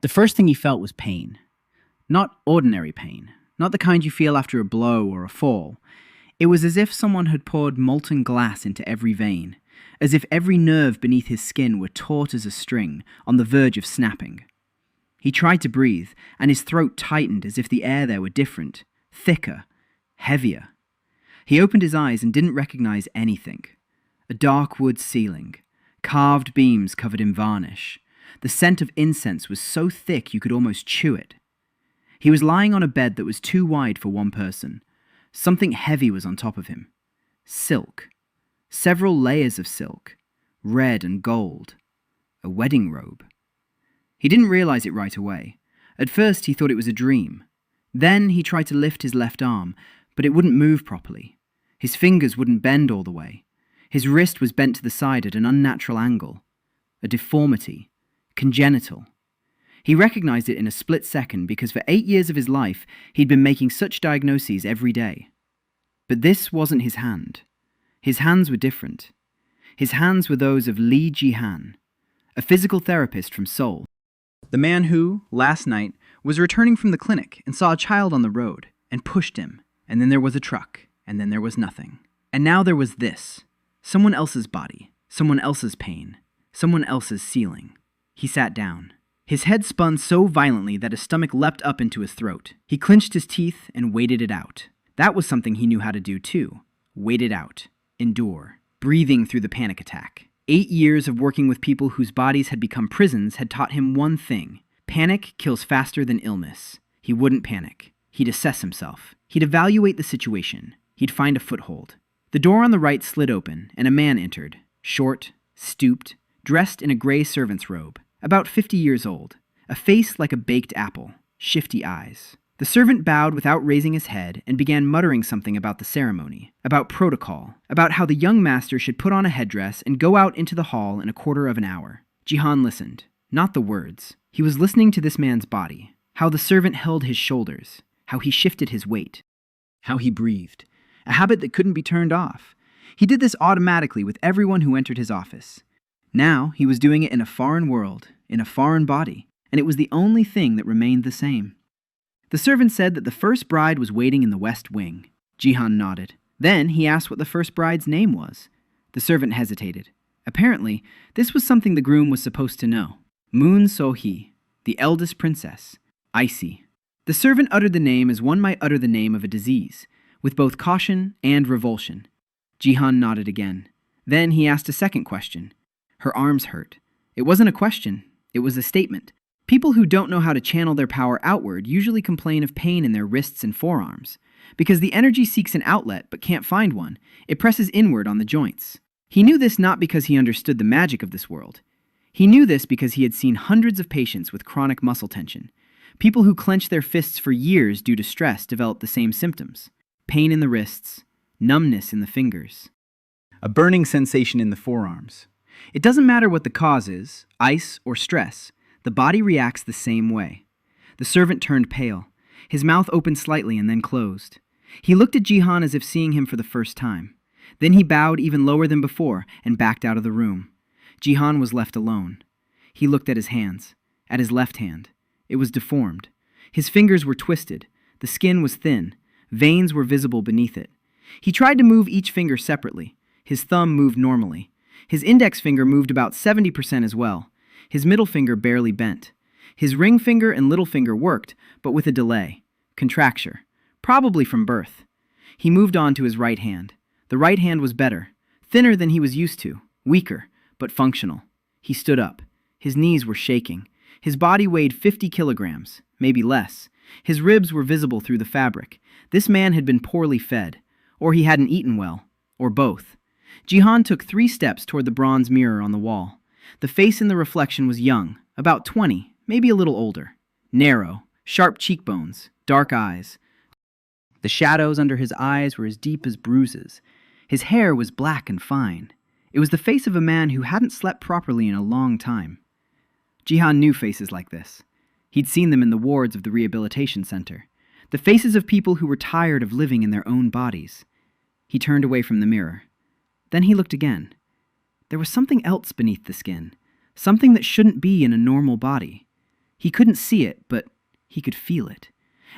The first thing he felt was pain. Not ordinary pain, not the kind you feel after a blow or a fall. It was as if someone had poured molten glass into every vein, as if every nerve beneath his skin were taut as a string, on the verge of snapping. He tried to breathe, and his throat tightened as if the air there were different, thicker, heavier. He opened his eyes and didn't recognize anything. A dark wood ceiling, carved beams covered in varnish. The scent of incense was so thick you could almost chew it. He was lying on a bed that was too wide for one person. Something heavy was on top of him. Silk. Several layers of silk. Red and gold. A wedding robe. He didn't realize it right away. At first he thought it was a dream. Then he tried to lift his left arm, but it wouldn't move properly. His fingers wouldn't bend all the way. His wrist was bent to the side at an unnatural angle. A deformity. Congenital. He recognized it in a split second because for 8 years of his life, he'd been making such diagnoses every day. But this wasn't his hand. His hands were different. His hands were those of Lee Ji-han, a physical therapist from Seoul. The man who, last night, was returning from the clinic and saw a child on the road and pushed him, and then there was a truck, and then there was nothing. And now there was this. Someone else's body, someone else's pain, someone else's ceiling. He sat down. His head spun so violently that his stomach leapt up into his throat. He clenched his teeth and waited it out. That was something he knew how to do too. Wait it out. Endure. Breathing through the panic attack. 8 years of working with people whose bodies had become prisons had taught him one thing. Panic kills faster than illness. He wouldn't panic. He'd assess himself. He'd evaluate the situation. He'd find a foothold. The door on the right slid open, and a man entered. Short, stooped, dressed in a gray servant's robe. About 50 years old. A face like a baked apple. Shifty eyes. The servant bowed without raising his head and began muttering something about the ceremony, about protocol, about how the young master should put on a headdress and go out into the hall in a quarter of an hour. Ji-han listened. Not the words. He was listening to this man's body. How the servant held his shoulders. How he shifted his weight. How he breathed. A habit that couldn't be turned off. He did this automatically with everyone who entered his office. Now he was doing it in a foreign world, in a foreign body, and it was the only thing that remained the same. The servant said that the first bride was waiting in the west wing. Ji-han nodded. Then he asked what the first bride's name was. The servant hesitated. Apparently, this was something the groom was supposed to know. Moon So-hee, the eldest princess. Icy. The servant uttered the name as one might utter the name of a disease, with both caution and revulsion. Ji-han nodded again. Then he asked a second question. Her arms hurt. It wasn't a question. It was a statement. People who don't know how to channel their power outward usually complain of pain in their wrists and forearms. Because the energy seeks an outlet but can't find one, it presses inward on the joints. He knew this not because he understood the magic of this world. He knew this because he had seen hundreds of patients with chronic muscle tension. People who clench their fists for years due to stress develop the same symptoms. Pain in the wrists, numbness in the fingers, a burning sensation in the forearms. It doesn't matter what the cause is, ice or stress, the body reacts the same way. The servant turned pale. His mouth opened slightly and then closed. He looked at Ji-han as if seeing him for the first time. Then he bowed even lower than before and backed out of the room. Ji-han was left alone. He looked at his hands, at his left hand. It was deformed. His fingers were twisted. The skin was thin. Veins were visible beneath it. He tried to move each finger separately. His thumb moved normally. His index finger moved about 70% as well. His middle finger barely bent. His ring finger and little finger worked, but with a delay. Contracture. Probably from birth. He moved on to his right hand. The right hand was better. Thinner than he was used to. Weaker, but functional. He stood up. His knees were shaking. His body weighed 50 kilograms, maybe less. His ribs were visible through the fabric. This man had been poorly fed. Or he hadn't eaten well. Or both. Ji-han took 3 steps toward the bronze mirror on the wall. The face in the reflection was young, about 20, maybe a little older. Narrow, sharp cheekbones, dark eyes. The shadows under his eyes were as deep as bruises. His hair was black and fine. It was the face of a man who hadn't slept properly in a long time. Ji-han knew faces like this. He'd seen them in the wards of the rehabilitation center. The faces of people who were tired of living in their own bodies. He turned away from the mirror. Then he looked again. There was something else beneath the skin, something that shouldn't be in a normal body. He couldn't see it, but he could feel it.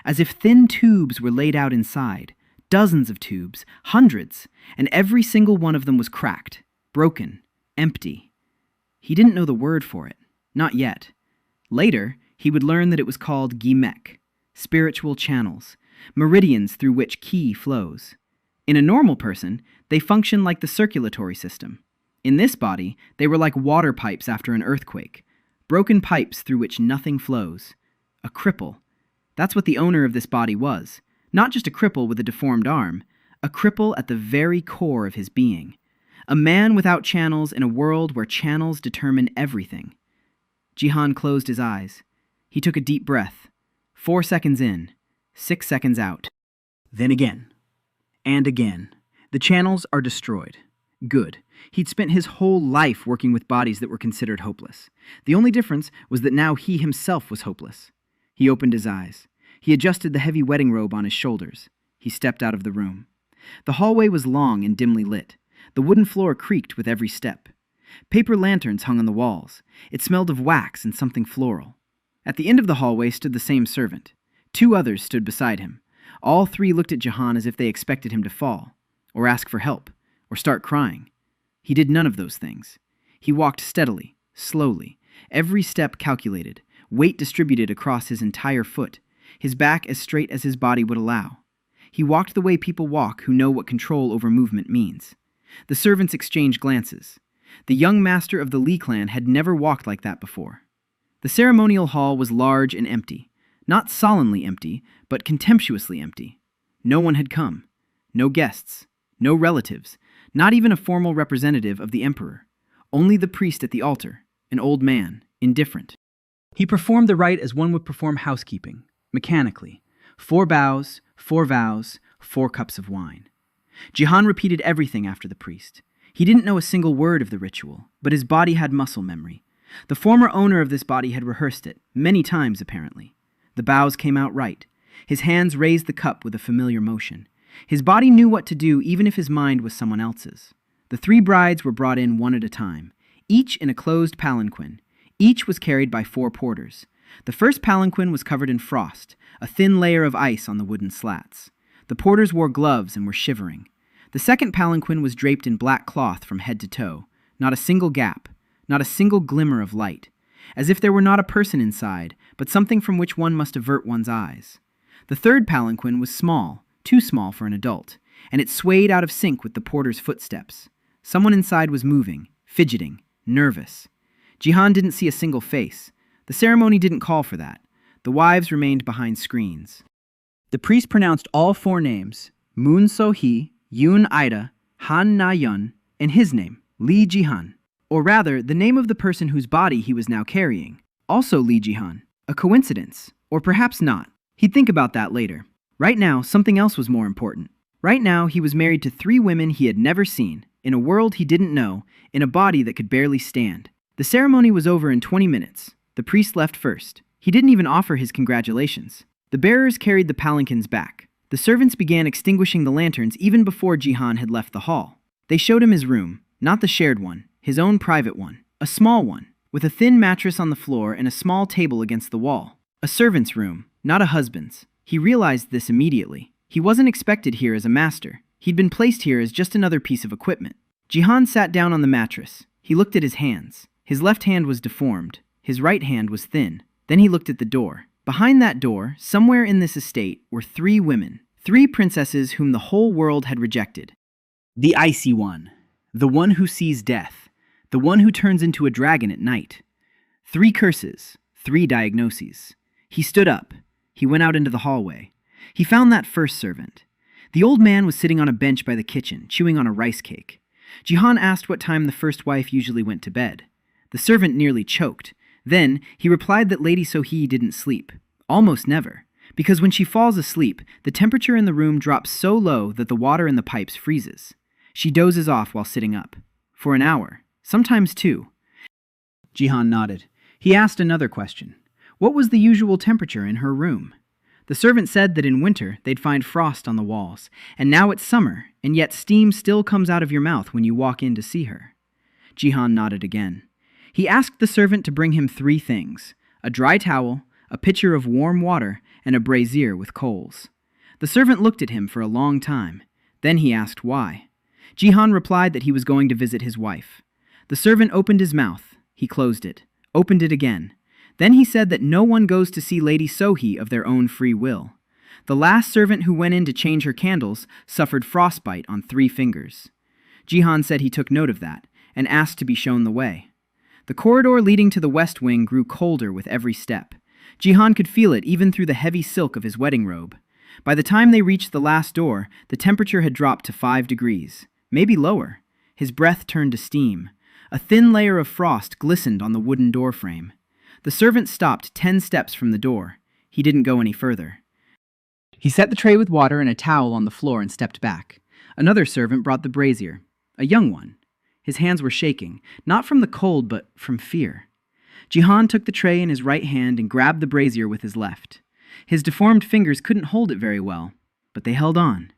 As if thin tubes were laid out inside, dozens of tubes, hundreds, and every single one of them was cracked, broken, empty. He didn't know the word for it, not yet. Later, he would learn that it was called gimek, spiritual channels, meridians through which ki flows. In a normal person, they function like the circulatory system. In this body, they were like water pipes after an earthquake, broken pipes through which nothing flows. A cripple. That's what the owner of this body was. Not just a cripple with a deformed arm, a cripple at the very core of his being. A man without channels in a world where channels determine everything. Jihan closed his eyes. He took a deep breath. 4 seconds in, 6 seconds out. Then again. And again. The channels are destroyed. Good. He'd spent his whole life working with bodies that were considered hopeless. The only difference was that now he himself was hopeless. He opened his eyes. He adjusted the heavy wedding robe on his shoulders. He stepped out of the room. The hallway was long and dimly lit. The wooden floor creaked with every step. Paper lanterns hung on the walls. It smelled of wax and something floral. At the end of the hallway stood the same servant. 2 others stood beside him. All 3 looked at Jihan as if they expected him to fall, or ask for help, or start crying. He did none of those things. He walked steadily, slowly, every step calculated, weight distributed across his entire foot, his back as straight as his body would allow. He walked the way people walk who know what control over movement means. The servants exchanged glances. The young master of the Li clan had never walked like that before. The ceremonial hall was large and empty. Not sullenly empty, but contemptuously empty. No one had come. No guests. No relatives. Not even a formal representative of the emperor. Only the priest at the altar, an old man, indifferent. He performed the rite as one would perform housekeeping, mechanically. 4 bows, 4 vows, 4 cups of wine. Jihan repeated everything after the priest. He didn't know a single word of the ritual, but his body had muscle memory. The former owner of this body had rehearsed it, many times apparently. The bows came out right. His hands raised the cup with a familiar motion. His body knew what to do even if his mind was someone else's. The 3 brides were brought in one at a time, each in a closed palanquin. Each was carried by 4 porters. The first palanquin was covered in frost, a thin layer of ice on the wooden slats. The porters wore gloves and were shivering. The second palanquin was draped in black cloth from head to toe, not a single gap, not a single glimmer of light, as if there were not a person inside, but something from which one must avert one's eyes. The third palanquin was small, too small for an adult, and it swayed out of sync with the porter's footsteps. Someone inside was moving, fidgeting, nervous. Jihan didn't see a single face. The ceremony didn't call for that. The wives remained behind screens. The priest pronounced all 4 names, Moon So-hee, Yoon Ida, Han Na-yun, and his name, Li Jihan. Or rather, the name of the person whose body he was now carrying. Also Li Jihan. A coincidence. Or perhaps not. He'd think about that later. Right now, something else was more important. Right now, he was married to 3 women he had never seen, in a world he didn't know, in a body that could barely stand. The ceremony was over in 20 minutes. The priest left first. He didn't even offer his congratulations. The bearers carried the palanquins back. The servants began extinguishing the lanterns even before Jihan had left the hall. They showed him his room, not the shared one, his own private one, a small one, with a thin mattress on the floor and a small table against the wall. A servant's room, not a husband's. He realized this immediately. He wasn't expected here as a master. He'd been placed here as just another piece of equipment. Jihan sat down on the mattress. He looked at his hands. His left hand was deformed. His right hand was thin. Then he looked at the door. Behind that door, somewhere in this estate, were 3 women. 3 princesses whom the whole world had rejected. The icy one. The one who sees death. The one who turns into a dragon at night. 3 curses. 3 diagnoses. He stood up. He went out into the hallway. He found that first servant. The old man was sitting on a bench by the kitchen, chewing on a rice cake. Jihan asked what time the first wife usually went to bed. The servant nearly choked. Then, he replied that Lady So-hee didn't sleep. Almost never. Because when she falls asleep, the temperature in the room drops so low that the water in the pipes freezes. She dozes off while sitting up. For an hour. Sometimes 2. Jihan nodded. He asked another question. What was the usual temperature in her room? The servant said that in winter they'd find frost on the walls, and now it's summer, and yet steam still comes out of your mouth when you walk in to see her. Jihan nodded again. He asked the servant to bring him 3 things: a dry towel, a pitcher of warm water, and a brazier with coals. The servant looked at him for a long time. Then he asked why. Jihan replied that he was going to visit his wife. The servant opened his mouth. He closed it, opened it again. Then he said that no one goes to see Lady Sohee of their own free will. The last servant who went in to change her candles suffered frostbite on 3 fingers. Jihan said he took note of that and asked to be shown the way. The corridor leading to the west wing grew colder with every step. Jihan could feel it even through the heavy silk of his wedding robe. By the time they reached the last door, the temperature had dropped to 5 degrees, maybe lower. His breath turned to steam. A thin layer of frost glistened on the wooden door frame. The servant stopped 10 steps from the door. He didn't go any further. He set the tray with water and a towel on the floor and stepped back. Another servant brought the brazier, a young one. His hands were shaking, not from the cold but from fear. Jihan took the tray in his right hand and grabbed the brazier with his left. His deformed fingers couldn't hold it very well, but they held on.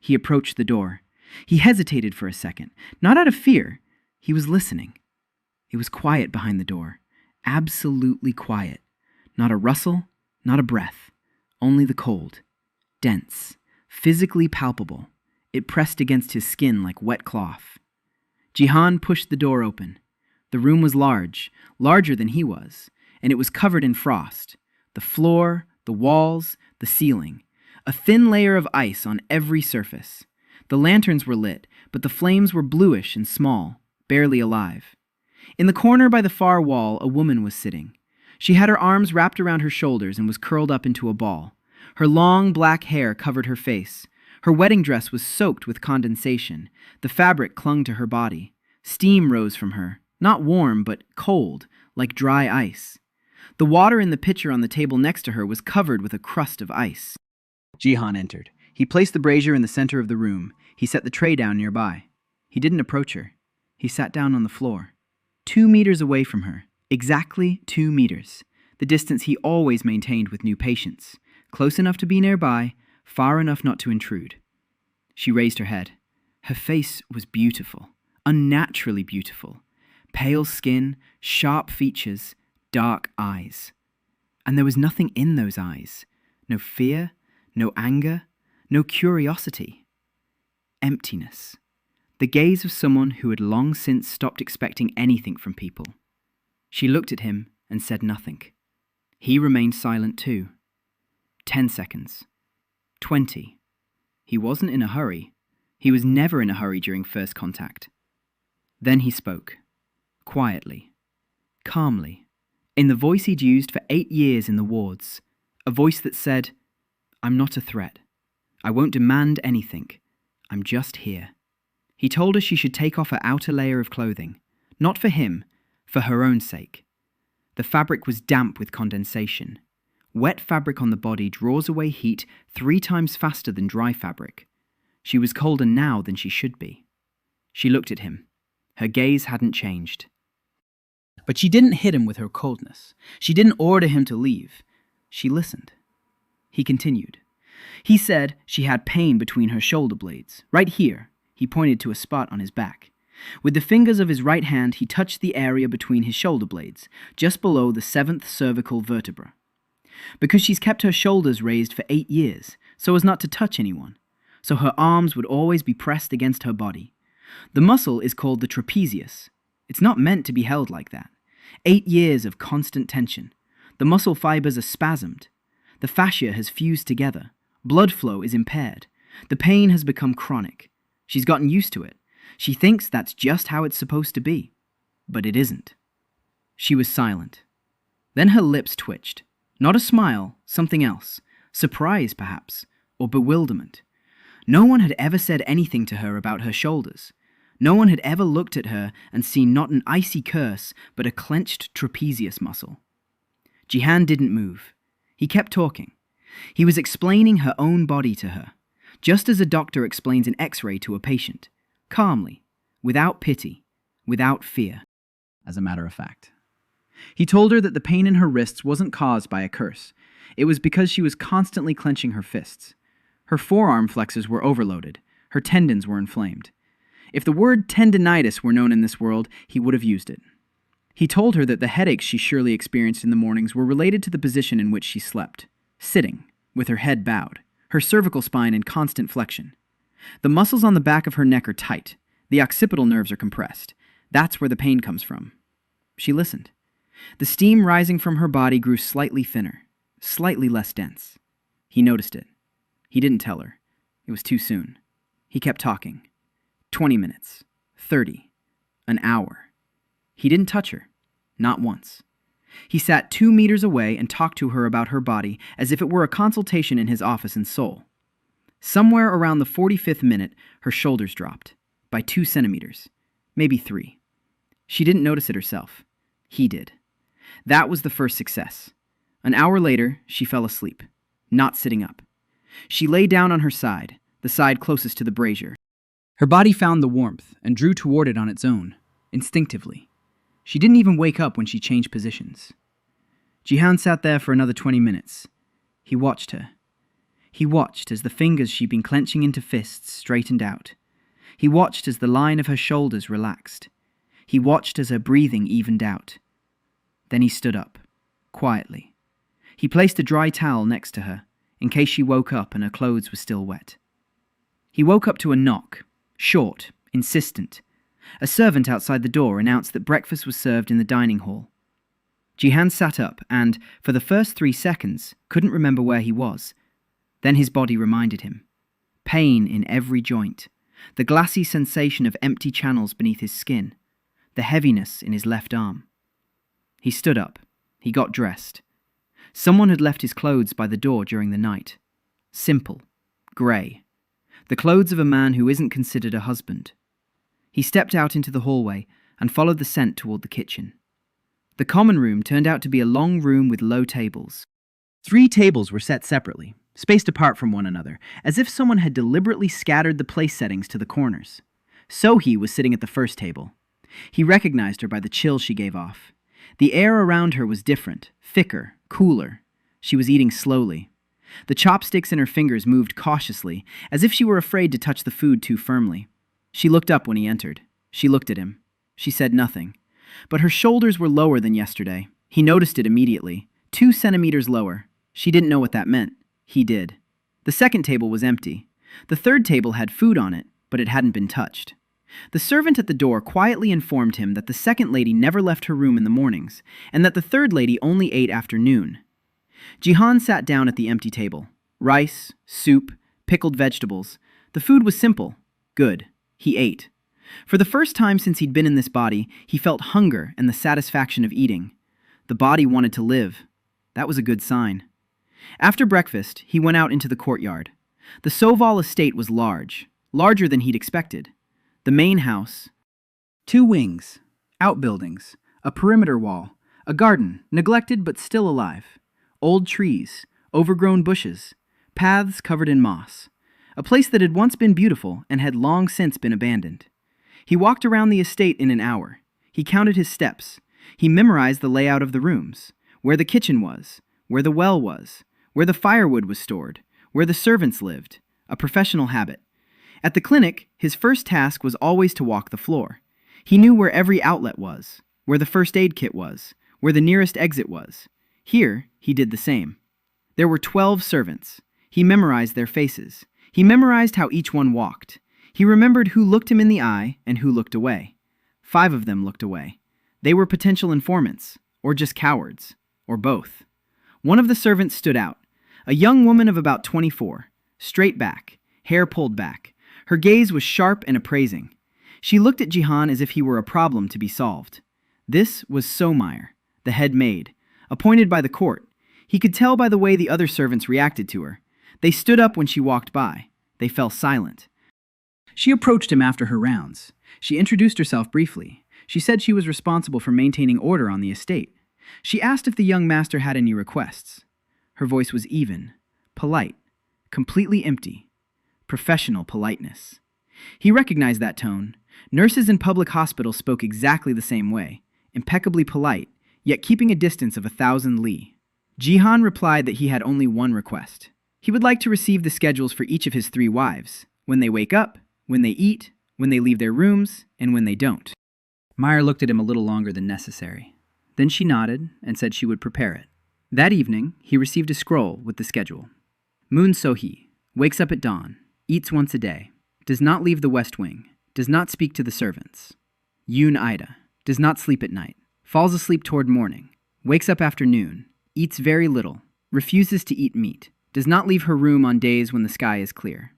He approached the door. He hesitated for a second, not out of fear. He was listening. It was quiet behind the door, absolutely quiet. Not a rustle, not a breath, only the cold. Dense, physically palpable. It pressed against his skin like wet cloth. Jihan pushed the door open. The room was large, larger than he was, and it was covered in frost. The floor, the walls, the ceiling. A thin layer of ice on every surface. The lanterns were lit, but the flames were bluish and small, barely alive. In the corner by the far wall, a woman was sitting. She had her arms wrapped around her shoulders and was curled up into a ball. Her long black hair covered her face. Her wedding dress was soaked with condensation. The fabric clung to her body. Steam rose from her, not warm but cold, like dry ice. The water in the pitcher on the table next to her was covered with a crust of ice. Jihan entered. He placed the brazier in the center of the room. He set the tray down nearby. He didn't approach her. He sat down on the floor. 2 meters away from her. Exactly 2 meters. The distance he always maintained with new patients. Close enough to be nearby, far enough not to intrude. She raised her head. Her face was beautiful, unnaturally beautiful. Pale skin, sharp features, dark eyes. And there was nothing in those eyes. No fear, no anger, no curiosity. Emptiness. The gaze of someone who had long since stopped expecting anything from people. She looked at him and said nothing. He remained silent too. 10 seconds. 20. He wasn't in a hurry. He was never in a hurry during first contact. Then he spoke. Quietly. Calmly. In the voice he'd used for 8 years in the wards. A voice that said, I'm not a threat. I won't demand anything. I'm just here. He told her she should take off her outer layer of clothing. Not for him, for her own sake. The fabric was damp with condensation. Wet fabric on the body draws away heat 3 times faster than dry fabric. She was colder now than she should be. She looked at him. Her gaze hadn't changed. But she didn't hit him with her coldness. She didn't order him to leave. She listened. He continued. He said she had pain between her shoulder blades. Right here. He pointed to a spot on his back. With the fingers of his right hand, he touched the area between his shoulder blades, just below the 7th cervical vertebra. Because she's kept her shoulders raised for 8 years, so as not to touch anyone, so her arms would always be pressed against her body. The muscle is called the trapezius. It's not meant to be held like that. 8 years of constant tension. The muscle fibers are spasmed. The fascia has fused together. Blood flow is impaired. The pain has become chronic. She's gotten used to it. She thinks that's just how it's supposed to be. But it isn't. She was silent. Then her lips twitched. Not a smile, something else. Surprise, perhaps, or bewilderment. No one had ever said anything to her about her shoulders. No one had ever looked at her and seen not an icy curse, but a clenched trapezius muscle. Jihan didn't move. He kept talking. He was explaining her own body to her, just as a doctor explains an X-ray to a patient, calmly, without pity, without fear. As a matter of fact. He told her that the pain in her wrists wasn't caused by a curse. It was because she was constantly clenching her fists. Her forearm flexors were overloaded. Her tendons were inflamed. If the word tendinitis were known in this world, he would have used it. He told her that the headaches she surely experienced in the mornings were related to the position in which she slept, sitting, with her head bowed, her cervical spine in constant flexion. The muscles on the back of her neck are tight, the occipital nerves are compressed. That's where the pain comes from. She listened. The steam rising from her body grew slightly thinner, slightly less dense. He noticed it. He didn't tell her. It was too soon. He kept talking. 20 minutes. 30. An hour. He didn't touch her. Not once. He sat 2 meters away and talked to her about her body as if it were a consultation in his office in Seoul. Somewhere around the 45th minute, her shoulders dropped. By 2 centimeters. Maybe 3. She didn't notice it herself. He did. That was the first success. An hour later, she fell asleep, not sitting up. She lay down on her side, the side closest to the brazier. Her body found the warmth and drew toward it on its own, instinctively. She didn't even wake up when she changed positions. Jihan sat there for another 20 minutes. He watched her. He watched as the fingers she'd been clenching into fists straightened out. He watched as the line of her shoulders relaxed. He watched as her breathing evened out. Then he stood up, quietly. He placed a dry towel next to her, in case she woke up and her clothes were still wet. He woke up to a knock, short, insistent. A servant outside the door announced that breakfast was served in the dining hall. Jihan sat up and, for the first 3 seconds, couldn't remember where he was. Then his body reminded him. Pain in every joint, the glassy sensation of empty channels beneath his skin, the heaviness in his left arm. He stood up. He got dressed. Someone had left his clothes by the door during the night. Simple. Grey. The clothes of a man who isn't considered a husband. He stepped out into the hallway and followed the scent toward the kitchen. The common room turned out to be a long room with low tables. 3 tables were set separately, spaced apart from one another, as if someone had deliberately scattered the place settings to the corners. Sohee was sitting at the first table. He recognized her by the chill she gave off. The air around her was different, thicker, cooler. She was eating slowly. The chopsticks in her fingers moved cautiously, as if she were afraid to touch the food too firmly. She looked up when he entered. She looked at him. She said nothing. But her shoulders were lower than yesterday. He noticed it immediately. 2 centimeters lower. She didn't know what that meant. He did. The second table was empty. The third table had food on it, but it hadn't been touched. The servant at the door quietly informed him that the second lady never left her room in the mornings, and that the third lady only ate after noon. Jihan sat down at the empty table. Rice, soup, pickled vegetables. The food was simple. Good. He ate. For the first time since he'd been in this body, he felt hunger and the satisfaction of eating. The body wanted to live. That was a good sign. After breakfast, he went out into the courtyard. The Soval estate was large, larger than he'd expected. The main house, 2 wings, outbuildings, a perimeter wall, a garden, neglected but still alive, old trees, overgrown bushes, paths covered in moss, a place that had once been beautiful and had long since been abandoned. He walked around the estate in an hour. He counted his steps. He memorized the layout of the rooms, where the kitchen was, where the well was, where the firewood was stored, where the servants lived, a professional habit. At the clinic, his first task was always to walk the floor. He knew where every outlet was, where the first aid kit was, where the nearest exit was. Here, he did the same. There were 12 servants. He memorized their faces. He memorized how each one walked. He remembered who looked him in the eye and who looked away. 5 of them looked away. They were potential informants, or just cowards, or both. One of the servants stood out. A young woman of about 24, straight back, hair pulled back. Her gaze was sharp and appraising. She looked at Jihan as if he were a problem to be solved. This was Sohmeyer, the head maid, appointed by the court. He could tell by the way the other servants reacted to her. They stood up when she walked by. They fell silent. She approached him after her rounds. She introduced herself briefly. She said she was responsible for maintaining order on the estate. She asked if the young master had any requests. Her voice was even, polite, completely empty. Professional politeness. He recognized that tone. Nurses in public hospitals spoke exactly the same way, impeccably polite, yet keeping a distance of 1,000 li. Jihan replied that he had only one request. He would like to receive the schedules for each of his 3 wives, when they wake up, when they eat, when they leave their rooms, and when they don't. Meyer looked at him a little longer than necessary. Then she nodded and said she would prepare it. That evening, he received a scroll with the schedule. Moon So-hee wakes up at dawn, eats once a day, does not leave the West Wing, does not speak to the servants. Yoon Ida does not sleep at night, falls asleep toward morning, wakes up after noon, eats very little, refuses to eat meat, does not leave her room on days when the sky is clear.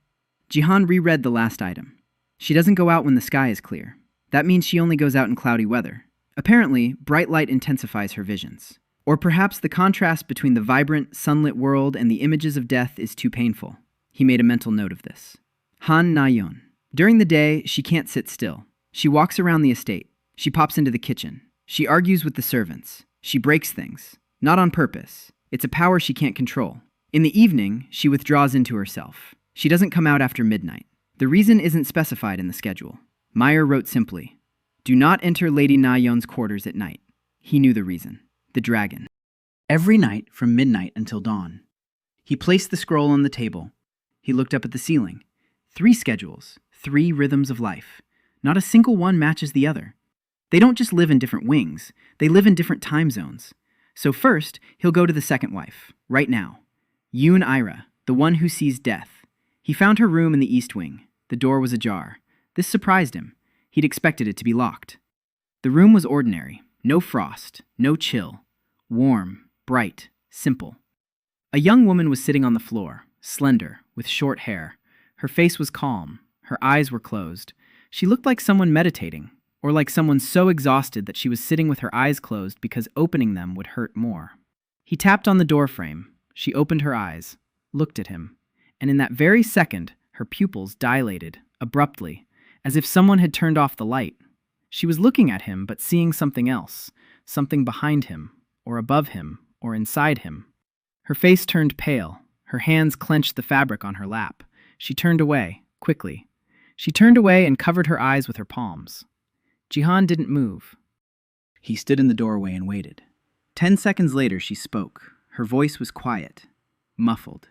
Jihan reread the last item. She doesn't go out when the sky is clear. That means she only goes out in cloudy weather. Apparently, bright light intensifies her visions. Or perhaps the contrast between the vibrant, sunlit world and the images of death is too painful. He made a mental note of this. Han Na-yeon. During the day, she can't sit still. She walks around the estate. She pops into the kitchen. She argues with the servants. She breaks things. Not on purpose. It's a power she can't control. In the evening, she withdraws into herself. She doesn't come out after midnight. The reason isn't specified in the schedule. Meyer wrote simply, "Do not enter Lady Na-yeon's quarters at night." He knew the reason. The dragon. Every night from midnight until dawn. He placed the scroll on the table. He looked up at the ceiling. 3 schedules, 3 rhythms of life. Not a single one matches the other. They don't just live in different wings, they live in different time zones. So first, he'll go to the second wife, right now. Yoon Ira, the one who sees death. He found her room in the east wing. The door was ajar. This surprised him. He'd expected it to be locked. The room was ordinary. No frost, no chill. Warm, bright, simple. A young woman was sitting on the floor, slender, with short hair. Her face was calm. Her eyes were closed. She looked like someone meditating, or like someone so exhausted that she was sitting with her eyes closed because opening them would hurt more. He tapped on the doorframe. She opened her eyes, looked at him, and in that very second, her pupils dilated, abruptly, as if someone had turned off the light. She was looking at him, but seeing something else, something behind him, or above him, or inside him. Her face turned pale. Her hands clenched the fabric on her lap. She turned away, quickly. She turned away and covered her eyes with her palms. Jihan didn't move. He stood in the doorway and waited. 10 seconds later, she spoke. Her voice was quiet, muffled.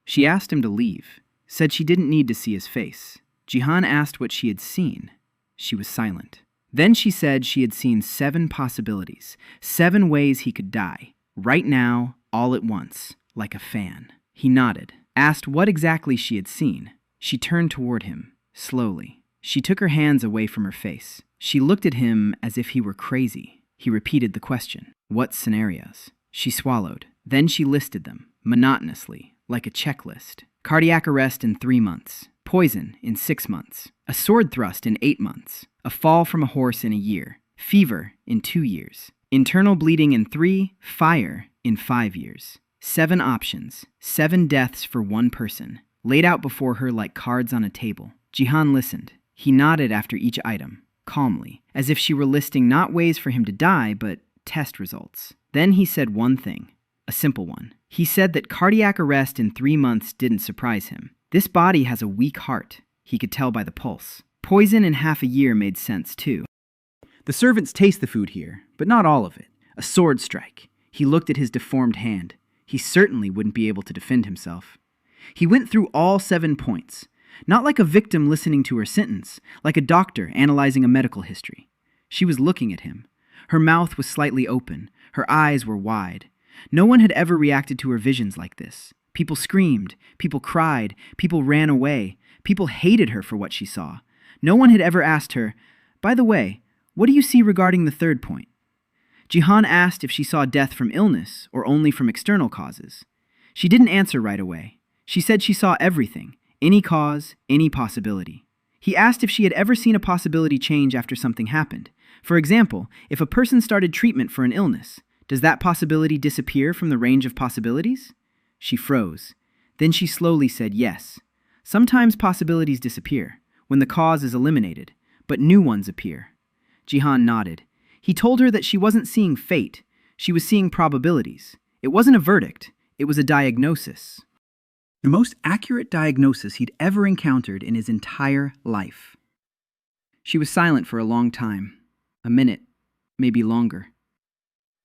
She asked him to leave, said she didn't need to see his face. Jihan asked what she had seen. She was silent. Then she said she had seen 7 possibilities, 7 ways he could die, right now, all at once, like a fan. He nodded, asked what exactly she had seen. She turned toward him, slowly. She took her hands away from her face. She looked at him as if he were crazy. He repeated the question. What scenarios? She swallowed. Then she listed them, monotonously, like a checklist. Cardiac arrest in 3 months. Poison in 6 months. A sword thrust in 8 months. A fall from a horse in a year. Fever in 2 years. Internal bleeding in 3. Fire in 5 years. 7 options. 7 deaths for 1 person. Laid out before her like cards on a table. Jihan listened. He nodded after each item, calmly, as if she were listing not ways for him to die, but test results. Then he said one thing, a simple one. He said that cardiac arrest in 3 months didn't surprise him. This body has a weak heart. He could tell by the pulse. Poison in half a year made sense, too. The servants taste the food here, but not all of it. A sword strike. He looked at his deformed hand. He certainly wouldn't be able to defend himself. He went through all 7 points. Not like a victim listening to her sentence, like a doctor analyzing a medical history. She was looking at him. Her mouth was slightly open. Her eyes were wide. No one had ever reacted to her visions like this. People screamed. People cried. People ran away. People hated her for what she saw. No one had ever asked her, "By the way, what do you see regarding the 3rd point?" Jihan asked if she saw death from illness or only from external causes. She didn't answer right away. She said she saw everything, any cause, any possibility. He asked if she had ever seen a possibility change after something happened. For example, if a person started treatment for an illness, does that possibility disappear from the range of possibilities? She froze. Then she slowly said yes. Sometimes possibilities disappear, when the cause is eliminated, but new ones appear. Jihan nodded. He told her that she wasn't seeing fate, she was seeing probabilities. It wasn't a verdict, it was a diagnosis. The most accurate diagnosis he'd ever encountered in his entire life. She was silent for a long time, a minute, maybe longer.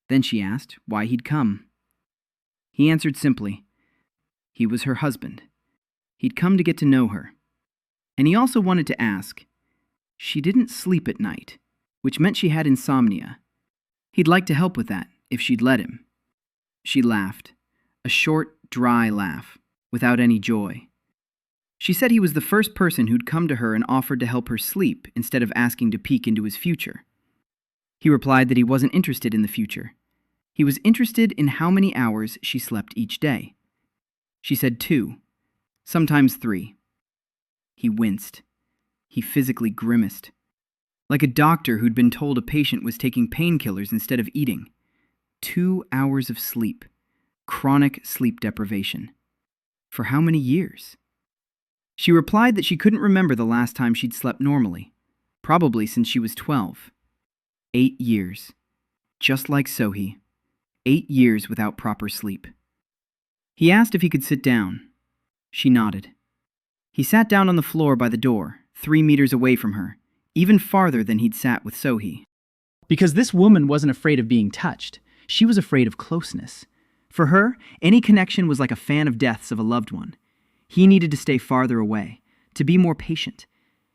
Then she asked why he'd come. He answered simply. He was her husband. He'd come to get to know her. And he also wanted to ask. She didn't sleep at night. which meant she had insomnia. He'd like to help with that, if she'd let him. She laughed, a short, dry laugh, without any joy. She said he was the first person who'd come to her and offered to help her sleep instead of asking to peek into his future. He replied that he wasn't interested in the future. He was interested in how many hours she slept each day. She said 2, sometimes 3. He winced. He physically grimaced. Like a doctor who'd been told a patient was taking painkillers instead of eating. 2 hours of sleep. Chronic sleep deprivation. For how many years? She replied that she couldn't remember the last time she'd slept normally. Probably since she was 12. 8 years. Just like Sohee. 8 years without proper sleep. He asked if he could sit down. She nodded. He sat down on the floor by the door, 3 meters away from her, even farther than he'd sat with Sohee. Because this woman wasn't afraid of being touched. She was afraid of closeness. For her, any connection was like a fan of deaths of a loved one. He needed to stay farther away, to be more patient.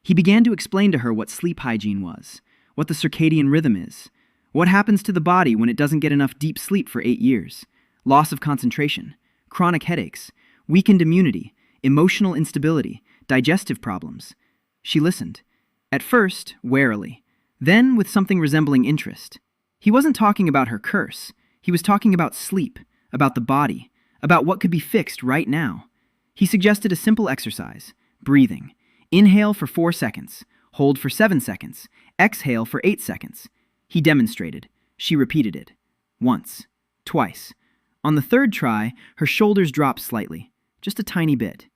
He began to explain to her what sleep hygiene was, what the circadian rhythm is, what happens to the body when it doesn't get enough deep sleep for 8 years, loss of concentration, chronic headaches, weakened immunity, emotional instability, digestive problems. She listened. At first, warily, then with something resembling interest. He wasn't talking about her curse. He was talking about sleep, about the body, about what could be fixed right now. He suggested a simple exercise, breathing. Inhale for 4 seconds, hold for 7 seconds, exhale for 8 seconds. He demonstrated. She repeated it. Once, twice. On the third try, her shoulders dropped slightly, just a tiny bit.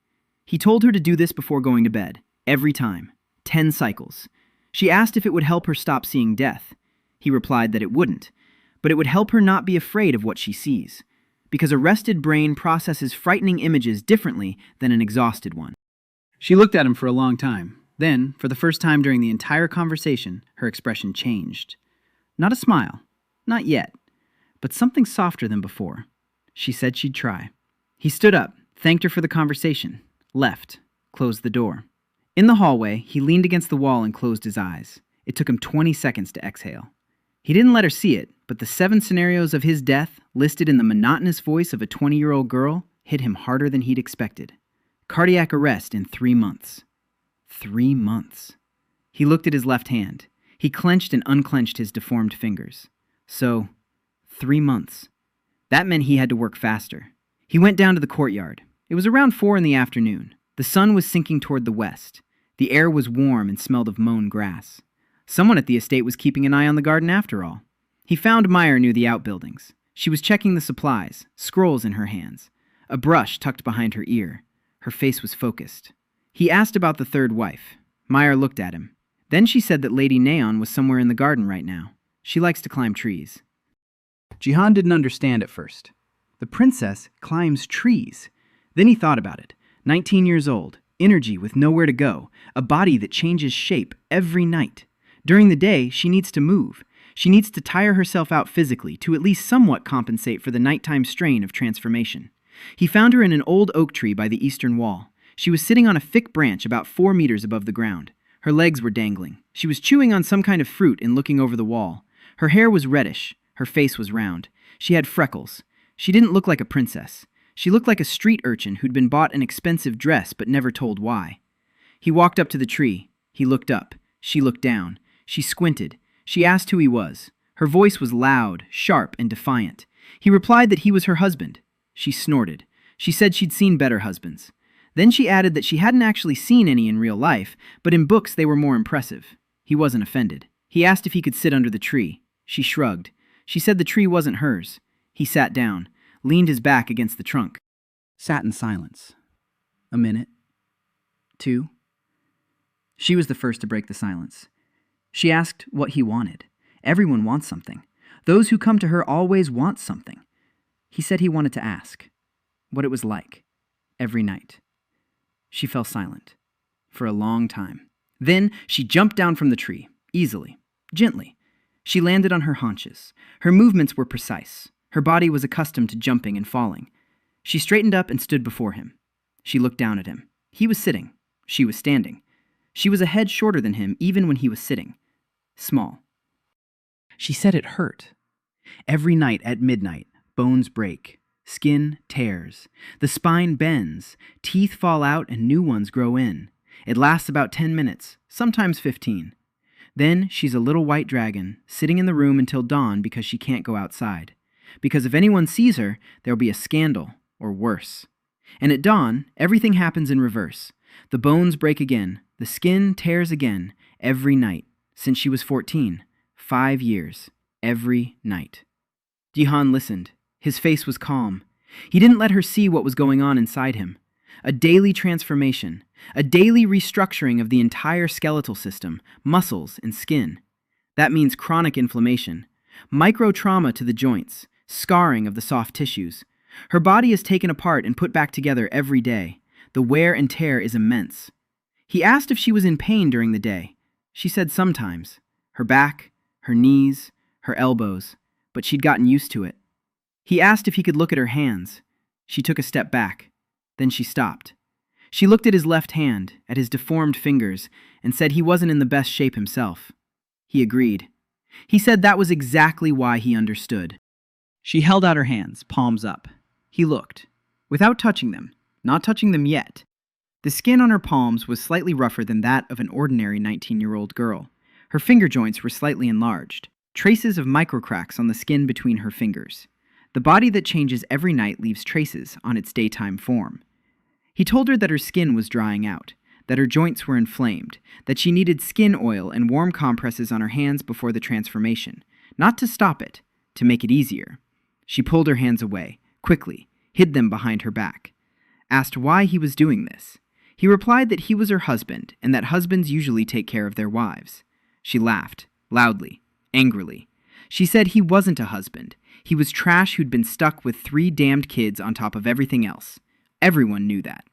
He told her to do this before going to bed, every time, 10 cycles. She asked if it would help her stop seeing death. He replied that it wouldn't, but it would help her not be afraid of what she sees, because a rested brain processes frightening images differently than an exhausted one. She looked at him for a long time. Then, for the first time during the entire conversation, her expression changed. Not a smile, not yet, but something softer than before. She said she'd try. He stood up, thanked her for the conversation, left, closed the door. In the hallway, he leaned against the wall and closed his eyes. It took him 20 seconds to exhale. He didn't let her see it, but the 7 scenarios of his death, listed in the monotonous voice of a 20-year-old girl, hit him harder than he'd expected. Cardiac arrest in 3 months. 3 months. He looked at his left hand. He clenched and unclenched his deformed fingers. So, 3 months. That meant he had to work faster. He went down to the courtyard. It was around 4 in the afternoon. The sun was sinking toward the west. The air was warm and smelled of mown grass. Someone at the estate was keeping an eye on the garden after all. He found Meyer near the outbuildings. She was checking the supplies, scrolls in her hands, a brush tucked behind her ear. Her face was focused. He asked about the third wife. Meyer looked at him. Then she said that Lady Neon was somewhere in the garden right now. She likes to climb trees. Jihan didn't understand at first. The princess climbs trees. Then he thought about it. 19 years old, energy with nowhere to go, a body that changes shape every night. During the day, she needs to move. She needs to tire herself out physically to at least somewhat compensate for the nighttime strain of transformation. He found her in an old oak tree by the eastern wall. She was sitting on a thick branch about 4 meters above the ground. Her legs were dangling. She was chewing on some kind of fruit and looking over the wall. Her hair was reddish. Her face was round. She had freckles. She didn't look like a princess. She looked like a street urchin who'd been bought an expensive dress but never told why. He walked up to the tree. He looked up. She looked down. She squinted. She asked who he was. Her voice was loud, sharp, and defiant. He replied that he was her husband. She snorted. She said she'd seen better husbands. Then she added that she hadn't actually seen any in real life, but in books they were more impressive. He wasn't offended. He asked if he could sit under the tree. She shrugged. She said the tree wasn't hers. He sat down, leaned his back against the trunk. Sat in silence. A minute. 2. She was the first to break the silence. She asked what he wanted. Everyone wants something. Those who come to her always want something. He said he wanted to ask what it was like every night. She fell silent for a long time. Then she jumped down from the tree, easily, gently. She landed on her haunches. Her movements were precise. Her body was accustomed to jumping and falling. She straightened up and stood before him. She looked down at him. He was sitting. She was standing. She was a head shorter than him even when he was sitting. Small. She said it hurt. Every night at midnight, bones break, skin tears, the spine bends, teeth fall out and new ones grow in. It lasts about 10 minutes, sometimes 15. Then she's a little white dragon, sitting in the room until dawn because she can't go outside. Because if anyone sees her, there'll be a scandal, or worse. And at dawn, everything happens in reverse. The bones break again, the skin tears again, every night, since she was 14. 5 years, every night. Jihan listened. His face was calm. He didn't let her see what was going on inside him. A daily transformation, a daily restructuring of the entire skeletal system, muscles and skin. That means chronic inflammation, micro-trauma to the joints, scarring of the soft tissues. Her body is taken apart and put back together every day. The wear and tear is immense. He asked if she was in pain during the day. She said sometimes. Her back, her knees, her elbows, but she'd gotten used to it. He asked if he could look at her hands. She took a step back. Then she stopped. She looked at his left hand, at his deformed fingers, and said he wasn't in the best shape himself. He agreed. He said that was exactly why he understood. She held out her hands, palms up. He looked, without touching them, not touching them yet. The skin on her palms was slightly rougher than that of an ordinary 19-year-old girl. Her finger joints were slightly enlarged, traces of microcracks on the skin between her fingers. The body that changes every night leaves traces on its daytime form. He told her that her skin was drying out, that her joints were inflamed, that she needed skin oil and warm compresses on her hands before the transformation, not to stop it, to make it easier. She pulled her hands away, quickly, hid them behind her back. Asked why he was doing this. He replied that he was her husband and that husbands usually take care of their wives. She laughed, loudly, angrily. She said he wasn't a husband. He was trash who'd been stuck with 3 damned kids on top of everything else. Everyone knew that.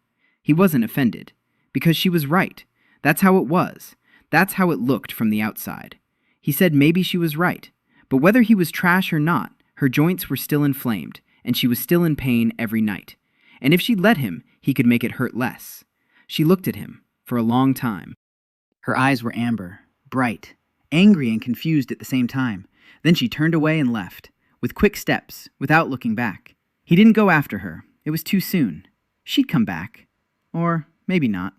He wasn't offended, because she was right. That's how it was. That's how it looked from the outside. He said maybe she was right, but whether he was trash or not, her joints were still inflamed, and she was still in pain every night. And if she'd let him, he could make it hurt less. She looked at him for a long time. Her eyes were amber, bright, angry and confused at the same time. Then she turned away and left, with quick steps, without looking back. He didn't go after her. It was too soon. She'd come back. Or maybe not.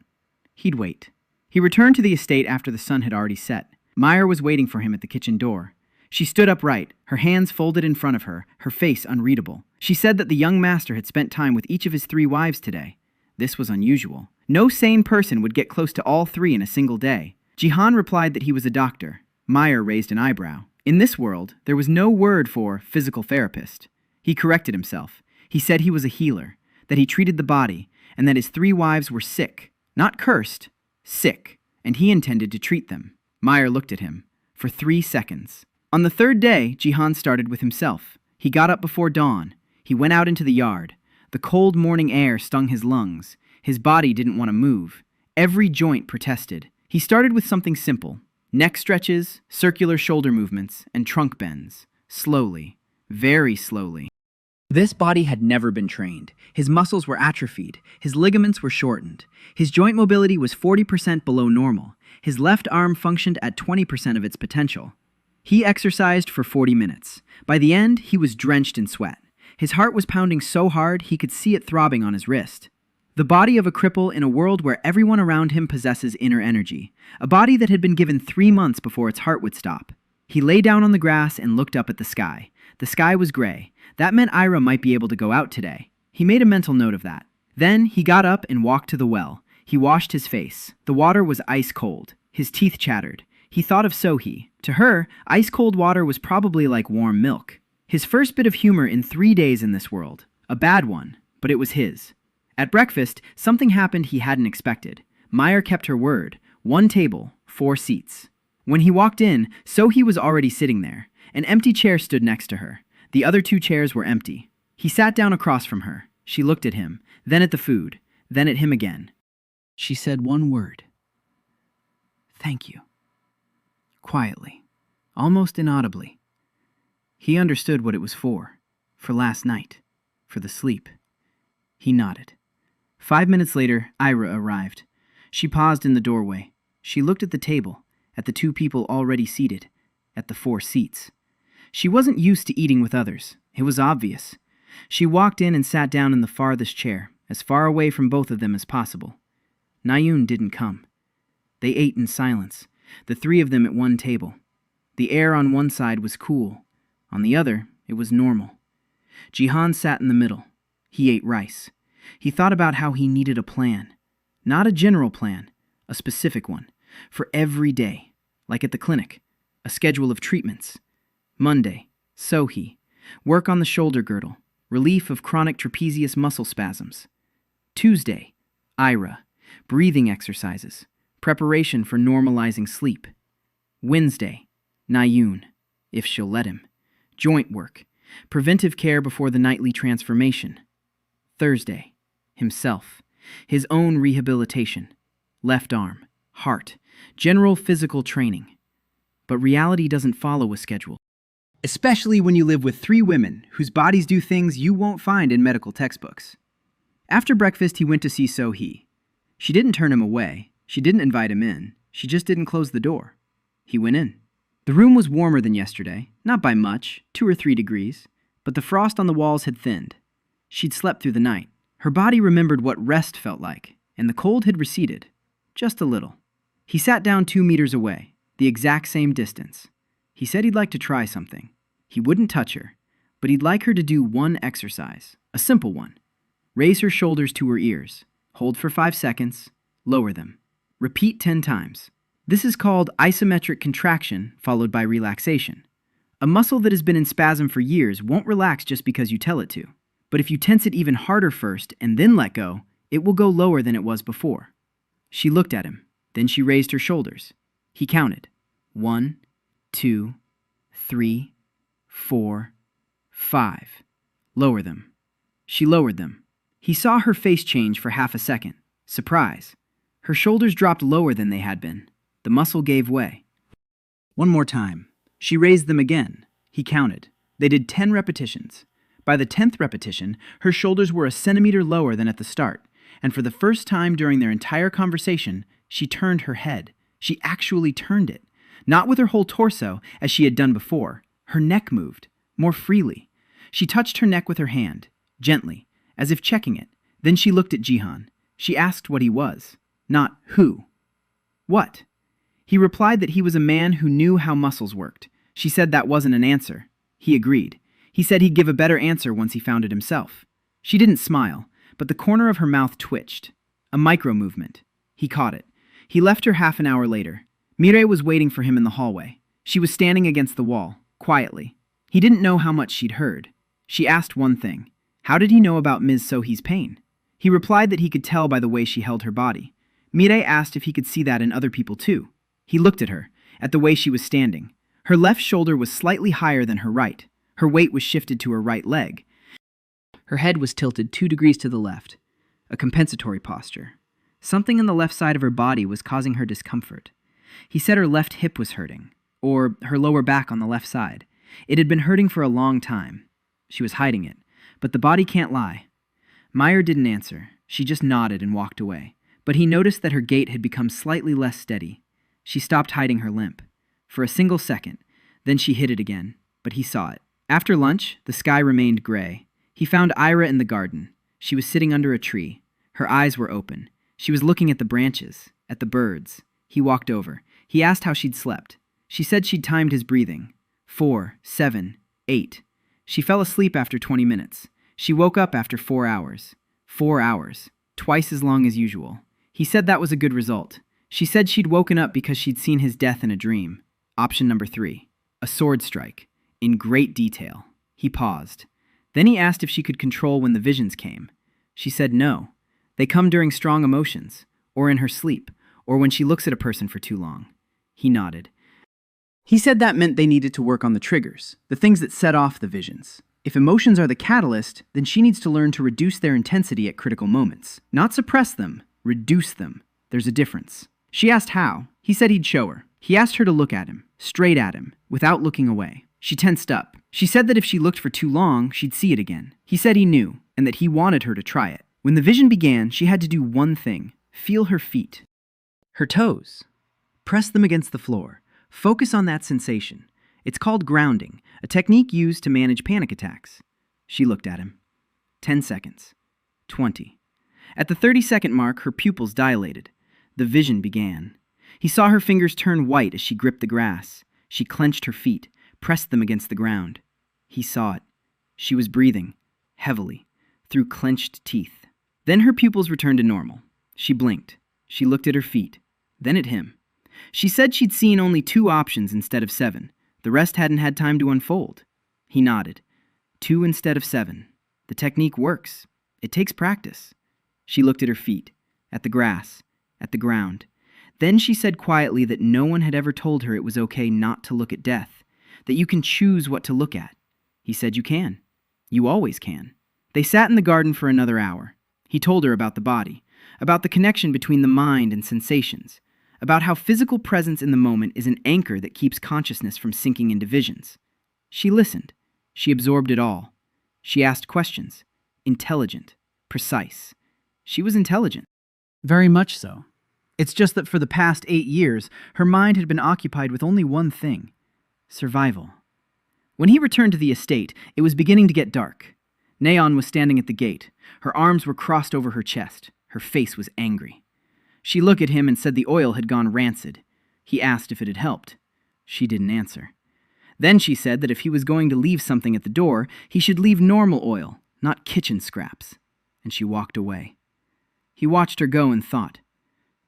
He'd wait. He returned to the estate after the sun had already set. Meyer was waiting for him at the kitchen door. She stood upright, her hands folded in front of her, her face unreadable. She said that the young master had spent time with each of his 3 wives today. This was unusual. No sane person would get close to all 3 in a single day. Jihan replied that he was a doctor. Meyer raised an eyebrow. In this world, there was no word for physical therapist. He corrected himself. He said he was a healer, that he treated the body, and that his 3 wives were sick. Not cursed, sick, and he intended to treat them. Meyer looked at him. For 3 seconds. On the 3rd day, Jihan started with himself. He got up before dawn. He went out into the yard. The cold morning air stung his lungs. His body didn't want to move. Every joint protested. He started with something simple. Neck stretches, circular shoulder movements, and trunk bends. Slowly. Very slowly. This body had never been trained. His muscles were atrophied. His ligaments were shortened. His joint mobility was 40% below normal. His left arm functioned at 20% of its potential. He exercised for 40 minutes. By the end, he was drenched in sweat. His heart was pounding so hard he could see it throbbing on his wrist. The body of a cripple in a world where everyone around him possesses inner energy. A body that had been given 3 months before its heart would stop. He lay down on the grass and looked up at the sky. The sky was gray. That meant Ira might be able to go out today. He made a mental note of that. Then he got up and walked to the well. He washed his face. The water was ice cold. His teeth chattered. He thought of Sohee. To her, ice-cold water was probably like warm milk. His first bit of humor in 3 days in this world. A bad one, but it was his. At breakfast, something happened he hadn't expected. Meyer kept her word. 1 table, 4 seats. When he walked in, Sohee was already sitting there. An empty chair stood next to her. The other 2 chairs were empty. He sat down across from her. She looked at him, then at the food, then at him again. She said 1 word. Thank you. Quietly, almost inaudibly. He understood what it was for last night, for the sleep. He nodded. 5 minutes later, Ira arrived. She paused in the doorway. She looked at the table, at the 2 people already seated. at the 4 seats. She wasn't used to eating with others. It was obvious. She walked in and sat down in the farthest chair, as far away from both of them as possible. Nayun didn't come. They ate in silence, the 3 of them at one table. The air on one side was cool. On the other, it was normal. Jihan sat in the middle. He ate rice. He thought about how he needed a plan. Not a general plan, a specific one, for every day, like at the clinic. A schedule of treatments. Monday, Sohi, work on the shoulder girdle, relief of chronic trapezius muscle spasms. Tuesday, Ira, breathing exercises, preparation for normalizing sleep. Wednesday, Nayun, if she'll let him, joint work, preventive care before the nightly transformation. Thursday, himself, his own rehabilitation, left arm, heart, general physical training. But reality doesn't follow a schedule. Especially when you live with 3 women whose bodies do things you won't find in medical textbooks. After breakfast, he went to see Sohee. She didn't turn him away. She didn't invite him in. She just didn't close the door. He went in. The room was warmer than yesterday, not by much, 2 or 3 degrees, but the frost on the walls had thinned. She'd slept through the night. Her body remembered what rest felt like, and the cold had receded, just a little. He sat down 2 meters away, the exact same distance. He said he'd like to try something. He wouldn't touch her, but he'd like her to do one exercise, a simple one. Raise her shoulders to her ears, hold for 5 seconds, lower them. Repeat 10 times. This is called isometric contraction followed by relaxation. A muscle that has been in spasm for years won't relax just because you tell it to. But if you tense it even harder first and then let go, it will go lower than it was before. She looked at him. Then she raised her shoulders. He counted. 1, 2, 3, 4, 5. Lower them. She lowered them. He saw her face change for half a second. Surprise. Her shoulders dropped lower than they had been. The muscle gave way. One more time. She raised them again. He counted. They did 10 repetitions. By the 10th repetition, her shoulders were a centimeter lower than at the start, and for the first time during their entire conversation, she turned her head. She actually turned it. Not with her whole torso, as she had done before. Her neck moved, more freely. She touched her neck with her hand, gently, as if checking it. Then she looked at Jihan. She asked what he was, not who. What? He replied that he was a man who knew how muscles worked. She said that wasn't an answer. He agreed. He said he'd give a better answer once he found it himself. She didn't smile, but the corner of her mouth twitched. A micro-movement. He caught it. He left her half an hour later. Mireille was waiting for him in the hallway. She was standing against the wall, quietly. He didn't know how much she'd heard. She asked one thing. How did he know about Ms. Sohee's pain? He replied that he could tell by the way she held her body. Mireille asked if he could see that in other people too. He looked at her, at the way she was standing. Her left shoulder was slightly higher than her right. Her weight was shifted to her right leg. Her head was tilted 2 degrees to the left, a compensatory posture. Something in the left side of her body was causing her discomfort. He said her left hip was hurting, or her lower back on the left side. It had been hurting for a long time. She was hiding it, but the body can't lie. Meyer didn't answer. She just nodded and walked away. But he noticed that her gait had become slightly less steady. She stopped hiding her limp. For a single second, then she hid it again, but he saw it. After lunch, the sky remained gray. He found Ira in the garden. She was sitting under a tree. Her eyes were open. She was looking at the branches, at the birds. He walked over. He asked how she'd slept. She said she'd timed his breathing. 4, 7, 8. She fell asleep after 20 minutes. She woke up after 4 hours. 4 hours. Twice as long as usual. He said that was a good result. She said she'd woken up because she'd seen his death in a dream. Option number 3. A sword strike. In great detail. He paused. Then he asked if she could control when the visions came. She said no. They come during strong emotions, or in her sleep, or when she looks at a person for too long. He nodded. He said that meant they needed to work on the triggers, the things that set off the visions. If emotions are the catalyst, then she needs to learn to reduce their intensity at critical moments. Not suppress them, reduce them. There's a difference. She asked how. He said he'd show her. He asked her to look at him, straight at him, without looking away. She tensed up. She said that if she looked for too long, she'd see it again. He said he knew, and that he wanted her to try it. When the vision began, she had to do one thing. Feel her feet. Her toes. Press them against the floor. Focus on that sensation. It's called grounding, a technique used to manage panic attacks. She looked at him. 10 seconds. 20. At the 30-second mark, her pupils dilated. The vision began. He saw her fingers turn white as she gripped the grass. She clenched her feet, pressed them against the ground. He saw it. She was breathing, heavily, through clenched teeth. Then her pupils returned to normal. She blinked. She looked at her feet, then at him. She said she'd seen only 2 options instead of 7. The rest hadn't had time to unfold. He nodded. 2 instead of 7. The technique works. It takes practice. She looked at her feet, at the grass, at the ground. Then she said quietly that no one had ever told her it was okay not to look at death, that you can choose what to look at. He said you can. You always can. They sat in the garden for another hour. He told her about the body, about the connection between the mind and sensations, about how physical presence in the moment is an anchor that keeps consciousness from sinking into visions. She listened. She absorbed it all. She asked questions. Intelligent. Precise. She was intelligent. Very much so. It's just that for the past 8 years, her mind had been occupied with only one thing: survival. When he returned to the estate, it was beginning to get dark. Neon was standing at the gate. Her arms were crossed over her chest. Her face was angry. She looked at him and said the oil had gone rancid. He asked if it had helped. She didn't answer. Then she said that if he was going to leave something at the door, he should leave normal oil, not kitchen scraps. And she walked away. He watched her go and thought.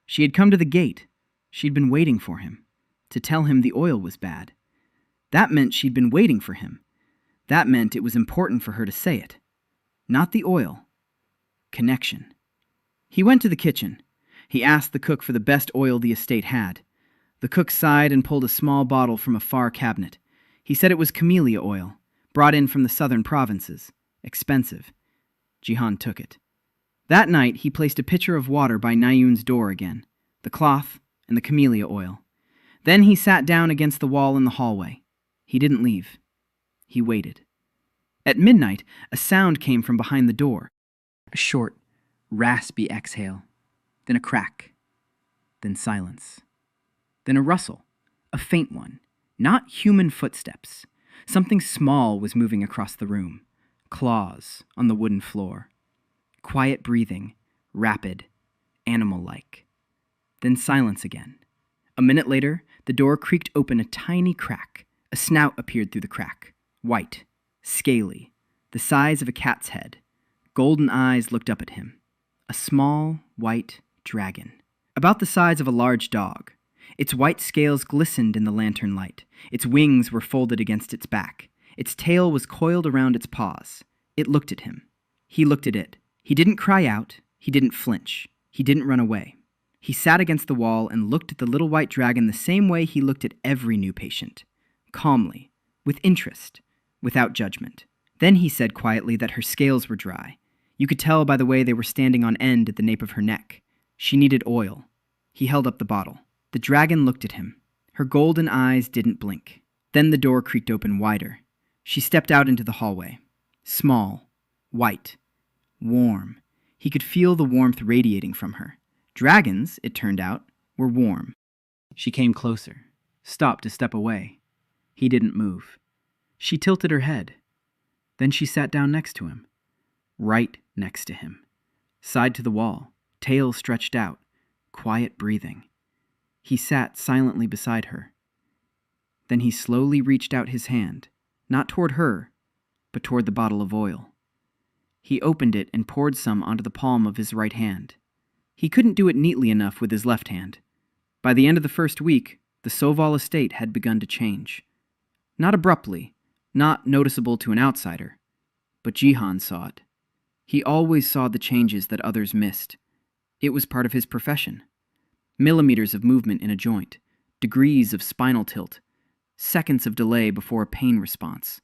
She had come to the gate. She'd been waiting for him, to tell him the oil was bad. That meant she'd been waiting for him. That meant it was important for her to say it. Not the oil. Connection. He went to the kitchen. He asked the cook for the best oil the estate had. The cook sighed and pulled a small bottle from a far cabinet. He said it was camellia oil, brought in from the southern provinces. Expensive. Jihan took it. That night, he placed a pitcher of water by Nayun's door again, the cloth and the camellia oil. Then he sat down against the wall in the hallway. He didn't leave. He waited. At midnight, a sound came from behind the door. A short, raspy exhale. Then a crack. Then silence. Then a rustle, a faint one. Not human footsteps. Something small was moving across the room. Claws on the wooden floor. Quiet breathing, rapid, animal-like. Then silence again. A minute later, the door creaked open a tiny crack. A snout appeared through the crack. White, scaly, the size of a cat's head. Golden eyes looked up at him. A small, white dragon, about the size of a large dog. Its white scales glistened in the lantern light. Its wings were folded against its back. Its tail was coiled around its paws. It looked at him. He looked at it. He didn't cry out. He didn't flinch. He didn't run away. He sat against the wall and looked at the little white dragon the same way he looked at every new patient. Calmly, with interest, without judgment. Then he said quietly that her scales were dry. You could tell by the way they were standing on end at the nape of her neck. She needed oil. He held up the bottle. The dragon looked at him. Her golden eyes didn't blink. Then the door creaked open wider. She stepped out into the hallway. Small, white, warm. He could feel the warmth radiating from her. Dragons, it turned out, were warm. She came closer, stopped to step away. He didn't move. She tilted her head. Then she sat down next to him. Right next to him. Side to the wall, tail stretched out, quiet breathing. He sat silently beside her. Then he slowly reached out his hand, not toward her, but toward the bottle of oil. He opened it and poured some onto the palm of his right hand. He couldn't do it neatly enough with his left hand. By the end of the first week, the Soval estate had begun to change. Not abruptly, not noticeable to an outsider, but Jihan saw it. He always saw the changes that others missed. It was part of his profession. Millimeters of movement in a joint, degrees of spinal tilt, seconds of delay before a pain response.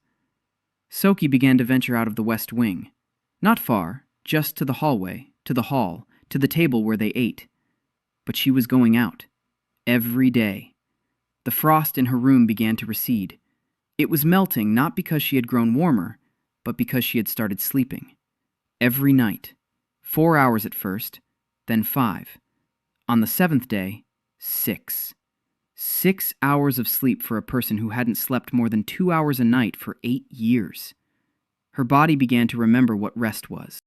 Soki began to venture out of the west wing. Not far, just to the hallway, to the hall, to the table where they ate. But she was going out. Every day. The frost in her room began to recede. It was melting not because she had grown warmer, but because she had started sleeping. Every night. 4 hours at first, then 5. On the 7th day, 6. 6 hours of sleep for a person who hadn't slept more than 2 hours a night for 8 years. Her body began to remember what rest was.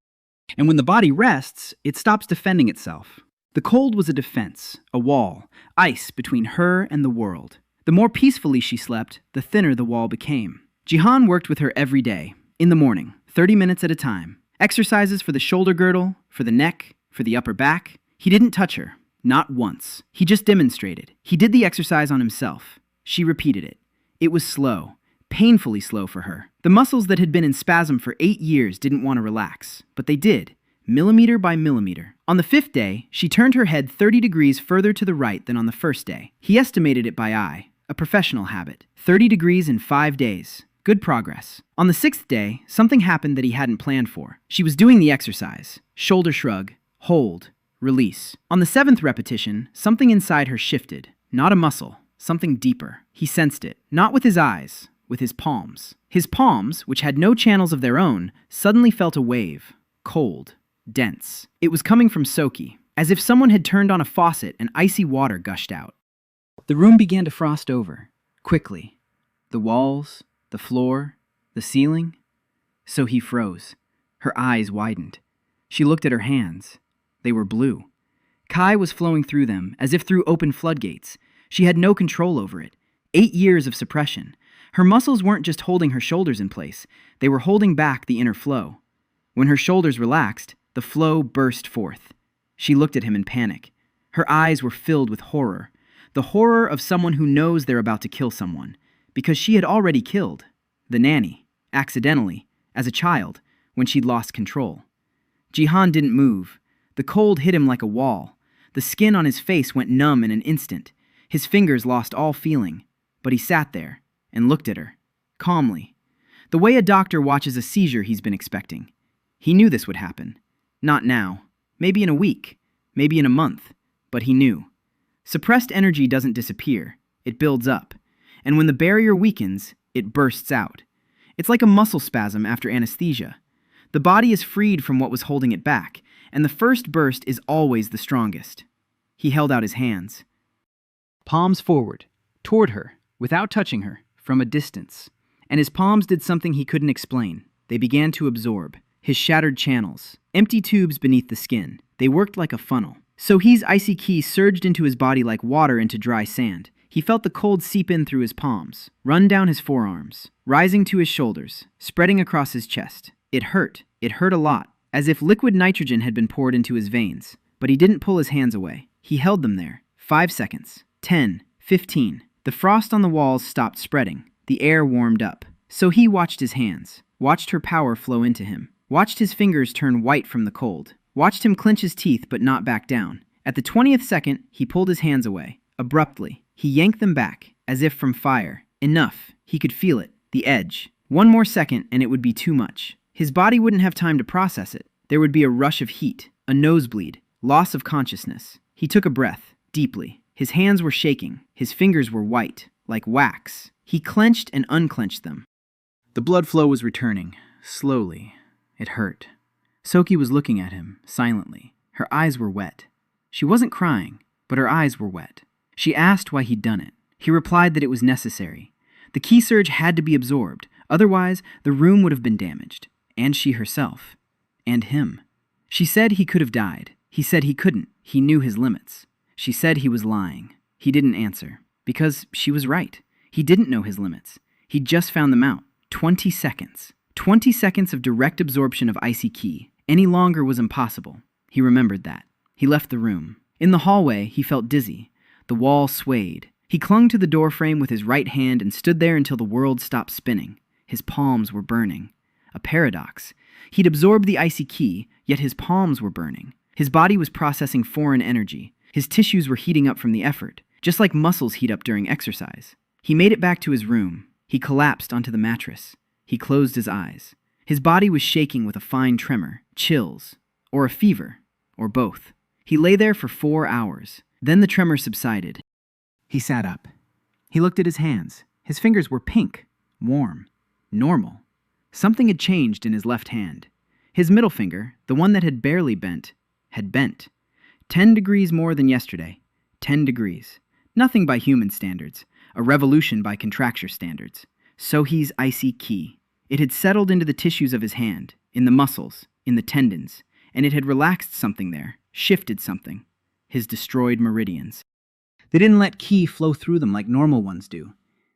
And when the body rests, it stops defending itself. The cold was a defense, a wall, ice between her and the world. The more peacefully she slept, the thinner the wall became. Jihan worked with her every day, in the morning, 30 minutes at a time. Exercises for the shoulder girdle, for the neck, for the upper back. He didn't touch her, not once. He just demonstrated. He did the exercise on himself. She repeated it. It was slow, painfully slow for her. The muscles that had been in spasm for 8 years didn't want to relax, but they did, millimeter by millimeter. On the 5th day, she turned her head 30 degrees further to the right than on the first day. He estimated it by eye, a professional habit. 30 degrees in 5 days. Good progress. On the 6th day, something happened that he hadn't planned for. She was doing the exercise. Shoulder shrug, hold, release. On the 7th repetition, something inside her shifted. Not a muscle, something deeper. He sensed it, not with his eyes, with his palms. His palms, which had no channels of their own, suddenly felt a wave. Cold, dense. It was coming from Soki, as if someone had turned on a faucet and icy water gushed out. The room began to frost over, quickly. The walls, the floor, the ceiling. So he froze. Her eyes widened. She looked at her hands. They were blue. Kai was flowing through them, as if through open floodgates. She had no control over it. 8 years of suppression. Her muscles weren't just holding her shoulders in place. They were holding back the inner flow. When her shoulders relaxed, the flow burst forth. She looked at him in panic. Her eyes were filled with horror. The horror of someone who knows they're about to kill someone. Because she had already killed the nanny, accidentally, as a child, when she'd lost control. Jihan didn't move. The cold hit him like a wall. The skin on his face went numb in an instant. His fingers lost all feeling. But he sat there and looked at her, calmly. The way a doctor watches a seizure he's been expecting. He knew this would happen. Not now. Maybe in a week. Maybe in a month. But he knew. Suppressed energy doesn't disappear. It builds up. And when the barrier weakens, it bursts out. It's like a muscle spasm after anesthesia. The body is freed from what was holding it back, and the first burst is always the strongest. He held out his hands. Palms forward, toward her, without touching her, from a distance. And his palms did something he couldn't explain. They began to absorb. His shattered channels, empty tubes beneath the skin. They worked like a funnel. Sohee's icy ki surged into his body like water into dry sand. He felt the cold seep in through his palms, run down his forearms, rising to his shoulders, spreading across his chest. It hurt a lot, as if liquid nitrogen had been poured into his veins. But he didn't pull his hands away. He held them there. 5 seconds. 10. 15. The frost on the walls stopped spreading. The air warmed up. Sohee watched his hands, watched her power flow into him, watched his fingers turn white from the cold, watched him clench his teeth but not back down. At the 20th second, he pulled his hands away. Abruptly, he yanked them back, as if from fire. Enough. He could feel it. The edge. One more second and it would be too much. His body wouldn't have time to process it. There would be a rush of heat, a nosebleed, loss of consciousness. He took a breath, deeply. His hands were shaking. His fingers were white, like wax. He clenched and unclenched them. The blood flow was returning, slowly. It hurt. Soki was looking at him, silently. Her eyes were wet. She wasn't crying, but her eyes were wet. She asked why he'd done it. He replied that it was necessary. The ki surge had to be absorbed, otherwise the room would have been damaged. And she herself. And him. She said he could have died. He said he couldn't. He knew his limits. She said he was lying. He didn't answer. Because she was right. He didn't know his limits. He'd just found them out. 20 seconds. 20 seconds of direct absorption of icy ki. Any longer was impossible. He remembered that. He left the room. In the hallway, he felt dizzy. The wall swayed. He clung to the doorframe with his right hand and stood there until the world stopped spinning. His palms were burning. A paradox. He'd absorbed the icy ki, yet his palms were burning. His body was processing foreign energy. His tissues were heating up from the effort, just like muscles heat up during exercise. He made it back to his room. He collapsed onto the mattress. He closed his eyes. His body was shaking with a fine tremor, chills, or a fever, or both. He lay there for 4 hours. Then the tremor subsided. He sat up. He looked at his hands. His fingers were pink, warm, normal. Something had changed in his left hand. His middle finger, the one that had barely bent, had bent. 10 degrees more than yesterday. 10 degrees. Nothing by human standards, a revolution by contracture standards. Sohee's icy key. It had settled into the tissues of his hand, in the muscles, in the tendons, and it had relaxed something there, shifted something. His destroyed meridians. They didn't let ki flow through them like normal ones do.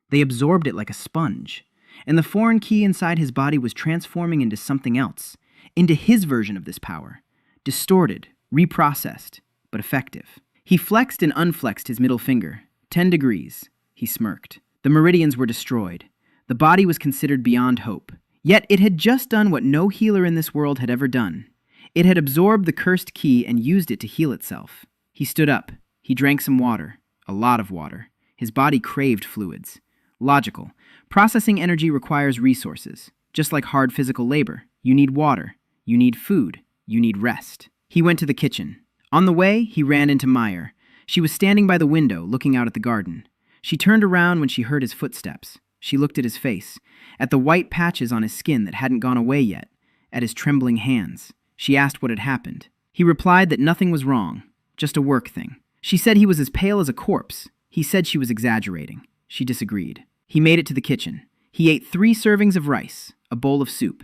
They absorbed it like a sponge. And the foreign ki inside his body was transforming into something else, into his version of this power. Distorted, reprocessed, but effective. He flexed and unflexed his middle finger. 10 degrees. He smirked. The meridians were destroyed. The body was considered beyond hope. Yet it had just done what no healer in this world had ever done. It had absorbed the cursed ki and used it to heal itself. He stood up. He drank some water. A lot of water. His body craved fluids. Logical. Processing energy requires resources. Just like hard physical labor. You need water. You need food. You need rest. He went to the kitchen. On the way, he ran into Meyer. She was standing by the window, looking out at the garden. She turned around when she heard his footsteps. She looked at his face, at the white patches on his skin that hadn't gone away yet, at his trembling hands. She asked what had happened. He replied that nothing was wrong, just a work thing. She said he was as pale as a corpse. He said she was exaggerating. She disagreed. He made it to the kitchen. He ate 3 servings of rice, a bowl of soup,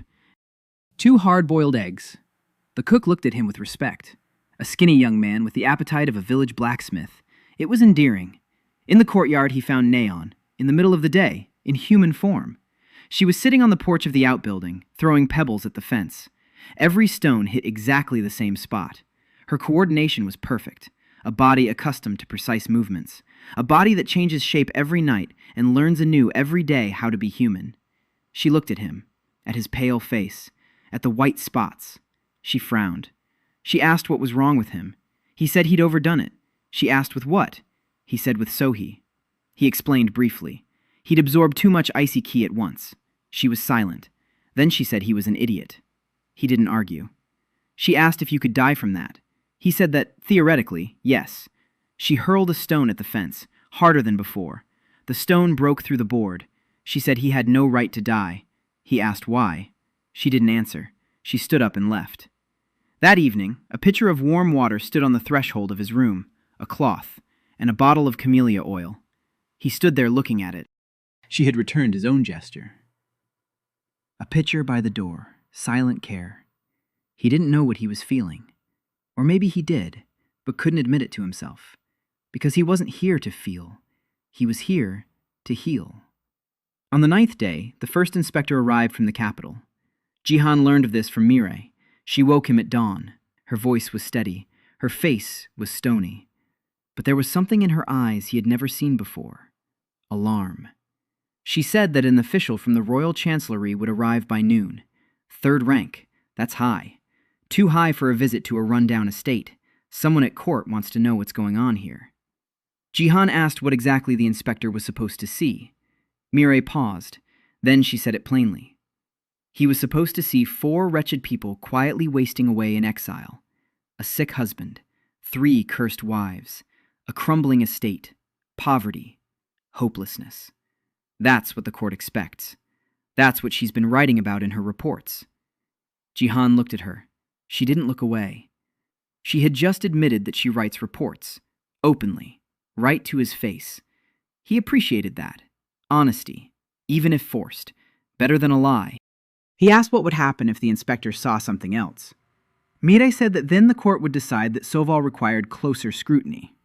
2 hard-boiled eggs. The cook looked at him with respect. A skinny young man with the appetite of a village blacksmith. It was endearing. In the courtyard, he found Neon, in the middle of the day, in human form. She was sitting on the porch of the outbuilding, throwing pebbles at the fence. Every stone hit exactly the same spot. Her coordination was perfect. A body accustomed to precise movements. A body that changes shape every night and learns anew every day how to be human. She looked at him, at his pale face, at the white spots. She frowned. She asked what was wrong with him. He said he'd overdone it. She asked with what? He said with Sohee. He explained briefly. He'd absorbed too much icy ki at once. She was silent. Then she said he was an idiot. He didn't argue. She asked if you could die from that. He said that, theoretically, yes. She hurled a stone at the fence, harder than before. The stone broke through the board. She said he had no right to die. He asked why. She didn't answer. She stood up and left. That evening, a pitcher of warm water stood on the threshold of his room, a cloth, and a bottle of camellia oil. He stood there looking at it. She had returned his own gesture. A pitcher by the door, silent care. He didn't know what he was feeling. Or maybe he did, but couldn't admit it to himself. Because he wasn't here to feel. He was here to heal. On the 9th day, the first inspector arrived from the capital. Jihan learned of this from Mirai. She woke him at dawn. Her voice was steady. Her face was stony. But there was something in her eyes he had never seen before. Alarm. She said that an official from the royal chancellery would arrive by noon. 3rd rank. That's high. Too high for a visit to a rundown estate. Someone at court wants to know what's going on here. Jihan asked what exactly the inspector was supposed to see. Mirai paused. Then she said it plainly. He was supposed to see 4 wretched people quietly wasting away in exile. A sick husband, 3 cursed wives, a crumbling estate, poverty, hopelessness. That's what the court expects. That's what she's been writing about in her reports. Jihan looked at her. She didn't look away. She had just admitted that she writes reports, openly, right to his face. He appreciated that. Honesty, even if forced, better than a lie. He asked what would happen if the inspector saw something else. Mirai said that then the court would decide that Soval required closer scrutiny.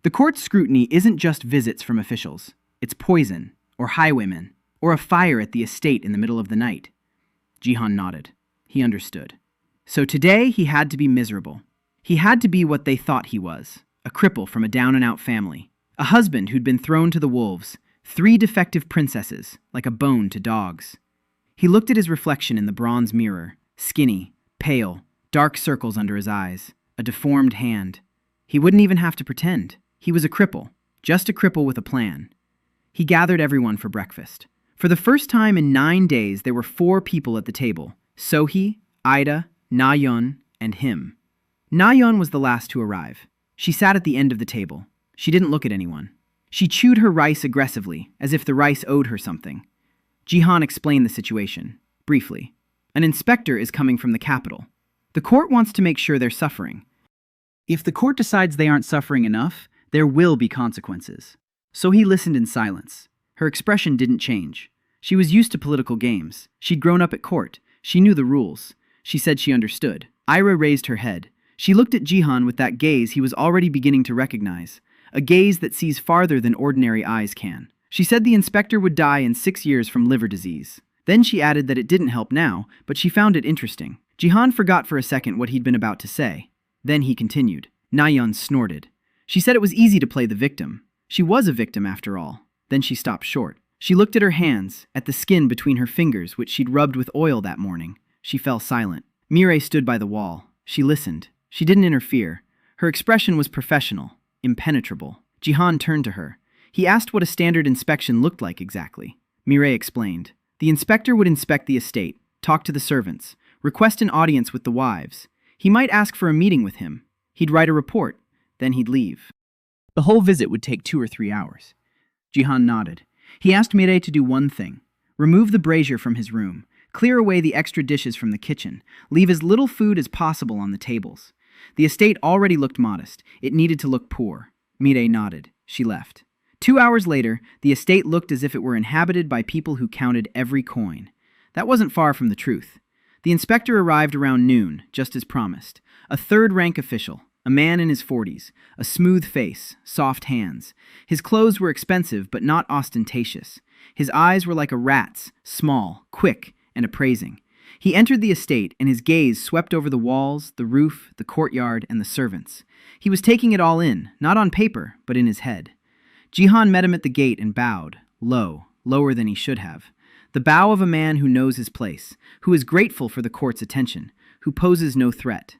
The court's scrutiny isn't just visits from officials. It's poison, or highwaymen, or a fire at the estate in the middle of the night. Jihan nodded. He understood. So today he had to be miserable. He had to be what they thought he was, a cripple from a down-and-out family, a husband who'd been thrown to the wolves, 3 defective princesses, like a bone to dogs. He looked at his reflection in the bronze mirror, skinny, pale, dark circles under his eyes, a deformed hand. He wouldn't even have to pretend. He was a cripple, just a cripple with a plan. He gathered everyone for breakfast. For the first time in 9 days, there were 4 people at the table: Sohee, Ida, Na-yeon, and him. Na-yeon was the last to arrive. She sat at the end of the table. She didn't look at anyone. She chewed her rice aggressively, as if the rice owed her something. Jihan explained the situation, briefly. An inspector is coming from the capital. The court wants to make sure they're suffering. If the court decides they aren't suffering enough, There will be consequences. So he listened in silence. Her expression didn't change. She was used to political games. She'd grown up at court. She knew the rules. She said she understood. Ira raised her head. She looked at Jihan with that gaze he was already beginning to recognize, a gaze that sees farther than ordinary eyes can. She said the inspector would die in 6 years from liver disease. Then she added that it didn't help now, but she found it interesting. Jihan forgot for a second what he'd been about to say. Then he continued. Nayeon snorted. She said it was easy to play the victim. She was a victim after all. Then she stopped short. She looked at her hands, at the skin between her fingers which she'd rubbed with oil that morning. She fell silent. Mireille stood by the wall. She listened. She didn't interfere. Her expression was professional, impenetrable. Jihan turned to her. He asked what a standard inspection looked like exactly. Mireille explained. The inspector would inspect the estate, talk to the servants, request an audience with the wives. He might ask for a meeting with him. He'd write a report. Then he'd leave. The whole visit would take 2 or 3 hours. Jihan nodded. He asked Mireille to do one thing. Remove the brazier from his room. Clear away the extra dishes from the kitchen. Leave as little food as possible on the tables. The estate already looked modest. It needed to look poor. Mireille nodded. She left. 2 hours later, the estate looked as if it were inhabited by people who counted every coin. That wasn't far from the truth. The inspector arrived around noon, just as promised. A third-rank official, a man in his 40s, a smooth face, soft hands. His clothes were expensive, but not ostentatious. His eyes were like a rat's, small, quick, and appraising. He entered the estate, and his gaze swept over the walls, the roof, the courtyard, and the servants. He was taking it all in, not on paper, but in his head. Jihan met him at the gate and bowed, low, lower than he should have. The bow of a man who knows his place, who is grateful for the court's attention, who poses no threat.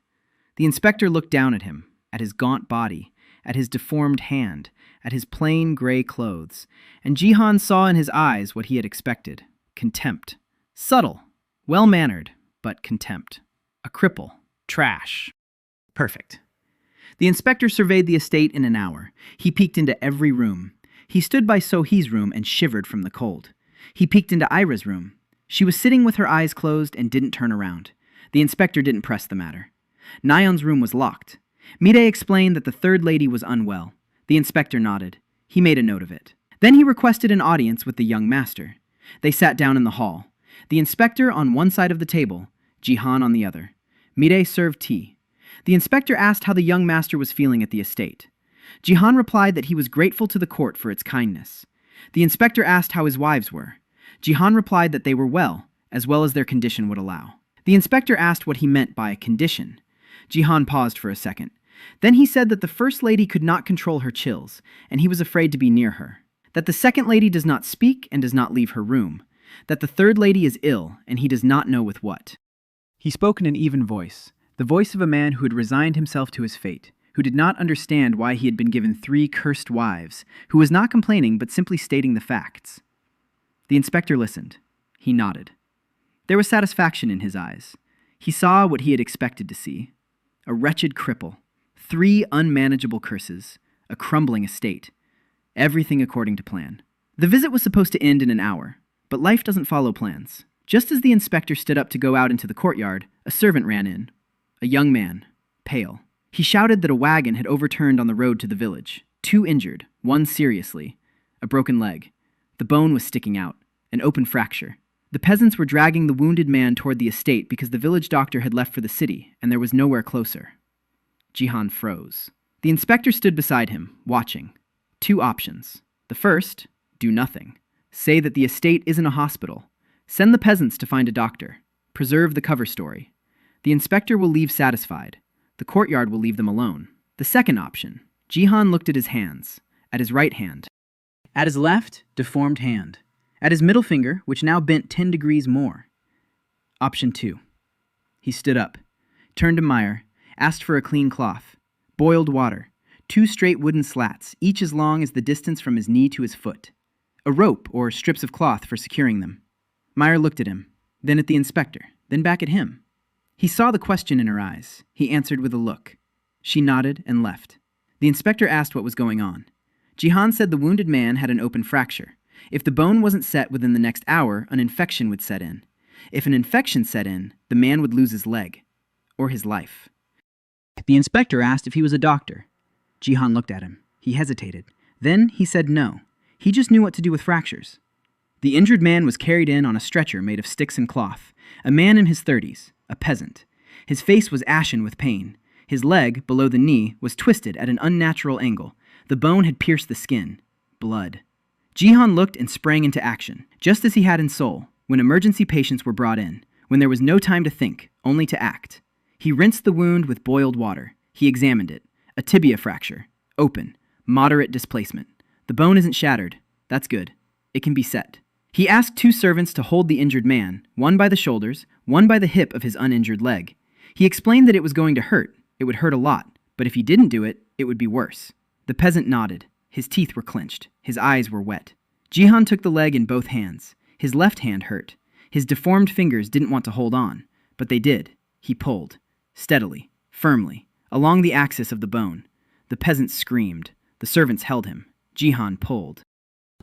The inspector looked down at him, at his gaunt body, at his deformed hand, at his plain gray clothes, and Jihan saw in his eyes what he had expected. Contempt. Subtle, well-mannered, but contempt. A cripple. Trash. Perfect. The inspector surveyed the estate in an hour. He peeked into every room. He stood by Sohee's room and shivered from the cold. He peeked into Ira's room. She was sitting with her eyes closed and didn't turn around. The inspector didn't press the matter. Nayeon's room was locked. Mireille explained that the third lady was unwell. The inspector nodded. He made a note of it. Then he requested an audience with the young master. They sat down in the hall. The inspector on one side of the table, Jihan on the other. Mireille served tea. The inspector asked how the young master was feeling at the estate. Jihan replied that he was grateful to the court for its kindness. The inspector asked how his wives were. Jihan replied that they were well as their condition would allow. The inspector asked what he meant by condition. Jihan paused for a second. Then he said that the first lady could not control her chills, and he was afraid to be near her. That the second lady does not speak and does not leave her room. That the third lady is ill, and he does not know with what. He spoke in an even voice, the voice of a man who had resigned himself to his fate, who did not understand why he had been given 3 cursed wives, who was not complaining but simply stating the facts. The inspector listened. He nodded. There was satisfaction in his eyes. He saw what he had expected to see. A wretched cripple, 3 unmanageable curses, a crumbling estate. Everything according to plan. The visit was supposed to end in an hour, but life doesn't follow plans. Just as the inspector stood up to go out into the courtyard, a servant ran in. A young man, pale. He shouted that a wagon had overturned on the road to the village. 2 injured, 1 seriously. A broken leg. The bone was sticking out. An open fracture. The peasants were dragging the wounded man toward the estate because the village doctor had left for the city, and there was nowhere closer. Jihan froze. The inspector stood beside him, watching. 2 options. The first, do nothing. Say that the estate isn't a hospital. Send the peasants to find a doctor. Preserve the cover story. The inspector will leave satisfied. The courtyard will leave them alone. The second option. Jihan looked at his hands. At his right hand. At his left, deformed hand. At his middle finger, which now bent 10 degrees more. Option 2. He stood up, turned to Meyer, asked for a clean cloth, boiled water, 2 straight wooden slats, each as long as the distance from his knee to his foot. A rope or strips of cloth for securing them. Meyer looked at him, then at the inspector, then back at him. He saw the question in her eyes. He answered with a look. She nodded and left. The inspector asked what was going on. Jihan said the wounded man had an open fracture. If the bone wasn't set within the next hour, an infection would set in. If an infection set in, the man would lose his leg. Or his life. The inspector asked if he was a doctor. Jihan looked at him. He hesitated. Then he said no. He just knew what to do with fractures. The injured man was carried in on a stretcher made of sticks and cloth. A man in his 30s, a peasant. His face was ashen with pain. His leg, below the knee, was twisted at an unnatural angle. The bone had pierced the skin. Blood. Jihan looked and sprang into action, just as he had in Seoul, when emergency patients were brought in, when there was no time to think, only to act. He rinsed the wound with boiled water. He examined it. A tibia fracture. Open. Moderate displacement. The bone isn't shattered. That's good. It can be set. He asked 2 servants to hold the injured man, one by the shoulders, one by the hip of his uninjured leg. He explained that it was going to hurt. It would hurt a lot, but if he didn't do it, it would be worse. The peasant nodded. His teeth were clenched. His eyes were wet. Jihan took the leg in both hands. His left hand hurt. His deformed fingers didn't want to hold on, but they did. He pulled. Steadily, firmly, along the axis of the bone. The peasant screamed. The servants held him. Jihan pulled.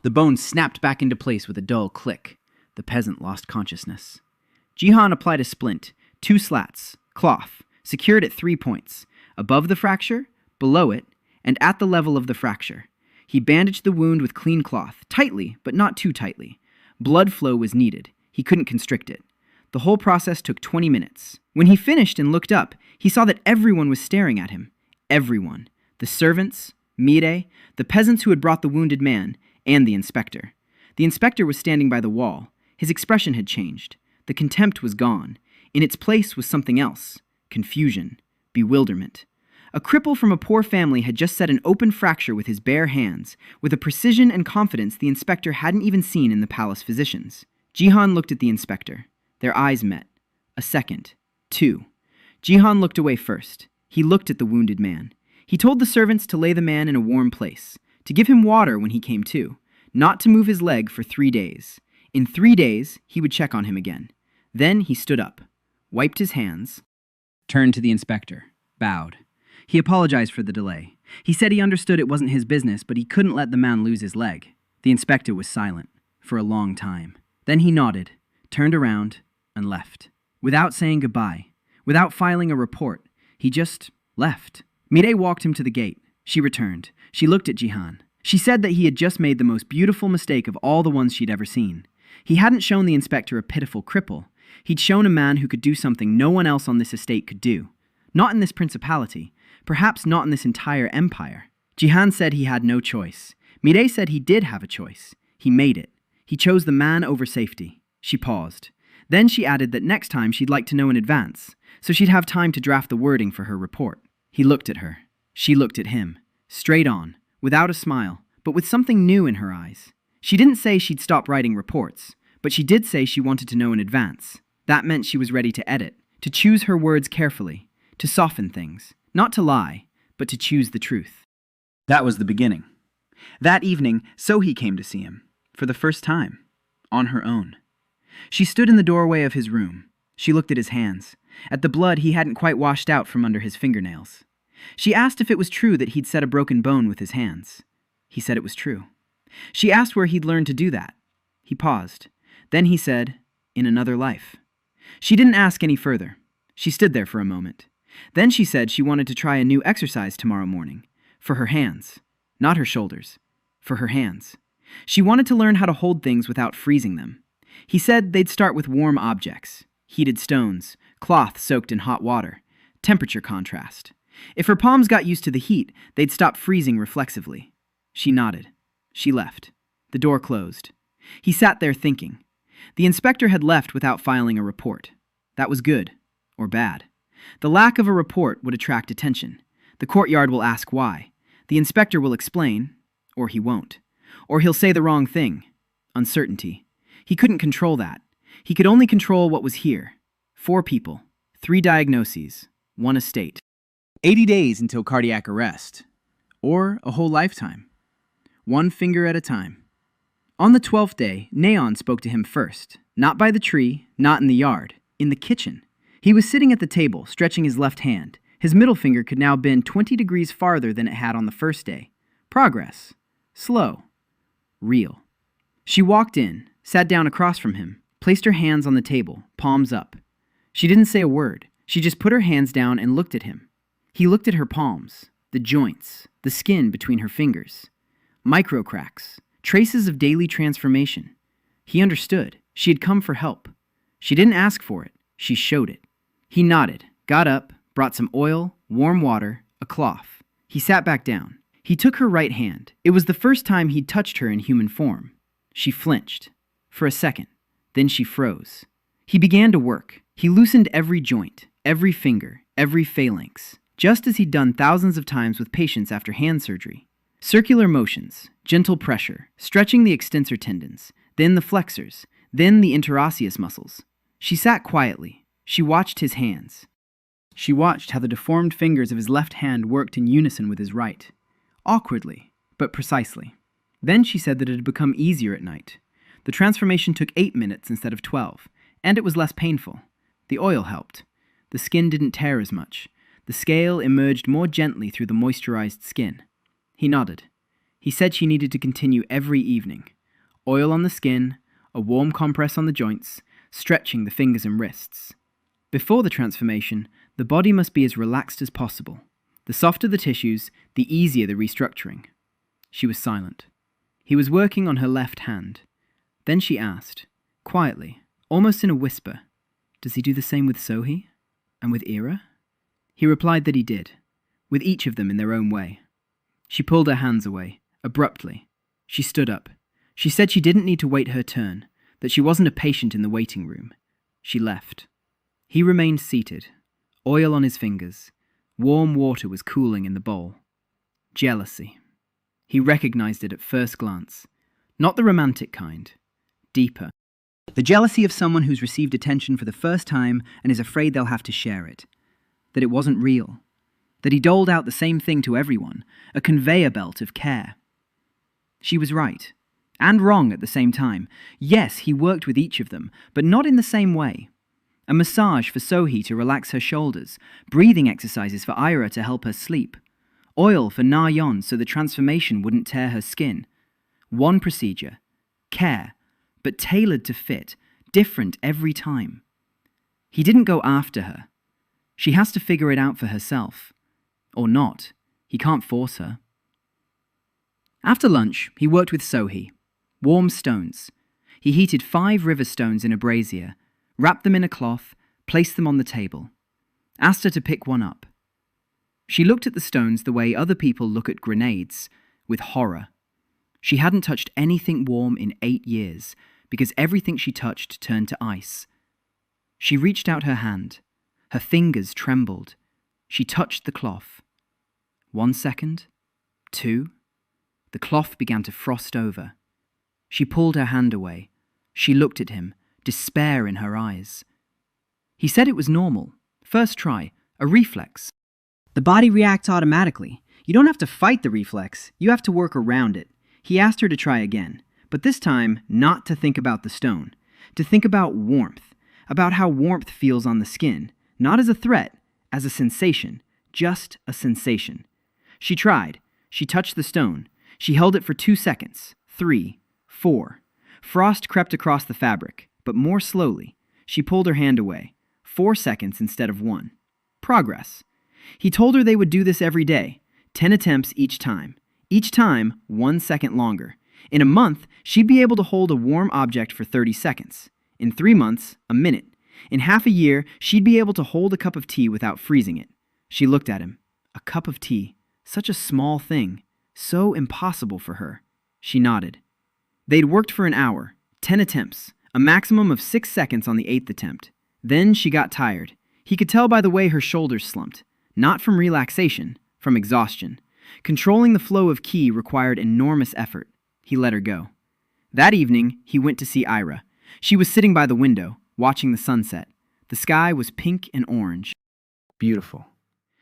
The bone snapped back into place with a dull click. The peasant lost consciousness. Jihan applied a splint, 2 slats, cloth, secured at 3 points, above the fracture, below it, and at the level of the fracture. He bandaged the wound with clean cloth, tightly, but not too tightly. Blood flow was needed. He couldn't constrict it. The whole process took 20 minutes. When he finished and looked up, he saw that everyone was staring at him. Everyone. The servants, Mire, the peasants who had brought the wounded man, and the inspector. The inspector was standing by the wall. His expression had changed. The contempt was gone. In its place was something else. Confusion. Bewilderment. A cripple from a poor family had just set an open fracture with his bare hands, with a precision and confidence the inspector hadn't even seen in the palace physicians. Jihan looked at the inspector. Their eyes met. A second. 2. Jihan looked away first. He looked at the wounded man. He told the servants to lay the man in a warm place, to give him water when he came to, not to move his leg for 3 days. In 3 days, he would check on him again. Then he stood up, wiped his hands, turned to the inspector, bowed. He apologized for the delay. He said he understood it wasn't his business, but he couldn't let the man lose his leg. The inspector was silent for a long time. Then he nodded, turned around, and left. Without saying goodbye, without filing a report, he just left. Mire walked him to the gate. She returned. She looked at Jihan. She said that he had just made the most beautiful mistake of all the ones she'd ever seen. He hadn't shown the inspector a pitiful cripple. He'd shown a man who could do something no one else on this estate could do. Not in this principality. Perhaps not in this entire empire. Jihan said he had no choice. Mire said he did have a choice. He made it. He chose the man over safety. She paused. Then she added that next time she'd like to know in advance, so she'd have time to draft the wording for her report. He looked at her. She looked at him. Straight on, without a smile, but with something new in her eyes. She didn't say she'd stop writing reports, but she did say she wanted to know in advance. That meant she was ready to edit, to choose her words carefully, to soften things. Not to lie, but to choose the truth. That was the beginning. That evening, Sohee came to see him, for the first time, on her own. She stood in the doorway of his room. She looked at his hands, at the blood he hadn't quite washed out from under his fingernails. She asked if it was true that he'd set a broken bone with his hands. He said it was true. She asked where he'd learned to do that. He paused. Then he said, in another life. She didn't ask any further. She stood there for a moment. Then she said she wanted to try a new exercise tomorrow morning. For her hands. Not her shoulders. For her hands. She wanted to learn how to hold things without freezing them. He said they'd start with warm objects. Heated stones. Cloth soaked in hot water. Temperature contrast. If her palms got used to the heat, they'd stop freezing reflexively. She nodded. She left. The door closed. He sat there thinking. The inspector had left without filing a report. That was good. Or bad. The lack of a report would attract attention. The courtyard will ask why. The inspector will explain, or he won't. Or he'll say the wrong thing. Uncertainty. He couldn't control that. He could only control what was here. 4 people, 3 diagnoses, 1 estate. 80 days until cardiac arrest. Or a whole lifetime. 1 finger at a time. On the 12th day, Neon spoke to him first. Not by the tree, not in the yard, in the kitchen. He was sitting at the table, stretching his left hand. His middle finger could now bend 20 degrees farther than it had on the first day. Progress. Slow. Real. She walked in, sat down across from him, placed her hands on the table, palms up. She didn't say a word. She just put her hands down and looked at him. He looked at her palms. the joints, the skin between her fingers. Micro cracks, traces of daily transformation. He understood. She had come for help. She didn't ask for it. She showed it. He nodded, got up, brought some oil, warm water, a cloth. He sat back down. He took her right hand. It was the first time he'd touched her in human form. She flinched. For a second. Then she froze. He began to work. He loosened every joint, every finger, every phalanx, just as he'd done thousands of times with patients after hand surgery. Circular motions, gentle pressure, stretching the extensor tendons, then the flexors, then the interosseous muscles. She sat quietly. She watched his hands. She watched how the deformed fingers of his left hand worked in unison with his right. Awkwardly, but precisely. Then she said that it had become easier at night. The transformation took 8 minutes instead of 12, and it was less painful. The oil helped. The skin didn't tear as much. The scale emerged more gently through the moisturized skin. He nodded. He said she needed to continue every evening. Oil on the skin, a warm compress on the joints, stretching the fingers and wrists. Before the transformation, the body must be as relaxed as possible. The softer the tissues, the easier the restructuring. She was silent. He was working on her left hand. Then she asked, quietly, almost in a whisper, "Does he do the same with Sohee? And with Ira?" He replied that he did, with each of them in their own way. She pulled her hands away, abruptly. She stood up. She said she didn't need to wait her turn, that she wasn't a patient in the waiting room. She left. He remained seated, oil on his fingers. Warm water was cooling in the bowl. Jealousy. He recognized it at first glance. Not the romantic kind. Deeper. The jealousy of someone who's received attention for the first time and is afraid they'll have to share it. That it wasn't real. That he doled out the same thing to everyone, a conveyor belt of care. She was right. And wrong at the same time. Yes, he worked with each of them, but not in the same way. A massage for Sohee to relax her shoulders, breathing exercises for Ira to help her sleep, oil for Na Yeon so the transformation wouldn't tear her skin. One procedure, care, but tailored to fit, different every time. He didn't go after her. She has to figure it out for herself. Or not. He can't force her. After lunch, he worked with Sohee. Warm stones. He heated 5 river stones in a brazier, wrapped them in a cloth, placed them on the table. Asked her to pick one up. She looked at the stones the way other people look at grenades, with horror. She hadn't touched anything warm in 8 years, because everything she touched turned to ice. She reached out her hand. Her fingers trembled. She touched the cloth. 1 second. 2. The cloth began to frost over. She pulled her hand away. She looked at him, despair in her eyes. He said it was normal. First try, a reflex. The body reacts automatically. You don't have to fight the reflex, you have to work around it. He asked her to try again, but this time not to think about the stone, to think about warmth, about how warmth feels on the skin, not as a threat, as a sensation, just a sensation. She tried. She touched the stone. She held it for 2 seconds, 3, 4. Frost crept across the fabric, but more slowly. She pulled her hand away. 4 seconds instead of 1. Progress. He told her they would do this every day, 10 attempts each time. Each time, 1 second longer. In a month, she'd be able to hold a warm object for 30 seconds. In 3 months, a minute. In half a year, she'd be able to hold a cup of tea without freezing it. She looked at him. A cup of tea. Such a small thing. So impossible for her. She nodded. They'd worked for an hour, 10 attempts, a maximum of 6 seconds on the 8th attempt. Then she got tired. He could tell by the way her shoulders slumped. Not from relaxation, from exhaustion. Controlling the flow of ki required enormous effort. He let her go. That evening, he went to see Ira. She was sitting by the window, watching the sunset. The sky was pink and orange. Beautiful.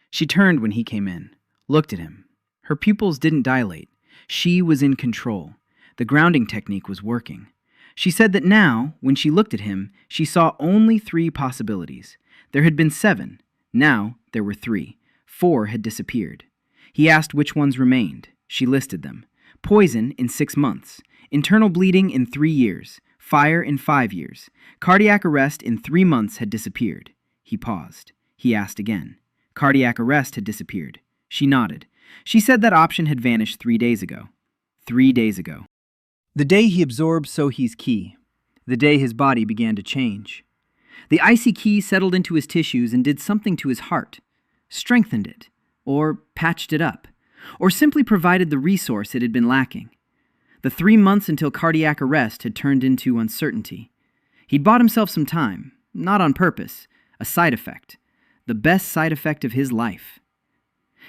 She turned when he came in, looked at him. Her pupils didn't dilate. She was in control. The grounding technique was working. She said that now, when she looked at him, she saw only 3 possibilities. There had been 7. Now, there were 3. 4 had disappeared. He asked which ones remained. She listed them. Poison in 6 months. Internal bleeding in 3 years. Fire in 5 years. Cardiac arrest in 3 months had disappeared. He paused. He asked again. Cardiac arrest had disappeared. She nodded. She said that option had vanished 3 days ago. 3 days ago. The day he absorbed Sohee's ki. The day his body began to change. The icy ki settled into his tissues and did something to his heart. Strengthened it. Or patched it up. Or simply provided the resource it had been lacking. The 3 months until cardiac arrest had turned into uncertainty. He'd bought himself some time, not on purpose, a side effect. The best side effect of his life.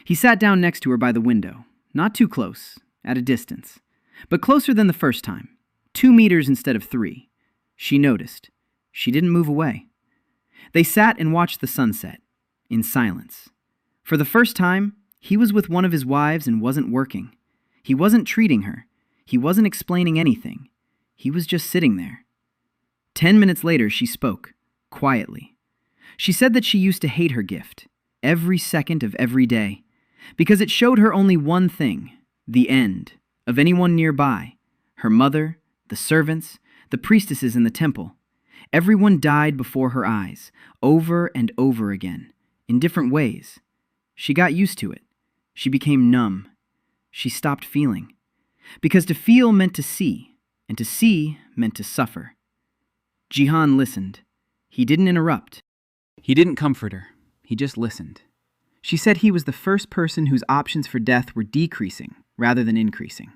He sat down next to her by the window, not too close, at a distance, but closer than the first time, 2 meters instead of 3. She noticed. She didn't move away. They sat and watched the sunset, in silence. For the first time, he was with one of his wives and wasn't working. He wasn't treating her. He wasn't explaining anything. He was just sitting there. 10 minutes later, she spoke, quietly. She said that she used to hate her gift, every second of every day, because it showed her only one thing, the end, of anyone nearby, her mother, the servants, the priestesses in the temple. Everyone died before her eyes, over and over again, in different ways. She got used to it. She became numb. She stopped feeling. Because to feel meant to see, and to see meant to suffer. Jihan listened. He didn't interrupt. He didn't comfort her. He just listened. She said he was the first person whose options for death were decreasing rather than increasing.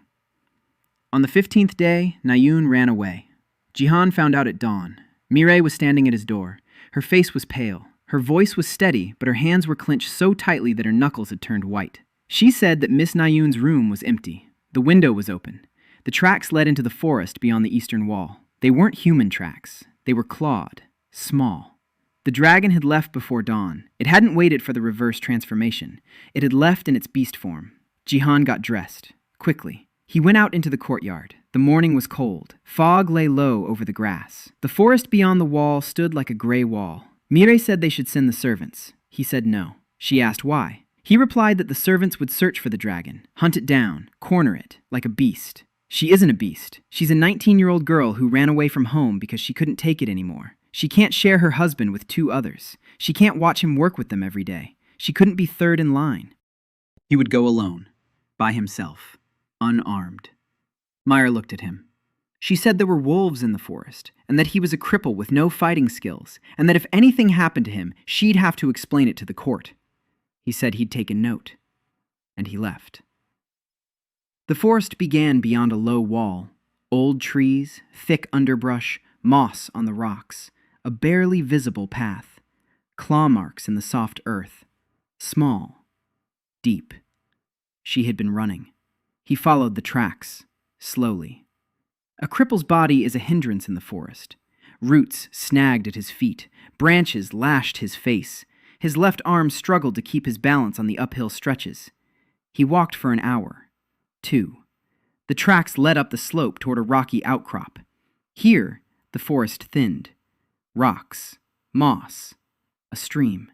On the 15th day, Nayun ran away. Jihan found out at dawn. Mireille was standing at his door. Her face was pale. Her voice was steady, but her hands were clenched so tightly that her knuckles had turned white. She said that Miss Nayun's room was empty. The window was open. The tracks led into the forest beyond the eastern wall. They weren't human tracks. They were clawed, small. The dragon had left before dawn. It hadn't waited for the reverse transformation. It had left in its beast form. Jihan got dressed, quickly. He went out into the courtyard. The morning was cold. Fog lay low over the grass. The forest beyond the wall stood like a gray wall. Mireille said they should send the servants. He said no. She asked why. He replied that the servants would search for the dragon, hunt it down, corner it, like a beast. She isn't a beast. She's a 19-year-old girl who ran away from home because she couldn't take it anymore. She can't share her husband with 2 others. She can't watch him work with them every day. She couldn't be third in line. He would go alone, by himself, unarmed. Meyer looked at him. She said there were wolves in the forest, and that he was a cripple with no fighting skills, and that if anything happened to him, she'd have to explain it to the court. He said he'd taken note, and he left. The forest began beyond a low wall. Old trees, thick underbrush, moss on the rocks, a barely visible path, claw marks in the soft earth, small, deep. She had been running. He followed the tracks, slowly. A cripple's body is a hindrance in the forest. Roots snagged at his feet, branches lashed his face. His left arm struggled to keep his balance on the uphill stretches. He walked for an hour, 2. The tracks led up the slope toward a rocky outcrop. Here, the forest thinned. Rocks, moss, a stream.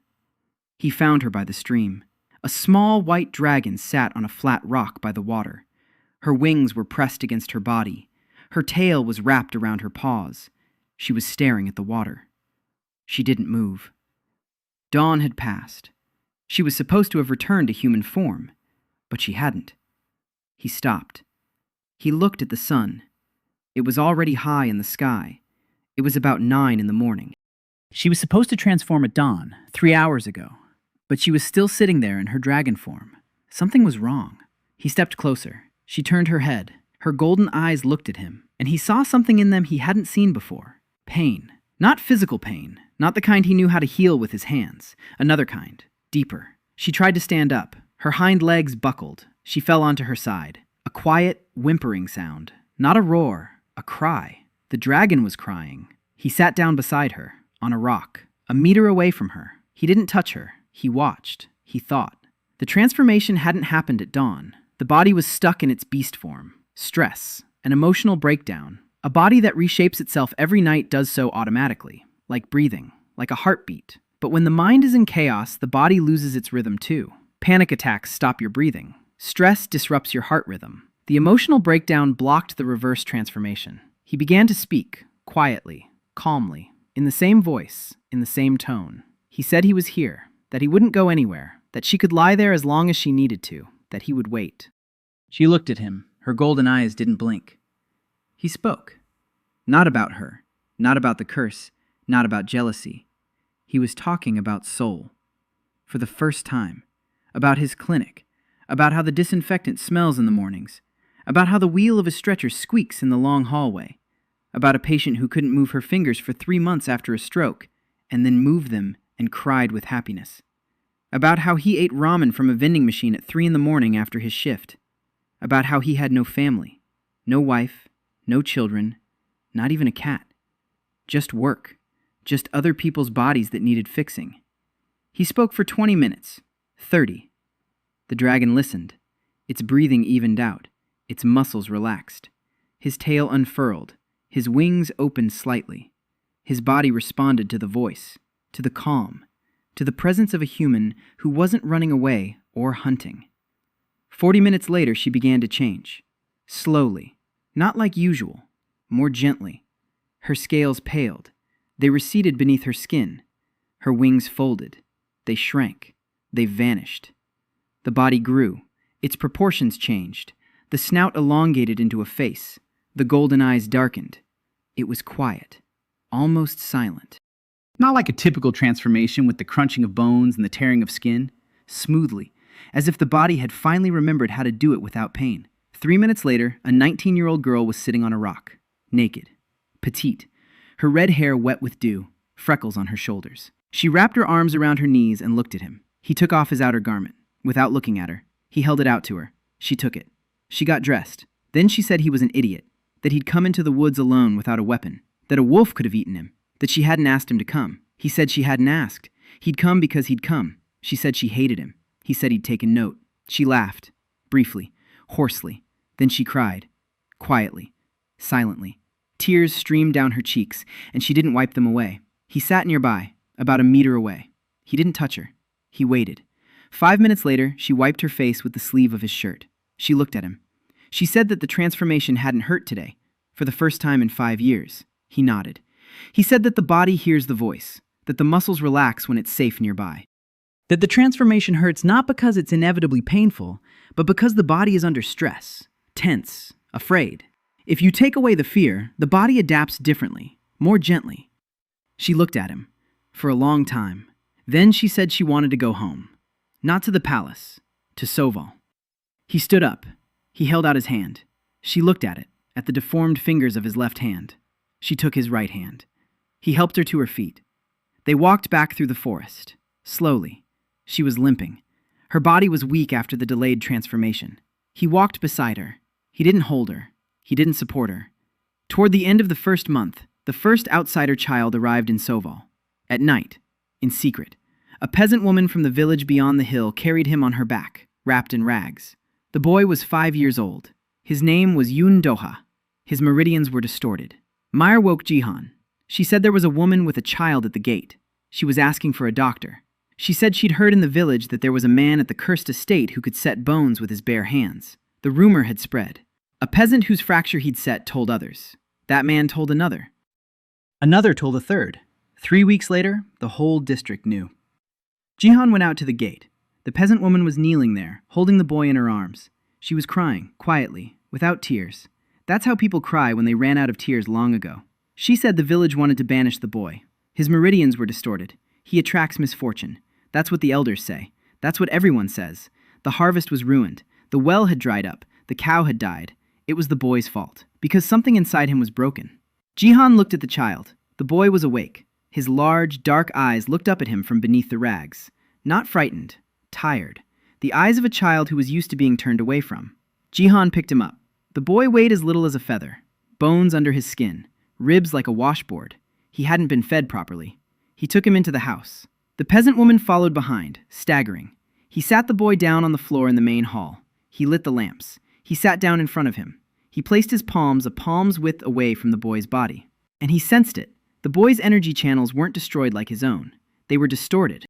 He found her by the stream. A small white dragon sat on a flat rock by the water. Her wings were pressed against her body. Her tail was wrapped around her paws. She was staring at the water. She didn't move. Dawn had passed. She was supposed to have returned to human form, but she hadn't. He stopped. He looked at the sun. It was already high in the sky. It was about 9 in the morning. She was supposed to transform at dawn, 3 hours ago, but she was still sitting there in her dragon form. Something was wrong. He stepped closer. She turned her head. Her golden eyes looked at him, and he saw something in them he hadn't seen before. Pain. Not physical pain, not the kind he knew how to heal with his hands. Another kind, deeper. She tried to stand up. Her hind legs buckled. She fell onto her side. A quiet, whimpering sound. Not a roar, a cry. The dragon was crying. He sat down beside her, on a rock, a meter away from her. He didn't touch her. He watched. He thought. The transformation hadn't happened at dawn. The body was stuck in its beast form. Stress, an emotional breakdown. A body that reshapes itself every night does so automatically, like breathing, like a heartbeat. But when the mind is in chaos, the body loses its rhythm too. Panic attacks stop your breathing. Stress disrupts your heart rhythm. The emotional breakdown blocked the reverse transformation. He began to speak, quietly, calmly, in the same voice, in the same tone. He said he was here, that he wouldn't go anywhere, that she could lie there as long as she needed to. that he would wait. She looked at him. Her golden eyes didn't blink. He spoke. Not about her, not about the curse, not about jealousy. He was talking about soul. For the first time. About his clinic. About how the disinfectant smells in the mornings. About how the wheel of a stretcher squeaks in the long hallway. About a patient who couldn't move her fingers for 3 months after a stroke, and then moved them and cried with happiness. About how he ate ramen from a vending machine at 3 in the morning after his shift. About how he had no family, no wife, no children, not even a cat. Just work. Just other people's bodies that needed fixing. He spoke for 20 minutes, 30. The dragon listened. Its breathing evened out. Its muscles relaxed. His tail unfurled. His wings opened slightly. His body responded to the voice, to the calm, to the presence of a human who wasn't running away or hunting. 40 minutes later, she began to change. Slowly, not like usual, more gently. Her scales paled. They receded beneath her skin. Her wings folded. They shrank. They vanished. The body grew. Its proportions changed. The snout elongated into a face. The golden eyes darkened. It was quiet, almost silent. Not like a typical transformation with the crunching of bones and the tearing of skin. Smoothly, as if the body had finally remembered how to do it without pain. 3 minutes later, a 19-year-old girl was sitting on a rock, naked, petite, her red hair wet with dew, freckles on her shoulders. She wrapped her arms around her knees and looked at him. He took off his outer garment. Without looking at her, he held it out to her. She took it. She got dressed. Then she said he was an idiot, that he'd come into the woods alone without a weapon, that a wolf could have eaten him, that she hadn't asked him to come. He said she hadn't asked. He'd come because he'd come. She said she hated him. He said he'd taken note. She laughed, briefly, hoarsely. Then she cried, quietly, silently. Tears streamed down her cheeks, and she didn't wipe them away. He sat nearby, about a meter away. He didn't touch her. He waited. 5 minutes later, she wiped her face with the sleeve of his shirt. She looked at him. She said that the transformation hadn't hurt today, for the first time in 5 years. He nodded. He said that the body hears the voice, that the muscles relax when it's safe nearby. That the transformation hurts not because it's inevitably painful, but because the body is under stress, tense, afraid. If you take away the fear, the body adapts differently, more gently. She looked at him, for a long time. Then she said she wanted to go home. Not to the palace, to Soval. He stood up. He held out his hand. She looked at it, at the deformed fingers of his left hand. She took his right hand. He helped her to her feet. They walked back through the forest, slowly. She was limping. Her body was weak after the delayed transformation. He walked beside her. He didn't hold her. He didn't support her. Toward the end of the first month, the first outsider child arrived in Soval. At night, in secret, a peasant woman from the village beyond the hill carried him on her back, wrapped in rags. The boy was 5 years old. His name was Yun Doha. His meridians were distorted. Meyer woke Jihan. She said there was a woman with a child at the gate. She was asking for a doctor. She said she'd heard in the village that there was a man at the cursed estate who could set bones with his bare hands. The rumor had spread. A peasant whose fracture he'd set told others. That man told another. Another told a third. 3 weeks later, the whole district knew. Jihan went out to the gate. The peasant woman was kneeling there, holding the boy in her arms. She was crying, quietly, without tears. That's how people cry when they ran out of tears long ago. She said the village wanted to banish the boy. His meridians were distorted. He attracts misfortune. That's what the elders say. That's what everyone says. The harvest was ruined. The well had dried up. The cow had died. It was the boy's fault, because something inside him was broken. Jihan looked at the child. The boy was awake. His large, dark eyes looked up at him from beneath the rags. Not frightened, tired. The eyes of a child who was used to being turned away from. Jihan picked him up. The boy weighed as little as a feather. Bones under his skin. Ribs like a washboard. He hadn't been fed properly. He took him into the house. The peasant woman followed behind, staggering. He sat the boy down on the floor in the main hall. He lit the lamps. He sat down in front of him. He placed his palms a palm's width away from the boy's body. And he sensed it. The boy's energy channels weren't destroyed like his own. They were distorted.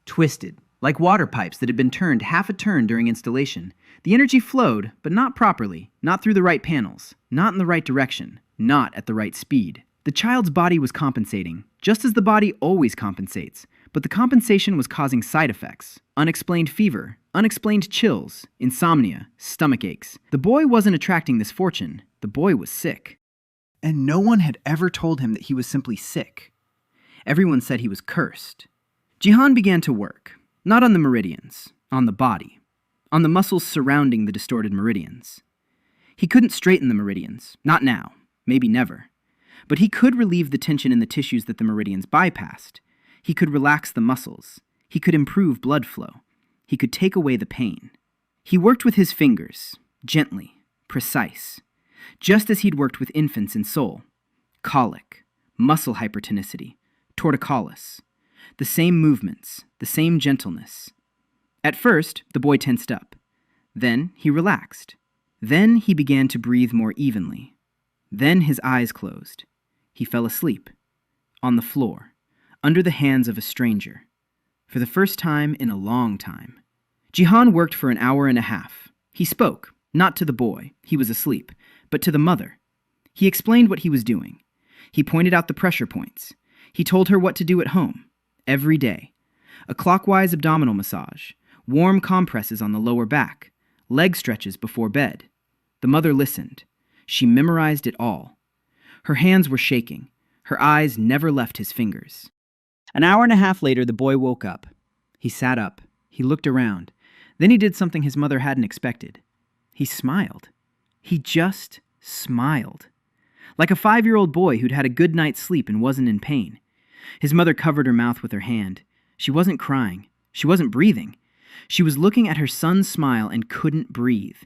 Twisted, like water pipes that had been turned half a turn during installation. The energy flowed, but not properly, not through the right panels, not in the right direction, not at the right speed. The child's body was compensating, just as the body always compensates, but the compensation was causing side effects, unexplained fever, unexplained chills, insomnia, stomach aches. The boy wasn't attracting this fortune. The boy was sick. And no one had ever told him that he was simply sick. Everyone said he was cursed. Jihan began to work, not on the meridians, on the body, on the muscles surrounding the distorted meridians. He couldn't straighten the meridians, not now, maybe never. But he could relieve the tension in the tissues that the meridians bypassed. He could relax the muscles. He could improve blood flow. He could take away the pain. He worked with his fingers, gently, precise, just as he'd worked with infants in Seoul. Colic, muscle hypertonicity, torticollis. The same movements, the same gentleness. At first, the boy tensed up. Then he relaxed. Then he began to breathe more evenly. Then his eyes closed. He fell asleep. On the floor, under the hands of a stranger. For the first time in a long time. Jihan worked for an hour and a half. He spoke, not to the boy, he was asleep, but to the mother. He explained what he was doing. He pointed out the pressure points. He told her what to do at home, every day. A clockwise abdominal massage, warm compresses on the lower back, leg stretches before bed. The mother listened. She memorized it all. Her hands were shaking. Her eyes never left his fingers. An hour and a half later, the boy woke up. He sat up. He looked around. Then he did something his mother hadn't expected. He smiled. He just smiled. Like a 5-year-old boy who'd had a good night's sleep and wasn't in pain. His mother covered her mouth with her hand. She wasn't crying. She wasn't breathing. She was looking at her son's smile and couldn't breathe.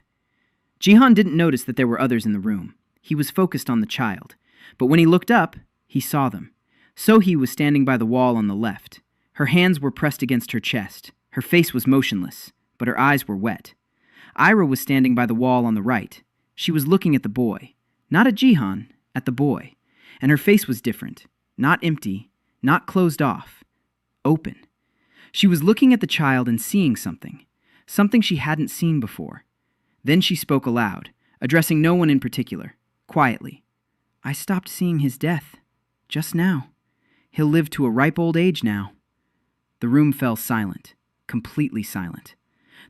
Jihan didn't notice that there were others in the room. He was focused on the child. But when he looked up, he saw them. Sohee was standing by the wall on the left. Her hands were pressed against her chest. Her face was motionless, but her eyes were wet. Ira was standing by the wall on the right. She was looking at the boy. Not at Jihan, at the boy. And her face was different. Not empty, not closed off. Open. She was looking at the child and seeing something. Something she hadn't seen before. Then she spoke aloud, addressing no one in particular, quietly. I stopped seeing his death. Just now. He'll live to a ripe old age now. The room fell silent, completely silent.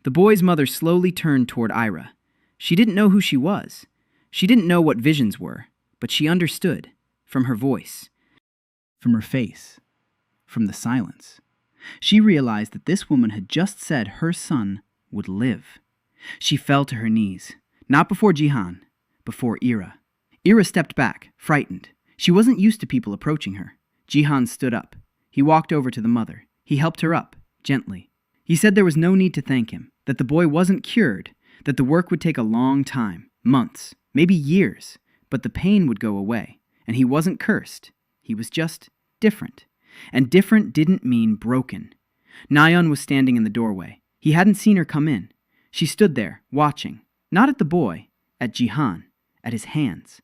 The boy's mother slowly turned toward Ira. She didn't know who she was. She didn't know what visions were, but she understood, from her voice, from her face, from the silence. She realized that this woman had just said her son would live. She fell to her knees, not before Jihan, before Ira. Ira stepped back, frightened. She wasn't used to people approaching her. Jihan stood up. He walked over to the mother. He helped her up, gently. He said there was no need to thank him, that the boy wasn't cured, that the work would take a long time, months, maybe years, but the pain would go away, and he wasn't cursed. He was just different. And different didn't mean broken. Nayeon was standing in the doorway. He hadn't seen her come in. She stood there, watching, not at the boy, at Jihan, at his hands,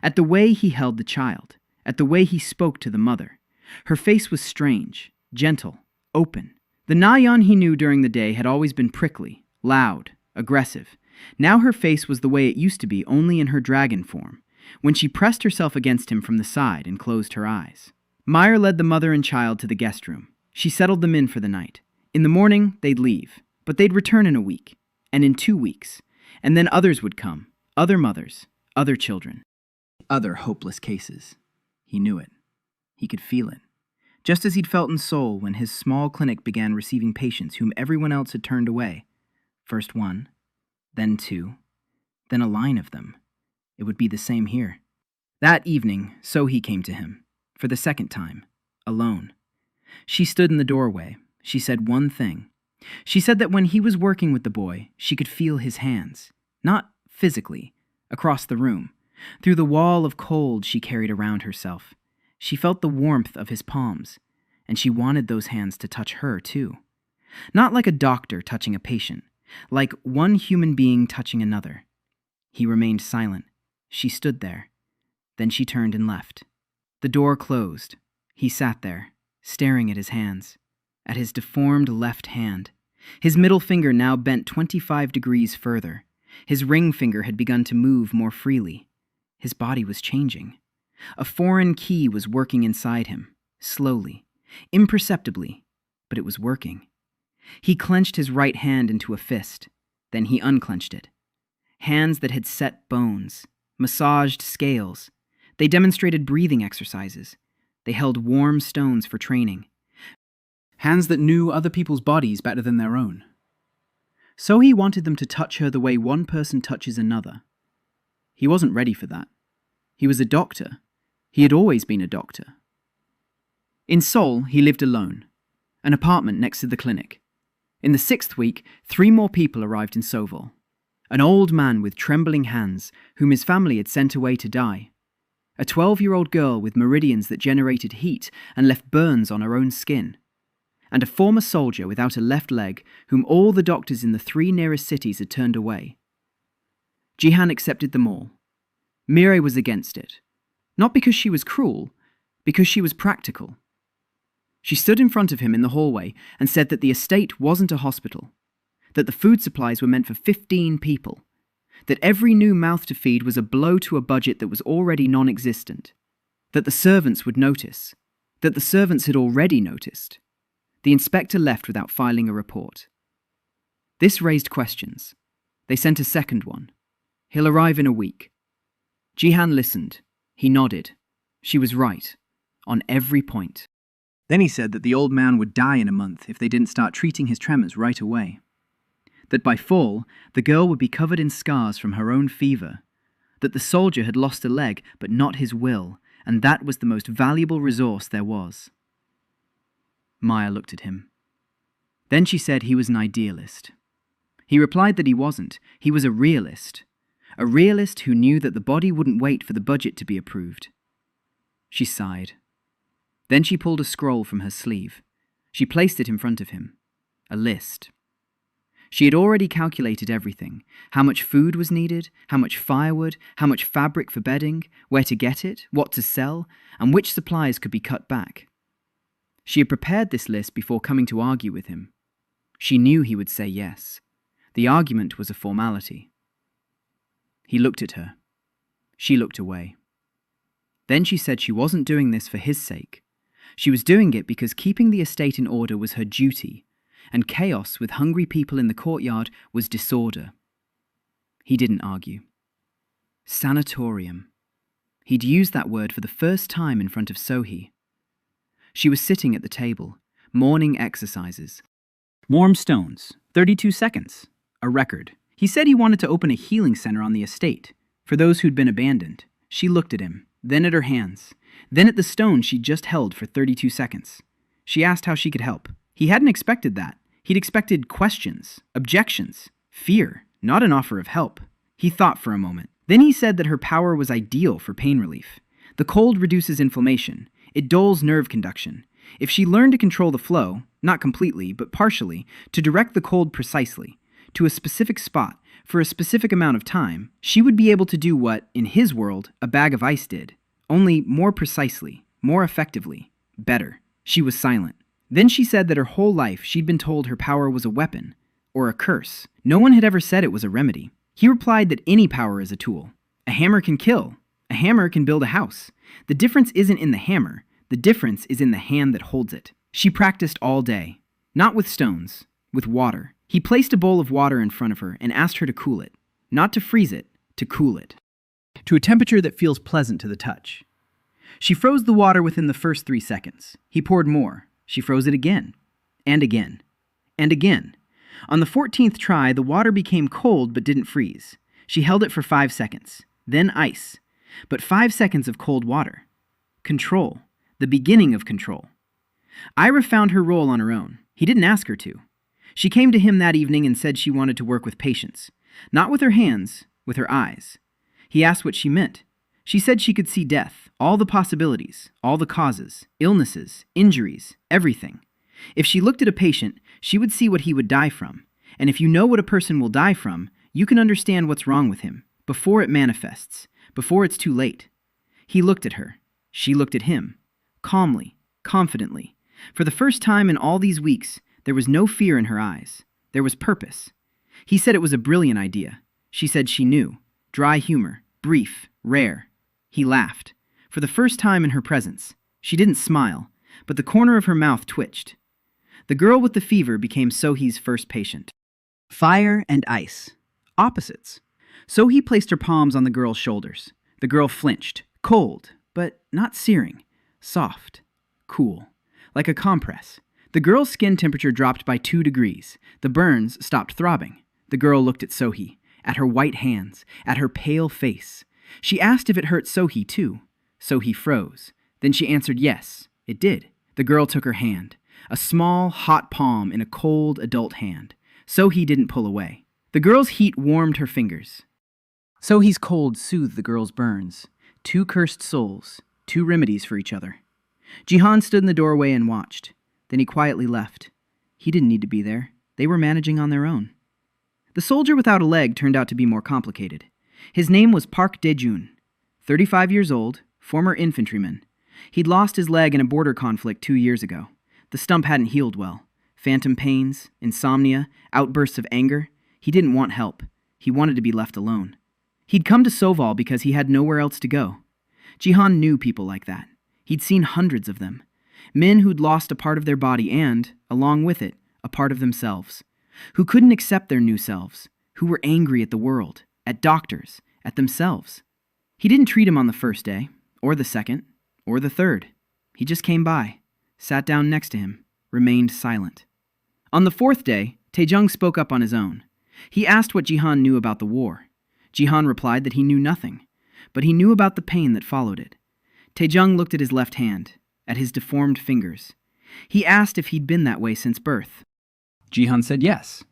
at the way he held the child, at the way he spoke to the mother. Her face was strange, gentle, open. The Nayeon he knew during the day had always been prickly, loud, aggressive. Now her face was the way it used to be, only in her dragon form, when she pressed herself against him from the side and closed her eyes. Meyer led the mother and child to the guest room. She settled them in for the night. In the morning, they'd leave, but they'd return in a week, and in 2 weeks, and then others would come, other mothers, other children, other hopeless cases. He knew it. He could feel it. Just as he'd felt in Seoul when his small clinic began receiving patients whom everyone else had turned away. First 1, then 2, then a line of them. It would be the same here. That evening, Sohee came to him, for the 2nd time, alone. She stood in the doorway. She said one thing. She said that when he was working with the boy, she could feel his hands, not physically, across the room, through the wall of cold she carried around herself. She felt the warmth of his palms, and she wanted those hands to touch her too. Not like a doctor touching a patient, like one human being touching another. He remained silent. She stood there. Then she turned and left. The door closed. He sat there, staring at his hands, at his deformed left hand. His middle finger now bent 25 degrees further. His ring finger had begun to move more freely. His body was changing. A foreign key was working inside him, slowly, imperceptibly, but it was working. He clenched his right hand into a fist. Then he unclenched it. Hands that had set bones, massaged scales. They demonstrated breathing exercises. They held warm stones for training. Hands that knew other people's bodies better than their own. So he wanted them to touch her the way one person touches another. He wasn't ready for that. He was a doctor. He had always been a doctor. In Seoul, he lived alone. An apartment next to the clinic. In the 6th week, 3 more people arrived in Sovol. An old man with trembling hands, whom his family had sent away to die. A 12-year-old girl with meridians that generated heat and left burns on her own skin. And a former soldier without a left leg, whom all the doctors in the 3 nearest cities had turned away. Jihan accepted them all. Mireille was against it. Not because she was cruel, because she was practical. She stood in front of him in the hallway and said that the estate wasn't a hospital, that the food supplies were meant for 15 people, that every new mouth to feed was a blow to a budget that was already non-existent, that the servants would notice, that the servants had already noticed. The inspector left without filing a report. This raised questions. They sent a second one. He'll arrive in a week. Jihan listened. He nodded. She was right, on every point. Then he said that the old man would die in a month if they didn't start treating his tremors right away. That by fall, the girl would be covered in scars from her own fever. That the soldier had lost a leg, but not his will, and that was the most valuable resource there was. Maya looked at him. Then she said he was an idealist. He replied that he wasn't. He was a realist. A realist who knew that the body wouldn't wait for the budget to be approved. She sighed. Then she pulled a scroll from her sleeve. She placed it in front of him. A list. She had already calculated everything. How much food was needed, how much firewood, how much fabric for bedding, where to get it, what to sell, and which supplies could be cut back. She had prepared this list before coming to argue with him. She knew he would say yes. The argument was a formality. He looked at her. She looked away. Then she said she wasn't doing this for his sake. She was doing it because keeping the estate in order was her duty, and chaos with hungry people in the courtyard was disorder. He didn't argue. Sanatorium. He'd used that word for the first time in front of Sohee. She was sitting at the table, morning exercises. Warm stones, 32 seconds, a record. He said he wanted to open a healing center on the estate, for those who'd been abandoned. She looked at him, then at her hands, then at the stone she'd just held for 32 seconds. She asked how she could help. He hadn't expected that. He'd expected questions, objections, fear, not an offer of help. He thought for a moment. Then he said that her power was ideal for pain relief. The cold reduces inflammation. It dulls nerve conduction. If she learned to control the flow, not completely, but partially, to direct the cold precisely, to a specific spot, for a specific amount of time, she would be able to do what, in his world, a bag of ice did. Only more precisely, more effectively, better. She was silent. Then she said that her whole life she'd been told her power was a weapon, or a curse. No one had ever said it was a remedy. He replied that any power is a tool. A hammer can kill. A hammer can build a house. The difference isn't in the hammer. The difference is in the hand that holds it. She practiced all day. Not with stones, with water. He placed a bowl of water in front of her and asked her to cool it. Not to freeze it, to cool it. To a temperature that feels pleasant to the touch. She froze the water within the first 3 seconds. He poured more. She froze it again. And again. And again. On the 14th try, the water became cold but didn't freeze. She held it for 5 seconds. Then ice. But 5 seconds of cold water. Control. The beginning of control. Ira found her role on her own. He didn't ask her to. She came to him that evening and said she wanted to work with patients. Not with her hands, with her eyes. He asked what she meant. She said she could see death, all the possibilities, all the causes, illnesses, injuries, everything. If she looked at a patient, she would see what he would die from. And if you know what a person will die from, you can understand what's wrong with him, before it manifests, before it's too late. He looked at her. She looked at him. Calmly, confidently. For the first time in all these weeks, there was no fear in her eyes. There was purpose. He said it was a brilliant idea. She said she knew. Dry humor, brief, rare. He laughed. For the first time in her presence. She didn't smile, but the corner of her mouth twitched. The girl with the fever became Sohee's first patient. Fire and ice. Opposites. Sohee placed her palms on the girl's shoulders. The girl flinched. Cold, but not searing. Soft. Cool. Like a compress. The girl's skin temperature dropped by 2 degrees. The burns stopped throbbing. The girl looked at Sohee, at her white hands, at her pale face. She asked if it hurt Sohee too. Sohee froze. Then she answered yes, it did. The girl took her hand. A small, hot palm in a cold, adult hand. Sohee didn't pull away. The girl's heat warmed her fingers. Sohee's cold soothed the girl's burns. 2 cursed souls, 2 remedies for each other. Jihan stood in the doorway and watched. Then he quietly left. He didn't need to be there. They were managing on their own. The soldier without a leg turned out to be more complicated. His name was Park Dae-jun, 35 years old, former infantryman. He'd lost his leg in a border conflict 2 years ago. The stump hadn't healed well. Phantom pains, insomnia, outbursts of anger. He didn't want help. He wanted to be left alone. He'd come to Soval because he had nowhere else to go. Jihan knew people like that. He'd seen hundreds of them. Men who'd lost a part of their body and, along with it, a part of themselves. Who couldn't accept their new selves. Who were angry at the world, at doctors, at themselves. He didn't treat him on the first day, or the second, or the third. He just came by, sat down next to him, remained silent. On the 4th day, Taejung spoke up on his own. He asked what Jihan knew about the war. Jihan replied that he knew nothing, but he knew about the pain that followed it. Taejung looked at his left hand, at his deformed fingers. He asked if he'd been that way since birth. Jihan said yes.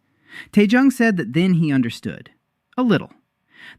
Taejung said that then he understood. A little.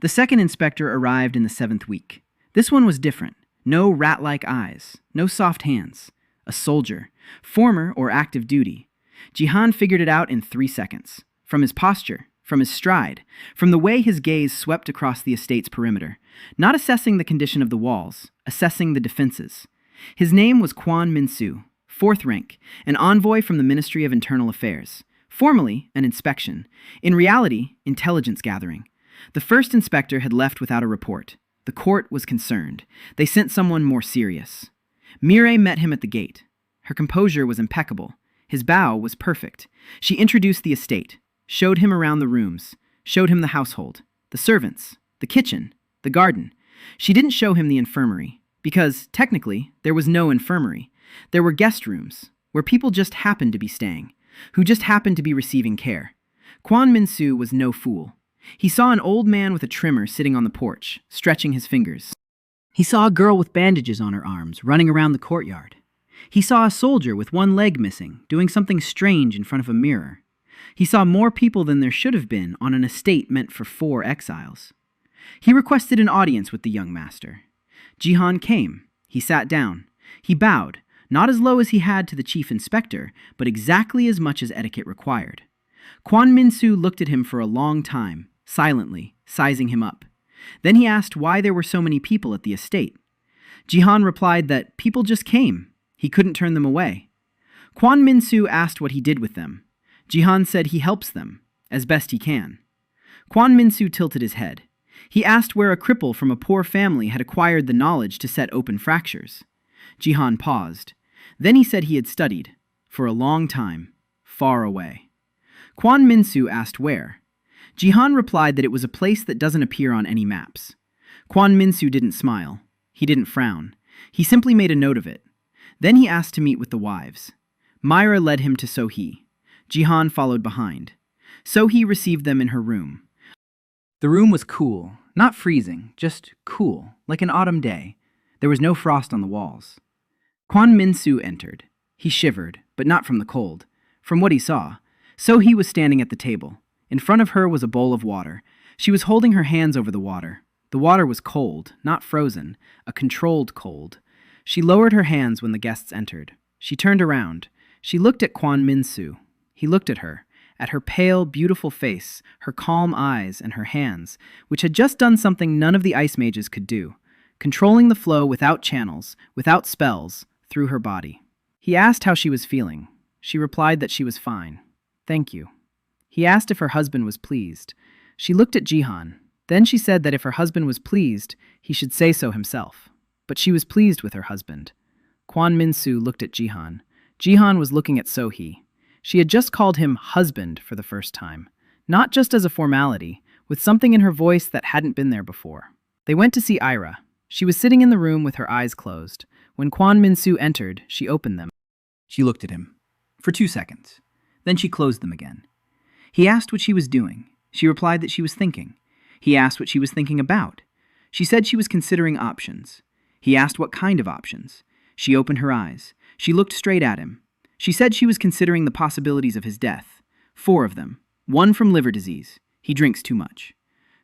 The second inspector arrived in the 7th week. This one was different. No rat-like eyes, no soft hands. A soldier, former or active duty. Jihan figured it out in 3 seconds. From his posture, from his stride, from the way his gaze swept across the estate's perimeter. Not assessing the condition of the walls, assessing the defenses. His name was Kwon Min-soo, 4th rank, an envoy from the Ministry of Internal Affairs. Formally, an inspection. In reality, intelligence gathering. The first inspector had left without a report. The court was concerned. They sent someone more serious. Mireille met him at the gate. Her composure was impeccable. His bow was perfect. She introduced the estate, showed him around the rooms, showed him the household, the servants, the kitchen, the garden. She didn't show him the infirmary, because, technically, there was no infirmary. There were guest rooms, where people just happened to be staying, who just happened to be receiving care. Kwon Min-soo was no fool. He saw an old man with a trimmer sitting on the porch, stretching his fingers. He saw a girl with bandages on her arms, running around the courtyard. He saw a soldier with one leg missing, doing something strange in front of a mirror. He saw more people than there should have been on an estate meant for 4 exiles. He requested an audience with the young master. Jihan came. He sat down. He bowed, not as low as he had to the chief inspector, but exactly as much as etiquette required. Kwon Min-soo looked at him for a long time, silently, sizing him up. Then he asked why there were so many people at the estate. Jihan replied that people just came. He couldn't turn them away. Kwon Min-soo asked what he did with them. Jihan said he helps them, as best he can. Kwon Min-soo tilted his head. He asked where a cripple from a poor family had acquired the knowledge to set open fractures. Jihan paused. Then he said he had studied, for a long time, far away. Kwon Min-soo asked where. Jihan replied that it was a place that doesn't appear on any maps. Kwon Min-soo didn't smile. He didn't frown. He simply made a note of it. Then he asked to meet with the wives. Myra led him to Sohee. Jihan followed behind. Sohee received them in her room. The room was cool, not freezing, just cool, like an autumn day. There was no frost on the walls. Kwon Min-soo entered. He shivered, but not from the cold. From what he saw, Sohee was standing at the table. In front of her was a bowl of water. She was holding her hands over the water. The water was cold, not frozen, a controlled cold. She lowered her hands when the guests entered. She turned around. She looked at Kwon Min-soo. He looked at her pale, beautiful face, her calm eyes, and her hands, which had just done something none of the ice mages could do, controlling the flow without channels, without spells, through her body. He asked how she was feeling. She replied that she was fine. Thank you. He asked if her husband was pleased. She looked at Jihan. Then she said that if her husband was pleased, he should say so himself. But she was pleased with her husband. Kwon Min-soo looked at Jihan. Jihan was looking at Sohee. She had just called him husband for the first time, not just as a formality, with something in her voice that hadn't been there before. They went to see Ira. She was sitting in the room with her eyes closed. When Kwon Min-soo entered, she opened them. She looked at him for 2 seconds. Then she closed them again. He asked what she was doing. She replied that she was thinking. He asked what she was thinking about. She said she was considering options. He asked what kind of options. She opened her eyes. She looked straight at him. She said she was considering the possibilities of his death. 4 of them. 1 from liver disease. He drinks too much.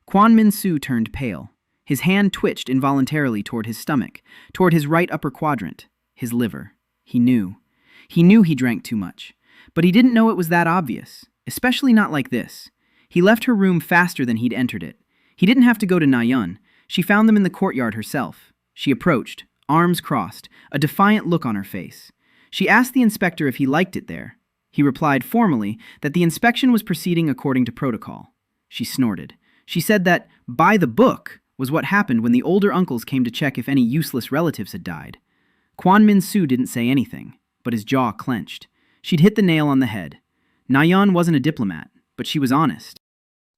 Kwon Min-soo turned pale. His hand twitched involuntarily toward his stomach, toward his right upper quadrant, his liver. He knew. He knew he drank too much. But he didn't know it was that obvious, especially not like this. He left her room faster than he'd entered it. He didn't have to go to Nayeon. She found them in the courtyard herself. She approached, arms crossed, a defiant look on her face. She asked the inspector if he liked it there. He replied formally that the inspection was proceeding according to protocol. She snorted. She said that, by the book, was what happened when the older uncles came to check if any useless relatives had died. Kwon Min-soo didn't say anything, but his jaw clenched. She'd hit the nail on the head. Nayeon wasn't a diplomat, but she was honest.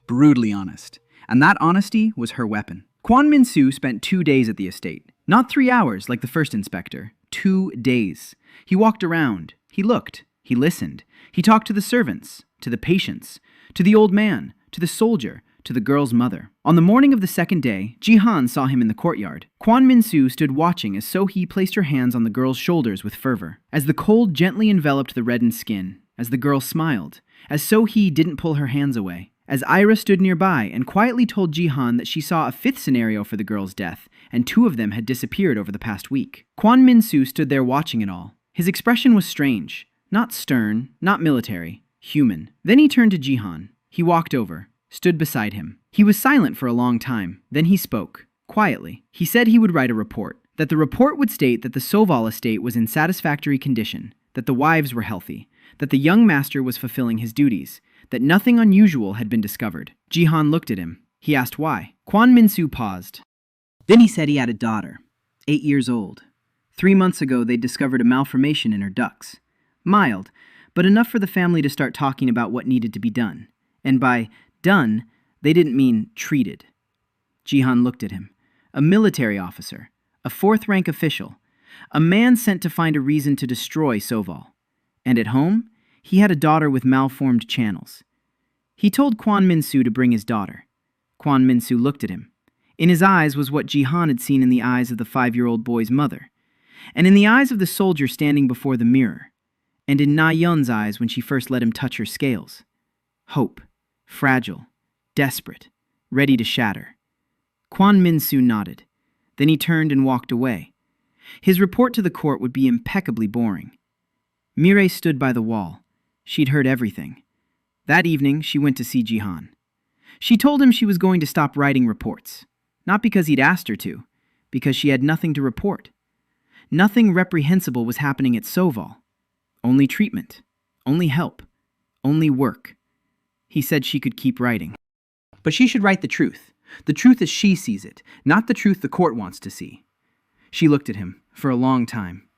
Brutally honest. And that honesty was her weapon. Kwon Min-soo spent 2 days at the estate. Not 3 hours like the first inspector. 2 days. He walked around. He looked. He listened. He talked to the servants, to the patients, to the old man, to the soldier, to the girl's mother. On the morning of the 2nd day, Ji-han saw him in the courtyard. Kwon Min-soo stood watching as So-hee placed her hands on the girl's shoulders with fervor. As the cold gently enveloped the reddened skin, as the girl smiled, as So-hee didn't pull her hands away, as Ira stood nearby and quietly told Ji-han that she saw a 5th scenario for the girl's death, and 2 of them had disappeared over the past week. Kwon Min-soo stood there watching it all. His expression was strange. Not stern, not military, human. Then he turned to Ji-han. He walked over, stood beside him. He was silent for a long time. Then he spoke, quietly. He said he would write a report, that the report would state that the Soval estate was in satisfactory condition, that the wives were healthy, that the young master was fulfilling his duties, that nothing unusual had been discovered. Ji-han looked at him. He asked why. Kwon Min-soo paused. Then he said he had a daughter, 8 years old. 3 months ago they discovered a malformation in her ducts. Mild, but enough for the family to start talking about what needed to be done. And by done, they didn't mean treated. Ji-han looked at him. A military officer, a 4th-rank official, a man sent to find a reason to destroy Soval. And at home, he had a daughter with malformed channels. He told Kwon Min-soo to bring his daughter. Kwon Min-soo looked at him. In his eyes was what Ji-han had seen in the eyes of the 5-year-old boy's mother, and in the eyes of the soldier standing before the mirror, and in Na-yeon's eyes when she first let him touch her scales. Hope, fragile, desperate, ready to shatter. Kwon Min-soo nodded. Then he turned and walked away. His report to the court would be impeccably boring. Mireille stood by the wall. She'd heard everything. That evening, she went to see Ji-han. She told him she was going to stop writing reports. Not because he'd asked her to, because she had nothing to report. Nothing reprehensible was happening at Soval. Only treatment, only help, only work. He said she could keep writing. But she should write the truth as she sees it, not the truth the court wants to see. She looked at him for a long time.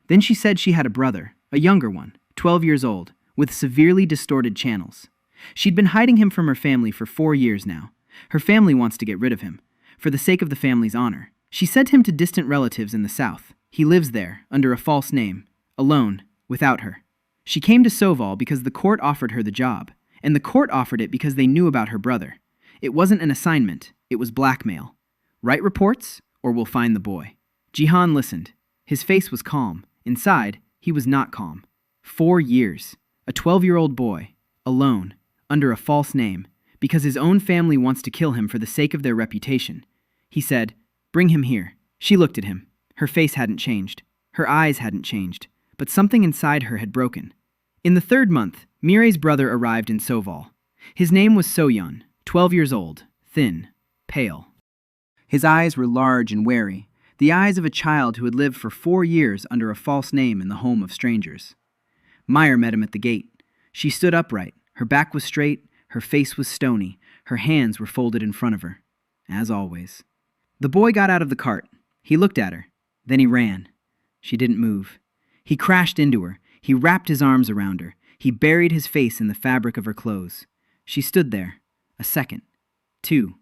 Then she said she had a brother, a younger one, 12 years old, with severely distorted channels. She'd been hiding him from her family for 4 years now. Her family wants to get rid of him, for the sake of the family's honor. She sent him to distant relatives in the south. He lives there, under a false name, alone, without her. She came to Soval because the court offered her the job, and the court offered it because they knew about her brother. It wasn't an assignment, it was blackmail. Write reports, or we'll find the boy. Ji-han listened. His face was calm. Inside, he was not calm. 4 years. A 12-year-old boy, alone, under a false name, because his own family wants to kill him for the sake of their reputation. He said, "Bring him here." She looked at him. Her face hadn't changed. Her eyes hadn't changed. But something inside her had broken. In the 3rd month, Mireille's brother arrived in Soval. His name was So-yeon, 12 years old, thin, pale. His eyes were large and wary, the eyes of a child who had lived for 4 years under a false name in the home of strangers. Meyer met him at the gate. She stood upright. Her back was straight, her face was stony, her hands were folded in front of her, as always. The boy got out of the cart. He looked at her. Then he ran. She didn't move. He crashed into her. He wrapped his arms around her. He buried his face in the fabric of her clothes. She stood there, a second, 2,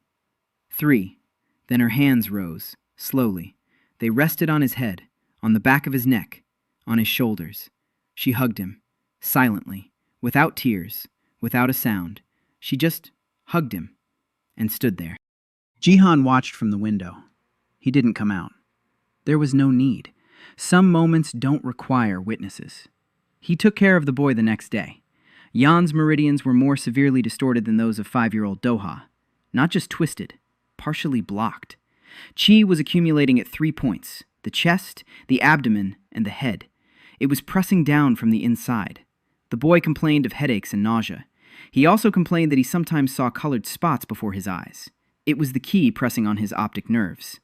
3. Then her hands rose, slowly. They rested on his head, on the back of his neck, on his shoulders. She hugged him, silently, without tears, without a sound. She just hugged him and stood there. Jihan watched from the window. He didn't come out. There was no need. Some moments don't require witnesses. He took care of the boy the next day. Yan's meridians were more severely distorted than those of 5-year-old Doha. Not just twisted, partially blocked. Qi was accumulating at 3 points: the chest, the abdomen, and the head. It was pressing down from the inside. The boy complained of headaches and nausea. He also complained that he sometimes saw colored spots before his eyes. It was the Qi pressing on his optic nerves.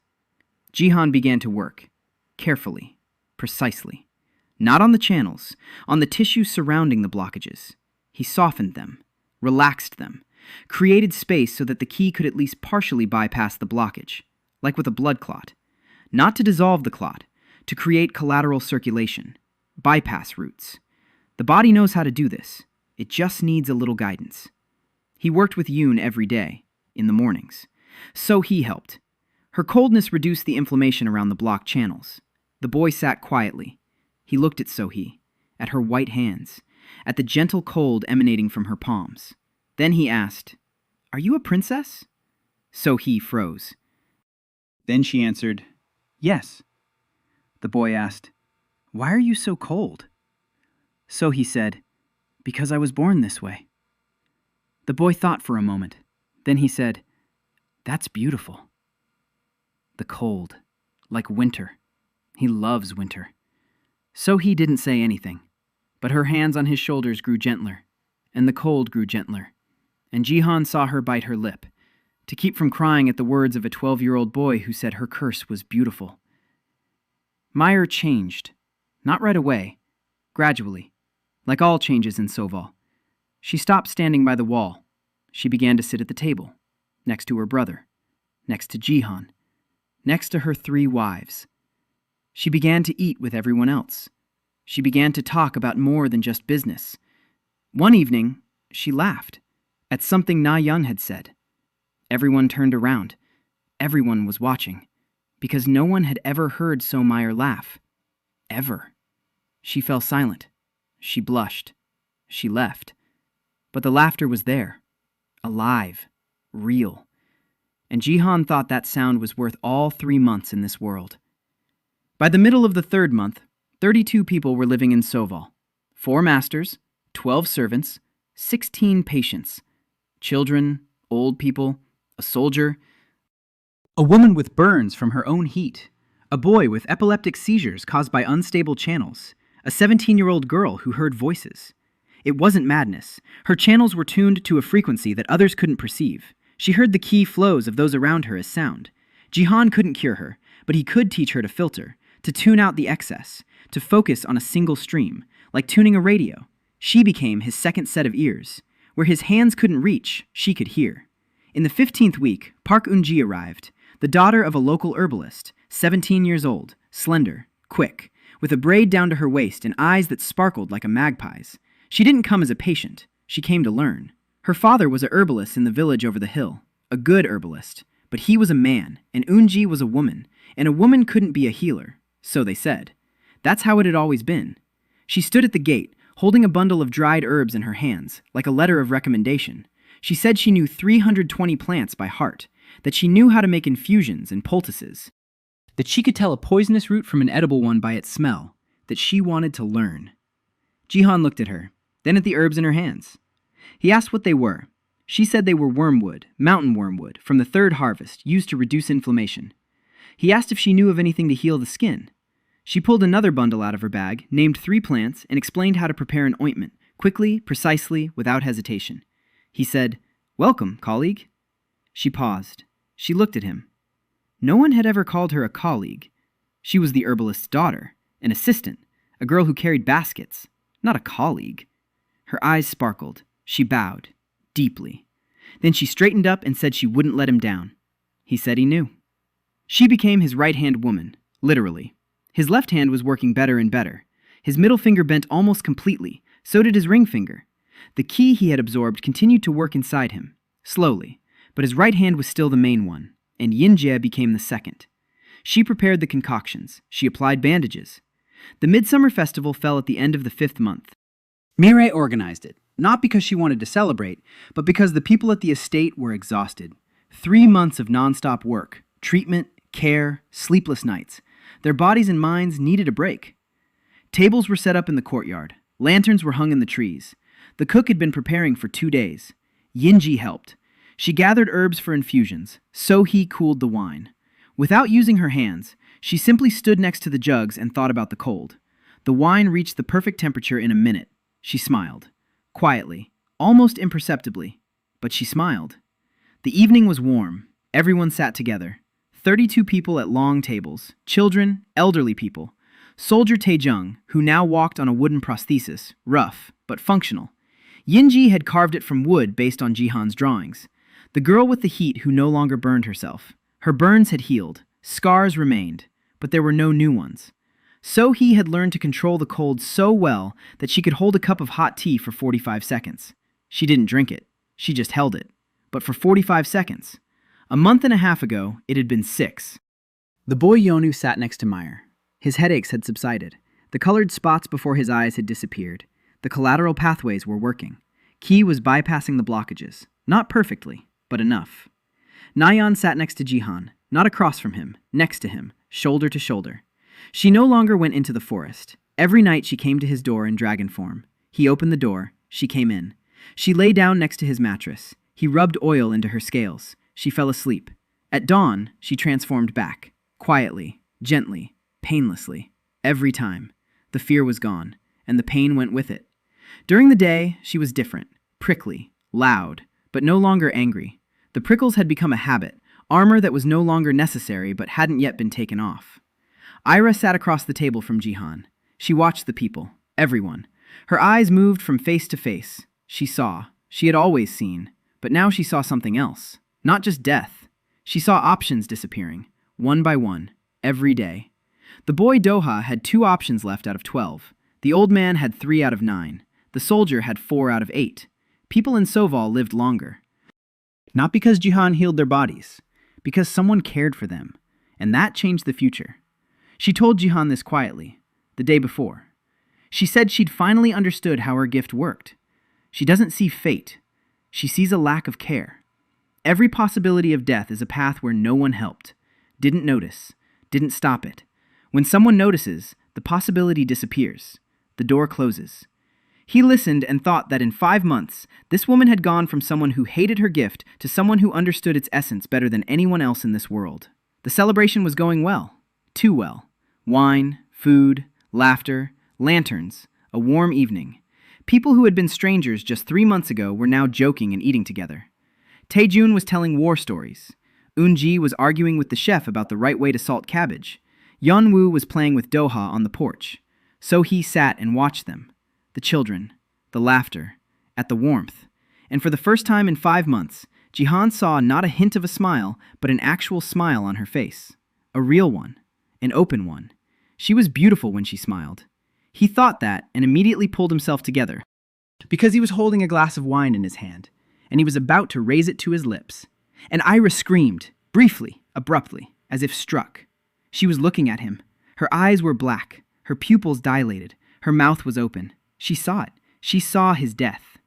Jihan began to work, carefully, precisely. Not on the channels, on the tissue surrounding the blockages. He softened them, relaxed them, created space so that the Qi could at least partially bypass the blockage, like with a blood clot. Not to dissolve the clot, to create collateral circulation, bypass routes. The body knows how to do this. It just needs a little guidance. He worked with Yoon every day, in the mornings. So he helped. Her coldness reduced the inflammation around the blocked channels. The boy sat quietly. He looked at Sohee, at her white hands, at the gentle cold emanating from her palms. Then he asked, "Are you a princess?" Sohee froze. Then she answered, "Yes." The boy asked, "Why are you so cold?" Sohee said, "Because I was born this way." The boy thought for a moment. Then he said, "That's beautiful." The cold, like winter. He loves winter. Sohee didn't say anything, but her hands on his shoulders grew gentler, and the cold grew gentler, and Jihan saw her bite her lip, to keep from crying at the words of a 12-year-old boy who said her curse was beautiful. Meyer changed, not right away, gradually, like all changes in Soval. She stopped standing by the wall. She began to sit at the table, next to her brother, next to Jihan, next to her 3 wives. She began to eat with everyone else. She began to talk about more than just business. One evening, she laughed at something Na Young had said. Everyone turned around. Everyone was watching, because no one had ever heard So Meyer laugh. Ever. She fell silent. She blushed. She left. But the laughter was there. Alive. Real. And Jihan thought that sound was worth all 3 months in this world. By the middle of the 3rd month, 32 people were living in Soval. 4 masters, 12 servants, 16 patients. Children, old people, a soldier, a woman with burns from her own heat, a boy with epileptic seizures caused by unstable channels, a 17-year-old girl who heard voices. It wasn't madness. Her channels were tuned to a frequency that others couldn't perceive. She heard the key flows of those around her as sound. Jihan couldn't cure her, but he could teach her to filter, to tune out the excess, to focus on a single stream, like tuning a radio. She became his second set of ears. Where his hands couldn't reach, she could hear. In the 15th week, Park Eun-ji arrived, the daughter of a local herbalist, 17 years old, slender, quick, with a braid down to her waist and eyes that sparkled like a magpie's. She didn't come as a patient. She came to learn. Her father was a herbalist in the village over the hill, a good herbalist, but he was a man, and Eun-ji was a woman, and a woman couldn't be a healer, so they said. That's how it had always been. She stood at the gate, holding a bundle of dried herbs in her hands, like a letter of recommendation. She said she knew 320 plants by heart, that she knew how to make infusions and poultices, that she could tell a poisonous root from an edible one by its smell, that she wanted to learn. Jihan looked at her, then at the herbs in her hands. He asked what they were. She said they were wormwood, mountain wormwood, from the 3rd harvest, used to reduce inflammation. He asked if she knew of anything to heal the skin. She pulled another bundle out of her bag, named 3 plants, and explained how to prepare an ointment, quickly, precisely, without hesitation. He said, "Welcome, colleague." She paused. She looked at him. No one had ever called her a colleague. She was the herbalist's daughter, an assistant, a girl who carried baskets, not a colleague. Her eyes sparkled. She bowed, deeply. Then she straightened up and said she wouldn't let him down. He said he knew. She became his right-hand woman, literally. His left hand was working better and better. His middle finger bent almost completely, So did his ring finger. The key he had absorbed continued to work inside him, slowly, but his right hand was still the main one, and Yinjie became the second. She prepared the concoctions. She applied bandages. The Midsummer Festival fell at the end of the 5th month. Mirai organized it, not because she wanted to celebrate, but because the people at the estate were exhausted. 3 months of nonstop work, treatment, care, sleepless nights. Their bodies and minds needed a break. Tables were set up in the courtyard. Lanterns were hung in the trees. The cook had been preparing for 2 days. Yinji helped. She gathered herbs for infusions. So-hee cooled the wine. Without using her hands, she simply stood next to the jugs and thought about the cold. The wine reached the perfect temperature in a minute. She smiled. Quietly, almost imperceptibly. But she smiled. The evening was warm. Everyone sat together. 32 people at long tables. Children, elderly people. Soldier Taejung, who now walked on a wooden prosthesis, rough, but functional. Yinji had carved it from wood based on Jihan's drawings. The girl with the heat who no longer burned herself. Her burns had healed. Scars remained, but there were no new ones. So-hee had learned to control the cold so well that she could hold a cup of hot tea for 45 seconds. She didn't drink it. She just held it. But for 45 seconds. A month and a half ago, it had been 6. The boy Yonu sat next to Meyer. His headaches had subsided. The colored spots before his eyes had disappeared. The collateral pathways were working. Ki was bypassing the blockages. Not perfectly, but enough. Nayeon sat next to Jihan, not across from him, next to him, shoulder to shoulder. She no longer went into the forest. Every night she came to his door in dragon form. He opened the door. She came in. She lay down next to his mattress. He rubbed oil into her scales. She fell asleep. At dawn, she transformed back. Quietly, gently, painlessly. Every time. The fear was gone, and the pain went with it. During the day, she was different. Prickly, loud, but no longer angry. The prickles had become a habit, armor that was no longer necessary but hadn't yet been taken off. Ira sat across the table from Jihan. She watched the people, everyone. Her eyes moved from face to face. She saw. She had always seen. But now she saw something else. Not just death. She saw options disappearing, one by one, every day. The boy Doha had 2 options left out of 12. The old man had 3 out of 9. The soldier had 4 out of 8. People in Soval lived longer. Not because Jihan healed their bodies, because someone cared for them, and that changed the future. She told Jihan this quietly, the day before. She said she'd finally understood how her gift worked. She doesn't see fate. She sees a lack of care. Every possibility of death is a path where no one helped, didn't notice, didn't stop it. When someone notices, the possibility disappears. The door closes. He listened and thought that in 5 months, this woman had gone from someone who hated her gift to someone who understood its essence better than anyone else in this world. The celebration was going well. Too well. Wine, food, laughter, lanterns, a warm evening. People who had been strangers just 3 months ago were now joking and eating together. Taejun was telling war stories. Eunji was arguing with the chef about the right way to salt cabbage. Yeonwoo was playing with Doha on the porch. So-hee sat and watched them. The children, the laughter, at the warmth. And for the first time in 5 months, Jihan saw not a hint of a smile, but an actual smile on her face. A real one. An open one. She was beautiful when she smiled. He thought that and immediately pulled himself together, because he was holding a glass of wine in his hand, and he was about to raise it to his lips. And Ira screamed, briefly, abruptly, as if struck. She was looking at him. Her eyes were black, her pupils dilated, her mouth was open. She saw it. She saw his death.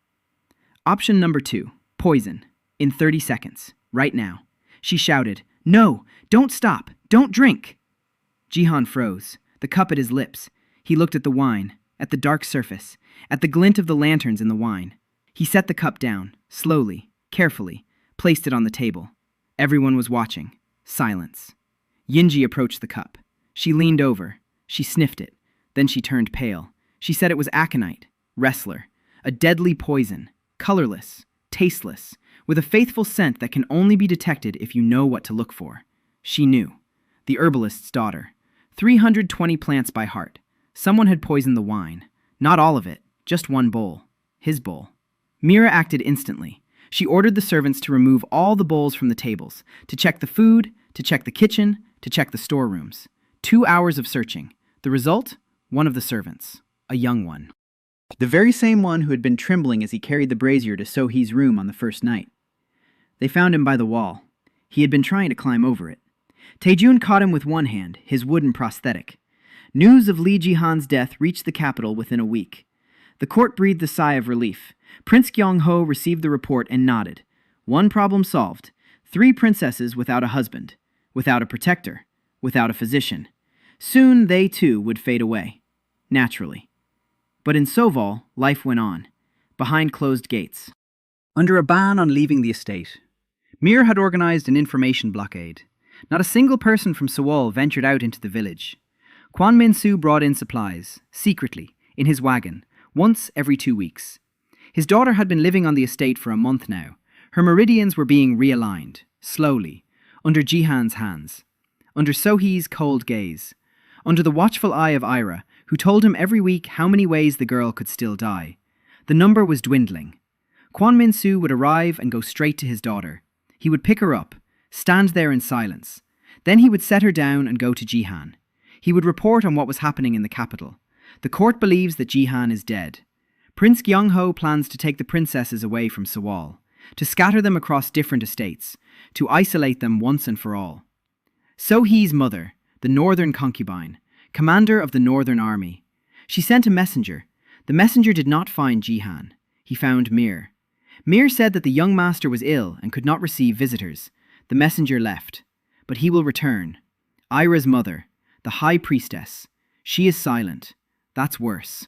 Option number 2, poison, in 30 seconds, right now. She shouted, "No, don't stop, don't drink." Jihan froze, the cup at his lips. He looked at the wine, at the dark surface, at the glint of the lanterns in the wine. He set the cup down, slowly, carefully, placed it on the table. Everyone was watching. Silence. Yinji approached the cup. She leaned over. She sniffed it. Then she turned pale. She said it was aconite, wrestler, a deadly poison, colorless, tasteless, with a faithful scent that can only be detected if you know what to look for. She knew. The herbalist's daughter. 320 plants by heart. Someone had poisoned the wine. Not all of it, just one bowl. His bowl. Mira acted instantly. She ordered the servants to remove all the bowls from the tables, to check the food, to check the kitchen, to check the storerooms. 2 hours of searching. The result? One of the servants. A young one. The very same one who had been trembling as he carried the brazier to So-hee's room on the first night. They found him by the wall. He had been trying to climb over it. Taejun caught him with one hand, his wooden prosthetic. News of Lee Ji-han's death reached the capital within a week. The court breathed a sigh of relief. Prince Kyung-ho received the report and nodded. One problem solved. 3 princesses without a husband, without a protector, without a physician. Soon they too would fade away. Naturally. But in Soval, life went on, behind closed gates. Under a ban on leaving the estate, Mir had organized an information blockade. Not a single person from Sewol ventured out into the village. Kwon Min-soo brought in supplies, secretly, in his wagon, once every 2 weeks. His daughter had been living on the estate for a month now. Her meridians were being realigned, slowly, under Jihan's hands, under So-hee's cold gaze, under the watchful eye of Ira, who told him every week how many ways the girl could still die. The number was dwindling. Kwon Min-soo would arrive and go straight to his daughter. He would pick her up, stand there in silence. Then he would set her down and go to Jihan. He would report on what was happening in the capital. The court believes that Jihan is dead. Prince Kyung-ho plans to take the princesses away from Sewol, to scatter them across different estates, to isolate them once and for all. So-hee's mother, the northern concubine, commander of the northern army. She sent a messenger. The messenger did not find Jihan. He found Mir. Mir said that the young master was ill and could not receive visitors. The messenger left. But he will return. Ira's mother, the high priestess. She is silent. That's worse.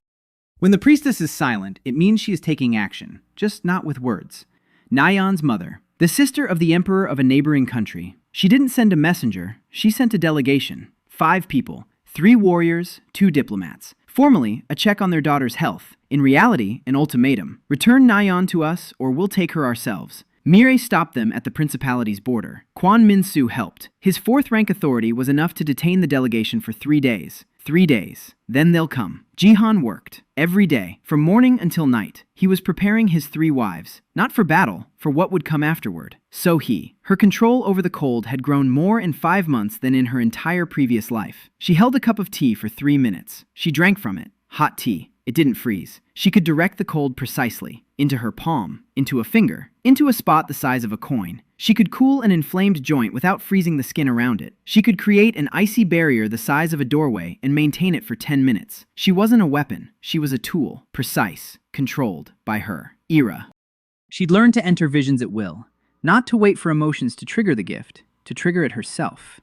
When the priestess is silent, it means she is taking action, just not with words. Nayeon's mother, the sister of the emperor of a neighboring country. She didn't send a messenger, she sent a delegation. 5 people, 3 warriors, 2 diplomats. Formally, a check on their daughter's health. In reality, an ultimatum. Return Nayeon to us, or we'll take her ourselves. Mire stopped them at the principality's border. Kwon Min-soo helped. His 4th-rank authority was enough to detain the delegation for 3 days. 3 days. Then they'll come. Jihan worked. Every day. From morning until night. He was preparing his 3 wives. Not for battle, for what would come afterward. So-hee. Her control over the cold had grown more in 5 months than in her entire previous life. She held a cup of tea for 3 minutes. She drank from it. Hot tea. It didn't freeze. She could direct the cold precisely. Into her palm. Into a finger. Into a spot the size of a coin. She could cool an inflamed joint without freezing the skin around it. She could create an icy barrier the size of a doorway and maintain it for 10 minutes. She wasn't a weapon. She was a tool. Precise. Controlled. By her. Ira. She'd learned to enter visions at will. Not to wait for emotions to trigger the gift. To trigger it herself.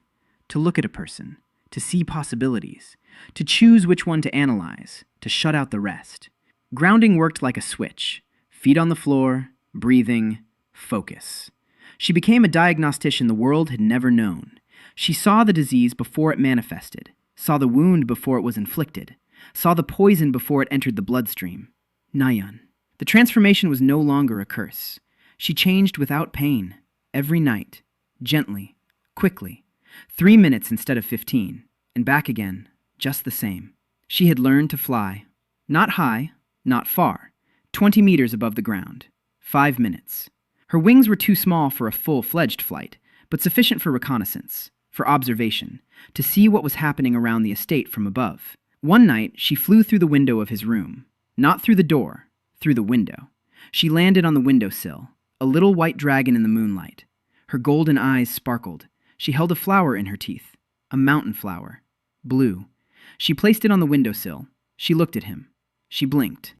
To look at a person. To see possibilities. To choose which one to analyze. To shut out the rest. Grounding worked like a switch. Feet on the floor. Breathing. Focus. She became a diagnostician the world had never known. She saw the disease before it manifested, saw the wound before it was inflicted, saw the poison before it entered the bloodstream. Nayeon. The transformation was no longer a curse. She changed without pain, every night, gently, quickly, 3 minutes instead of 15, and back again, just the same. She had learned to fly. Not high, not far, 20 meters above the ground. 5 minutes. Her wings were too small for a full-fledged flight, but sufficient for reconnaissance, for observation, to see what was happening around the estate from above. One night, she flew through the window of his room. Not through the door, through the window. She landed on the windowsill, a little white dragon in the moonlight. Her golden eyes sparkled. She held a flower in her teeth, a mountain flower, blue. She placed it on the windowsill. She looked at him. She blinked.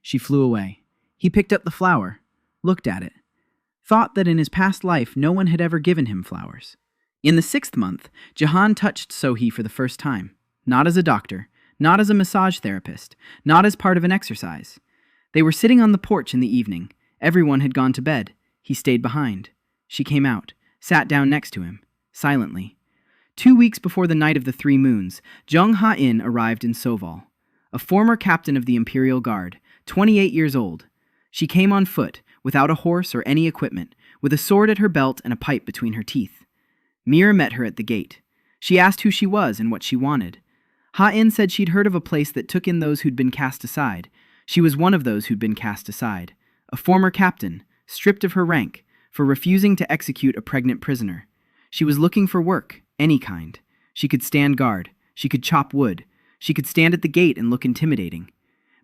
She flew away. He picked up the flower, looked at it. Thought that in his past life no one had ever given him flowers. In the 6th month, Jahan touched So-hee for the first time. Not as a doctor, not as a massage therapist, not as part of an exercise. They were sitting on the porch in the evening. Everyone had gone to bed. He stayed behind. She came out, sat down next to him, silently. 2 weeks before the night of the 3 moons, Jung Ha-in arrived in Soval, a former captain of the Imperial Guard, 28 years old. She came on foot, without a horse or any equipment, with a sword at her belt and a pipe between her teeth. Mir met her at the gate. She asked who she was and what she wanted. Ha-in said she'd heard of a place that took in those who'd been cast aside. She was one of those who'd been cast aside. A former captain, stripped of her rank, for refusing to execute a pregnant prisoner. She was looking for work, any kind. She could stand guard. She could chop wood. She could stand at the gate and look intimidating.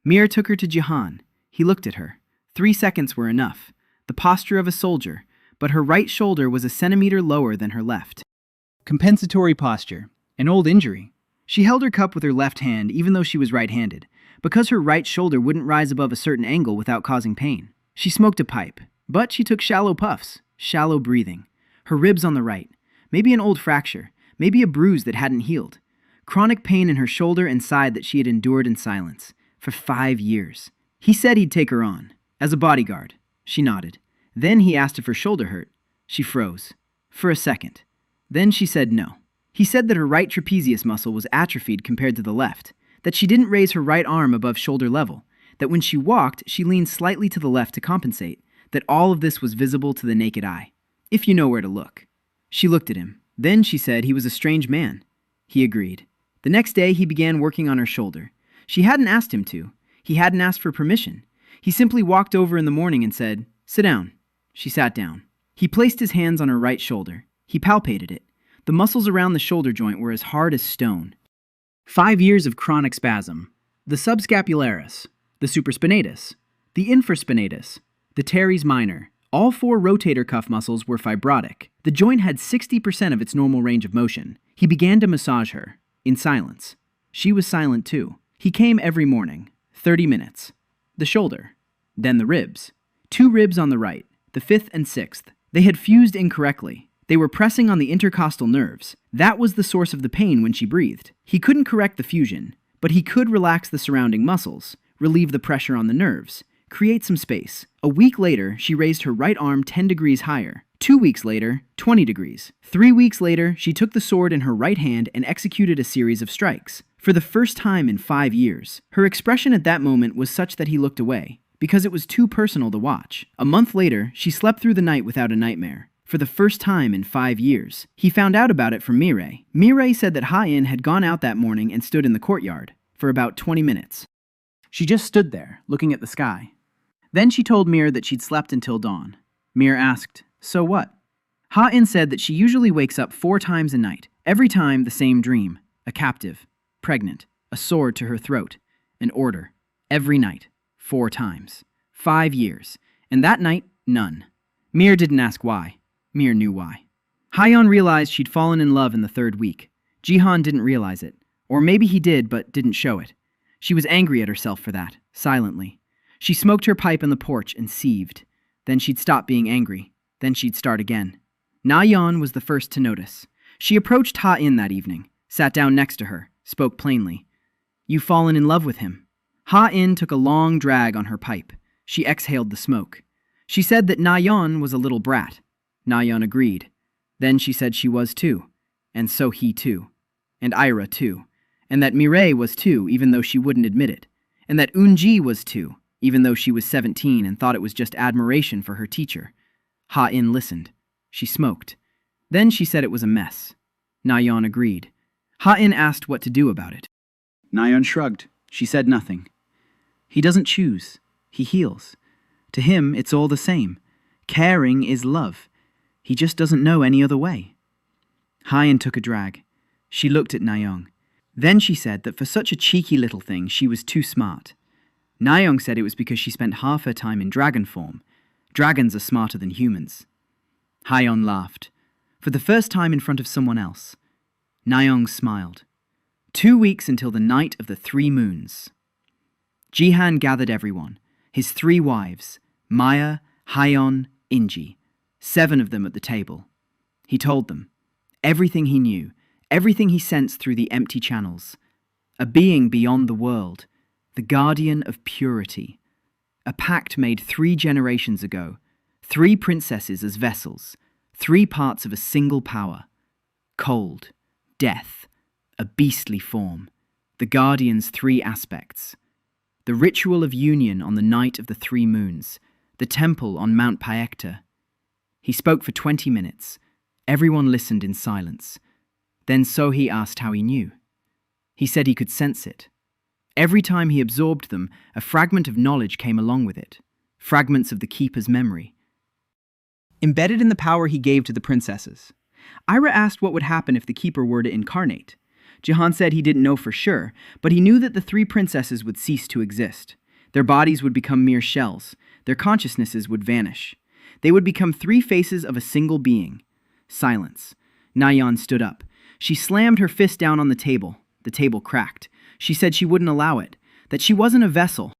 Mir took her to Jihan. He looked at her. 3 seconds were enough. The posture of a soldier, but her right shoulder was a centimeter lower than her left. Compensatory posture. An old injury. She held her cup with her left hand even though she was right-handed, because her right shoulder wouldn't rise above a certain angle without causing pain. She smoked a pipe, but she took shallow puffs, shallow breathing. Her ribs on the right. Maybe an old fracture, maybe a bruise that hadn't healed. Chronic pain in her shoulder and side that she had endured in silence for 5 years. He said he'd take her on, as a bodyguard. She nodded. Then he asked if her shoulder hurt. She froze. For a second. Then she said no. He said that her right trapezius muscle was atrophied compared to the left, that she didn't raise her right arm above shoulder level, that when she walked, she leaned slightly to the left to compensate, that all of this was visible to the naked eye, if you know where to look. She looked at him. Then she said he was a strange man. He agreed. The next day, he began working on her shoulder. She hadn't asked him to. He hadn't asked for permission. He simply walked over in the morning and said, "Sit down." She sat down. He placed his hands on her right shoulder. He palpated it. The muscles around the shoulder joint were as hard as stone. 5 years of chronic spasm. The subscapularis, the supraspinatus, the infraspinatus, the teres minor. All 4 rotator cuff muscles were fibrotic. The joint had 60% of its normal range of motion. He began to massage her, in silence. She was silent too. He came every morning, 30 minutes. The shoulder, then the ribs. 2 ribs on the right, the 5th and 6th. They had fused incorrectly. They were pressing on the intercostal nerves. That was the source of the pain when she breathed. He couldn't correct the fusion, but he could relax the surrounding muscles, relieve the pressure on the nerves, create some space. A week later, she raised her right arm 10 degrees higher. 2 weeks later, 20 degrees. 3 weeks later, she took the sword in her right hand and executed a series of strikes. For the first time in 5 years, her expression at that moment was such that he looked away, because it was too personal to watch. A month later, she slept through the night without a nightmare. For the first time in 5 years. He found out about it from Mireille. Mireille said that Ha-In had gone out that morning and stood in the courtyard for about 20 minutes. She just stood there, looking at the sky. Then she told Mir that she'd slept until dawn. Mir asked, "So what?" Ha-In said that she usually wakes up 4 times a night. Every time the same dream. A captive, pregnant, a sword to her throat, an order. Every night, 4 times. 5 years. And that night, none. Mir didn't ask why. Mir knew why. Hayon realized she'd fallen in love in the 3rd week. Jihan didn't realize it. Or maybe he did, but didn't show it. She was angry at herself for that, silently. She smoked her pipe on the porch and seethed. Then she'd stop being angry. Then she'd start again. Na-Yeon was the first to notice. She approached Ha-In that evening, sat down next to her, spoke plainly. "You've fallen in love with him." Ha-In took a long drag on her pipe. She exhaled the smoke. She said that Na-Yeon was a little brat. Na-Yeon agreed. Then she said she was too. And so he too. And Ira too. And that Mireille was too, even though she wouldn't admit it. And that Eunji was too, even though she was 17 and thought it was just admiration for her teacher. Ha-In listened. She smoked. Then she said it was a mess. Na-Yeon agreed. Ha-In asked what to do about it. Na-Yeon shrugged. She said nothing. He doesn't choose. He heals. To him, it's all the same. Caring is love. He just doesn't know any other way. Ha-In took a drag. She looked at Na-Yeon. Then she said that for such a cheeky little thing, she was too smart. Na-Yeon said it was because she spent half her time in dragon form. Dragons are smarter than humans. Ha-Yeon laughed. For the first time in front of someone else. Na-Yeon smiled. 2 weeks until the night of the 3 moons. Jihan gathered everyone. His 3 wives, Maya, Ha-Yeon, Inji. 7 of them at the table. He told them. Everything he knew. Everything he sensed through the empty channels. A being beyond the world. The guardian of purity. A pact made 3 generations ago. 3 princesses as vessels. 3 parts of a single power. Cold. Death. A beastly form. The guardian's 3 aspects. The ritual of union on the night of the 3 moons. The temple on Mount Paekta. He spoke for 20 minutes. Everyone listened in silence. Then Sohee asked how he knew. He said he could sense it. Every time he absorbed them, a fragment of knowledge came along with it. Fragments of the Keeper's memory. Embedded in the power he gave to the princesses. Ira asked what would happen if the Keeper were to incarnate. Jihan said he didn't know for sure, but he knew that the three princesses would cease to exist. Their bodies would become mere shells. Their consciousnesses would vanish. They would become three faces of a single being. Silence. Nayeon stood up. She slammed her fist down on the table. The table cracked. She said she wouldn't allow it, that she wasn't a vessel,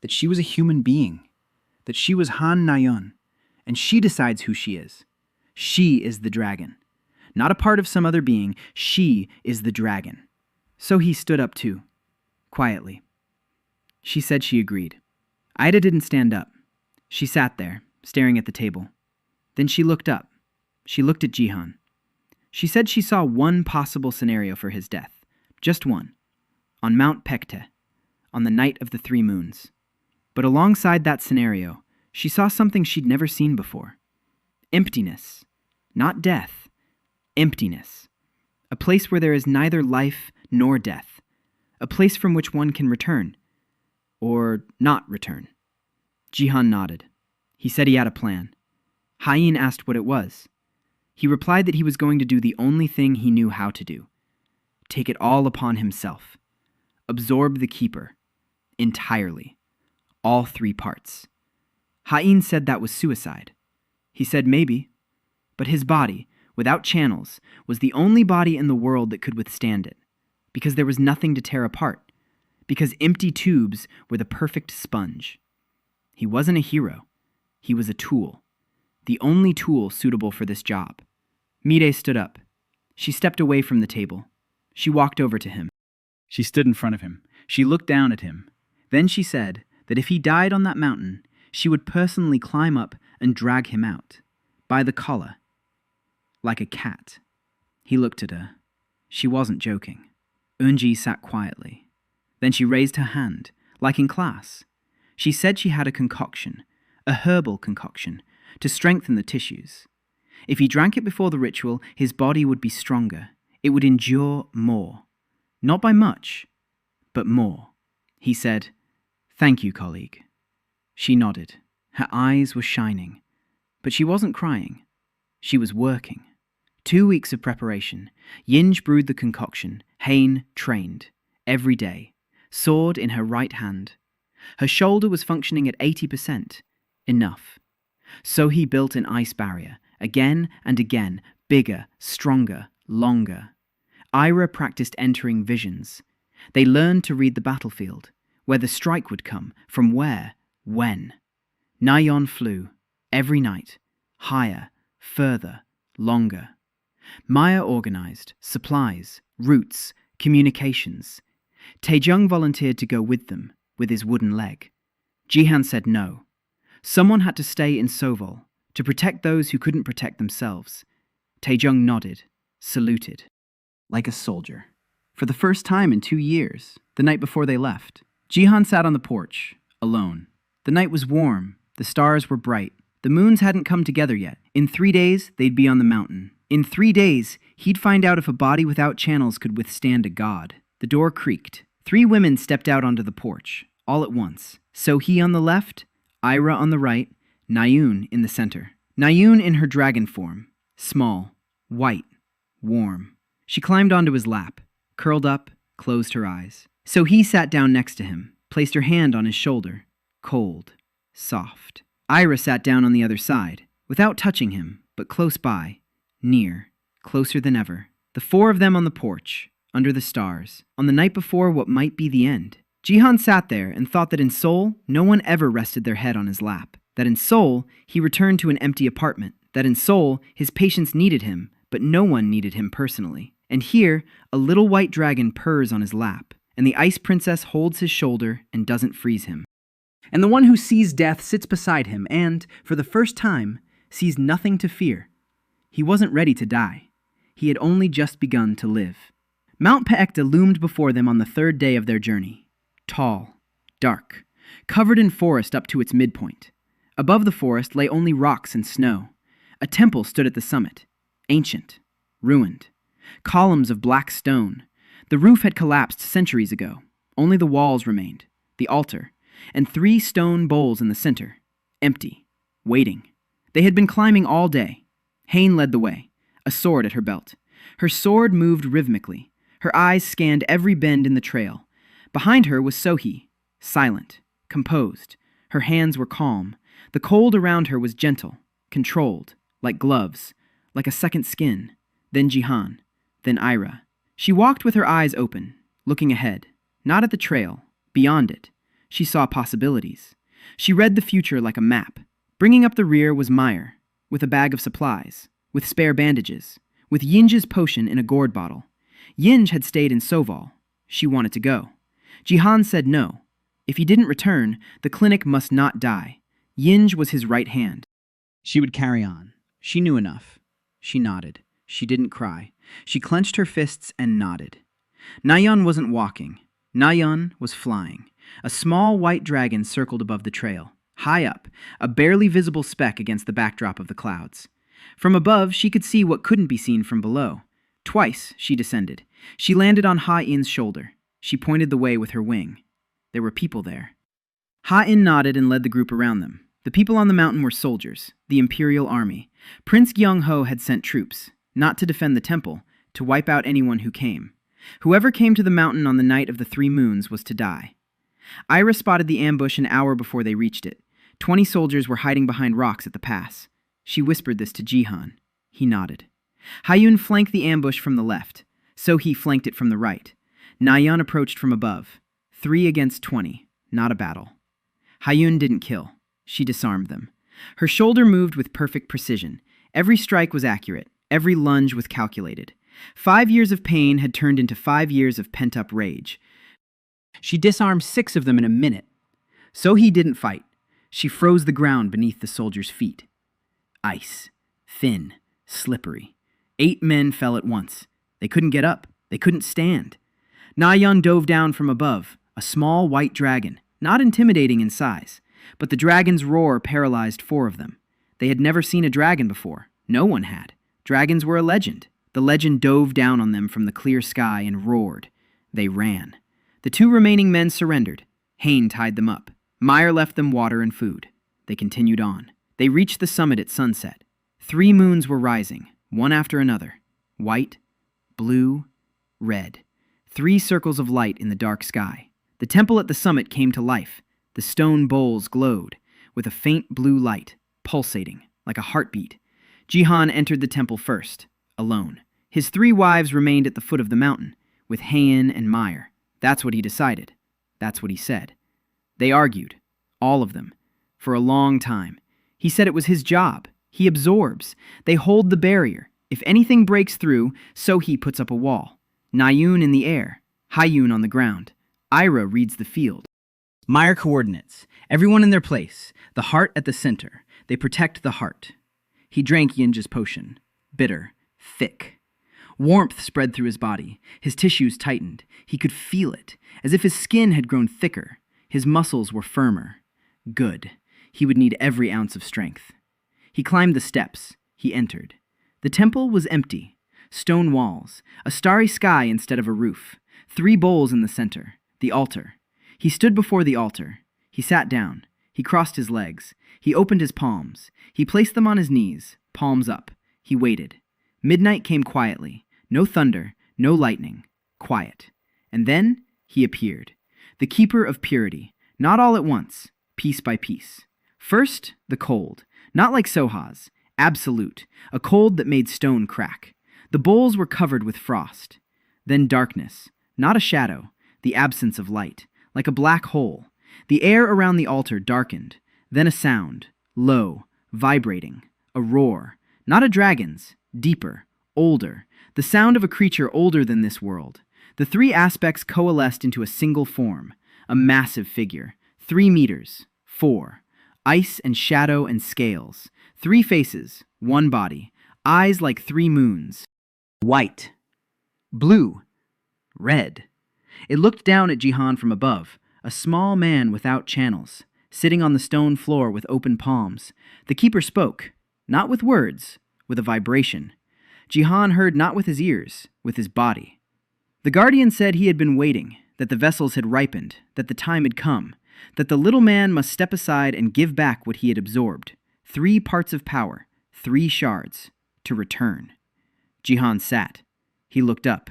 that she was a human being, that she was Han Nayeon, and she decides who she is. She is the dragon. Not a part of some other being. She is the dragon. So he stood up too, quietly. She said she agreed. Ida didn't stand up. She sat there, staring at the table. Then she looked up. She looked at Jihan. She said she saw one possible scenario for his death. Just one. On Mount Pekte, on the night of the 3 moons. But alongside that scenario, she saw something she'd never seen before. Emptiness. Not death. Emptiness. A place where there is neither life nor death. A place from which one can return. Or not return. Jihan nodded. He said he had a plan. Hayin asked what it was. He replied that he was going to do the only thing he knew how to do. Take it all upon himself. Absorb the keeper. Entirely. All 3 parts. Hayin said that was suicide. He said maybe. But his body, without channels, was the only body in the world that could withstand it. Because there was nothing to tear apart. Because empty tubes were the perfect sponge. He wasn't a hero. He was a tool. The only tool suitable for this job. Mide stood up. She stepped away from the table. She walked over to him. She stood in front of him. She looked down at him. Then she said that if he died on that mountain, she would personally climb up and drag him out. By the collar. Like a cat. He looked at her. She wasn't joking. Eunji sat quietly. Then she raised her hand, like in class. She said she had a concoction, a herbal concoction, to strengthen the tissues. If he drank it before the ritual, his body would be stronger. It would endure more. Not by much, but more. He said, "Thank you, colleague." She nodded. Her eyes were shining. But she wasn't crying. She was working. 2 weeks of preparation. Yinj brewed the concoction. Hain trained. Every day. Sword in her right hand. Her shoulder was functioning at 80%. Enough. So he built an ice barrier. Again and again. Bigger, stronger, longer. Ira practiced entering visions. They learned to read the battlefield. Where the strike would come. From where. When. Nayeon flew. Every night. Higher. Further. Longer. Maya organized. Supplies. Routes. Communications. Taejung volunteered to go with them, with his wooden leg. Jihan said no. Someone had to stay in Sovol, to protect those who couldn't protect themselves. Taejung nodded, saluted. Like a soldier. For the first time in 2 years, the night before they left, Jihan sat on the porch, alone. The night was warm, the stars were bright. The moons hadn't come together yet. In 3 days, they'd be on the mountain. In 3 days, he'd find out if a body without channels could withstand a god. The door creaked. 3 women stepped out onto the porch, all at once. Sohee on the left, Ira on the right, Nayeon in the center. Nayeon in her dragon form. Small, white, warm. She climbed onto his lap, curled up, closed her eyes. Sohee sat down next to him, placed her hand on his shoulder. Cold, soft. Ira sat down on the other side, without touching him, but close by, near, closer than ever. The 4 of them on the porch, under the stars, on the night before what might be the end. Jihan sat there and thought that in Seoul, no one ever rested their head on his lap. That in Seoul, he returned to an empty apartment. That in Seoul, his patients needed him, but no one needed him personally. And here, a little white dragon purrs on his lap, and the ice princess holds his shoulder and doesn't freeze him. And the one who sees death sits beside him and, for the first time, sees nothing to fear. He wasn't ready to die. He had only just begun to live. Mount Paekta loomed before them on the 3rd day of their journey. Tall, dark, covered in forest up to its midpoint. Above the forest lay only rocks and snow. A temple stood at the summit, ancient, ruined. Columns of black stone. The roof had collapsed centuries ago. Only the walls remained, the altar, and 3 stone bowls in the center, empty, waiting. They had been climbing all day. Hain led the way, a sword at her belt. Her sword moved rhythmically. Her eyes scanned every bend in the trail. Behind her was Sohee, silent, composed. Her hands were calm. The cold around her was gentle, controlled, like gloves, like a second skin. Then Jihan, then Ira. She walked with her eyes open, looking ahead, not at the trail, beyond it. She saw possibilities. She read the future like a map. Bringing up the rear was Meyer, with a bag of supplies, with spare bandages, with Yinj's potion in a gourd bottle. Yinj had stayed in Soval. She wanted to go. Jihan said no. If he didn't return, the clinic must not die. Yinj was his right hand. She would carry on. She knew enough. She nodded. She didn't cry. She clenched her fists and nodded. Nayeon wasn't walking. Nayeon was flying. A small white dragon circled above the trail, high up, a barely visible speck against the backdrop of the clouds. From above, she could see what couldn't be seen from below. Twice, she descended. She landed on Ha-in's shoulder. She pointed the way with her wing. There were people there. Ha-in nodded and led the group around them. The people on the mountain were soldiers, the Imperial Army. Prince Gyung-ho had sent troops, not to defend the temple, to wipe out anyone who came. Whoever came to the mountain on the night of the 3 moons was to die. Ira spotted the ambush an hour before they reached it. 20 soldiers were hiding behind rocks at the pass. She whispered this to Jihan. He nodded. Hayun flanked the ambush from the left. Sohee flanked it from the right. Nayeon approached from above. 3 against 20. Not a battle. Hayun didn't kill. She disarmed them. Her shoulder moved with perfect precision. Every strike was accurate. Every lunge was calculated. 5 years of pain had turned into 5 years of pent-up rage. She disarmed 6 of them in a minute. Sohee didn't fight. She froze the ground beneath the soldiers' feet. Ice. Thin. Slippery. 8 men fell at once. They couldn't get up. They couldn't stand. Nayeon dove down from above, a small white dragon, not intimidating in size. But the dragon's roar paralyzed 4 of them. They had never seen a dragon before. No one had. Dragons were a legend. The legend dove down on them from the clear sky and roared. They ran. The 2 remaining men surrendered. Hain tied them up. Meyer left them water and food. They continued on. They reached the summit at sunset. 3 moons were rising, one after another. White, blue, red. 3 circles of light in the dark sky. The temple at the summit came to life. The stone bowls glowed, with a faint blue light, pulsating, like a heartbeat. Jihan entered the temple first, alone. His 3 wives remained at the foot of the mountain, with Hain and Meyer. That's what he decided. That's what he said. They argued, all of them, for a long time. He said it was his job. He absorbs. They hold the barrier. If anything breaks through, Sohee puts up a wall. Nayeon in the air, Hayun on the ground. Ira reads the field. Meyer coordinates. Everyone in their place. The heart at the center. They protect the heart. He drank Yinja's potion. Bitter. Thick. Warmth spread through his body. His tissues tightened. He could feel it, as if his skin had grown thicker. His muscles were firmer. Good. He would need every ounce of strength. He climbed the steps. He entered. The temple was empty. Stone walls. A starry sky instead of a roof. 3 bowls in the center. The altar. He stood before the altar. He sat down. He crossed his legs. He opened his palms. He placed them on his knees, palms up. He waited. Midnight came quietly. No thunder, no lightning. Quiet. And then he appeared. The keeper of purity. Not all at once. Piece by piece. First, the cold. Not like Soha's. Absolute. A cold that made stone crack. The bowls were covered with frost. Then darkness. Not a shadow. The absence of light. Like a black hole. The air around the altar darkened. Then a sound. Low. Vibrating. A roar. Not a dragon's. Deeper. Older. The sound of a creature older than this world. The 3 aspects coalesced into a single form. A massive figure. 3 meters. 4. Ice and shadow and scales. 3 faces. 1 body. Eyes like 3 moons. White. Blue. Red. It looked down at Jihan from above, a small man without channels, sitting on the stone floor with open palms. The keeper spoke, not with words, with a vibration. Jihan heard not with his ears, with his body. The guardian said he had been waiting, that the vessels had ripened, that the time had come, that the little man must step aside and give back what he had absorbed. 3 parts of power, 3 shards, to return. Jihan sat. He looked up.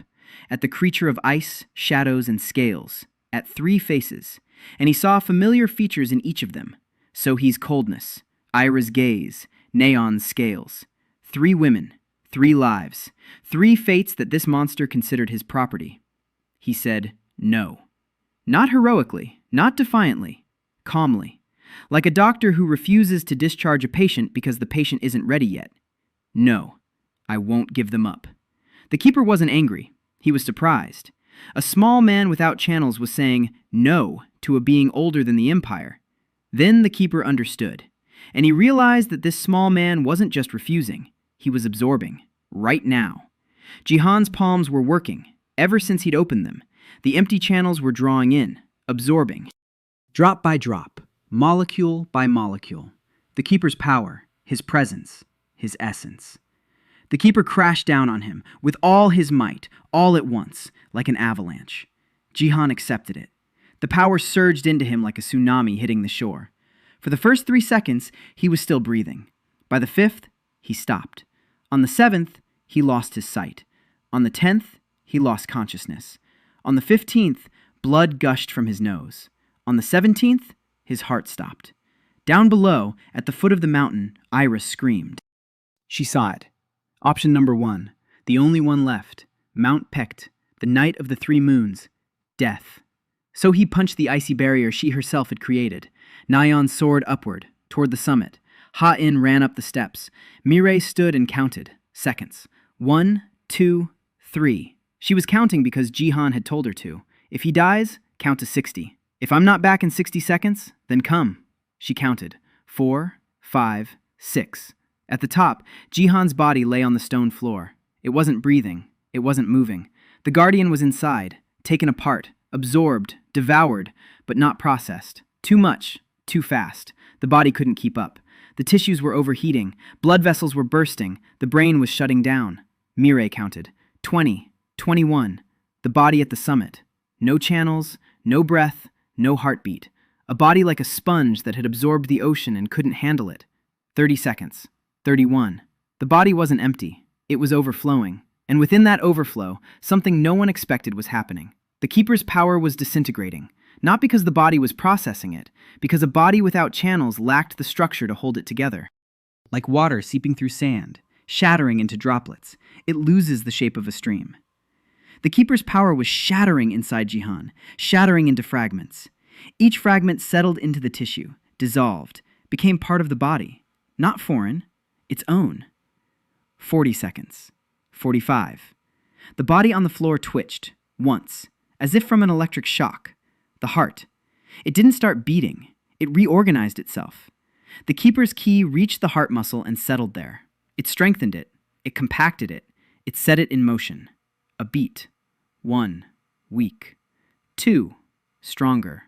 at the creature of ice, shadows, and scales, at 3 faces, and he saw familiar features in each of them. Sohee's coldness, Ira's gaze, Neon's scales. 3 women, 3 lives, 3 fates that this monster considered his property. He said no. Not heroically, not defiantly, calmly, like a doctor who refuses to discharge a patient because the patient isn't ready yet. No, I won't give them up. The keeper wasn't angry. He was surprised. A small man without channels was saying no to a being older than the Empire. Then the keeper understood, and he realized that this small man wasn't just refusing, he was absorbing, right now. Jihan's palms were working, ever since he'd opened them. The empty channels were drawing in, absorbing. Drop by drop, molecule by molecule. The keeper's power, his presence, his essence. The keeper crashed down on him with all his might, all at once, like an avalanche. Jihan accepted it. The power surged into him like a tsunami hitting the shore. For the first 3 seconds, he was still breathing. By the 5th, he stopped. On the 7th, he lost his sight. On the 10th, he lost consciousness. On the 15th, blood gushed from his nose. On the 17th, his heart stopped. Down below, at the foot of the mountain, Iris screamed. She saw it. Option number 1, the only one left, Mount Pecked, the night of the 3 moons, death. So he punched the icy barrier she herself had created. Nayeon soared upward, toward the summit. Ha-In ran up the steps. Mireille stood and counted. Seconds. 1, 2, 3. She was counting because Jihan had told her to. If he dies, count to 60. If I'm not back in 60 seconds, then come. She counted. 4, 5, 6. At the top, Jihan's body lay on the stone floor. It wasn't breathing. It wasn't moving. The Guardian was inside, taken apart, absorbed, devoured, but not processed. Too much, too fast. The body couldn't keep up. The tissues were overheating. Blood vessels were bursting. The brain was shutting down. Mireille counted. 20, 21. The body at the summit. No channels, no breath, no heartbeat. A body like a sponge that had absorbed the ocean and couldn't handle it. 30 seconds. 31. The body wasn't empty. It was overflowing. And within that overflow, something no one expected was happening. The keeper's power was disintegrating. Not because the body was processing it, because a body without channels lacked the structure to hold it together. Like water seeping through sand, shattering into droplets, it loses the shape of a stream. The keeper's power was shattering inside Jihan, shattering into fragments. Each fragment settled into the tissue, dissolved, became part of the body. Not foreign, its own. 40 seconds. 45. The body on the floor twitched, once, as if from an electric shock. The heart. It didn't start beating. It reorganized itself. The keeper's key reached the heart muscle and settled there. It strengthened it. It compacted it. It set it in motion. A beat. 1. Weak. 2. Stronger.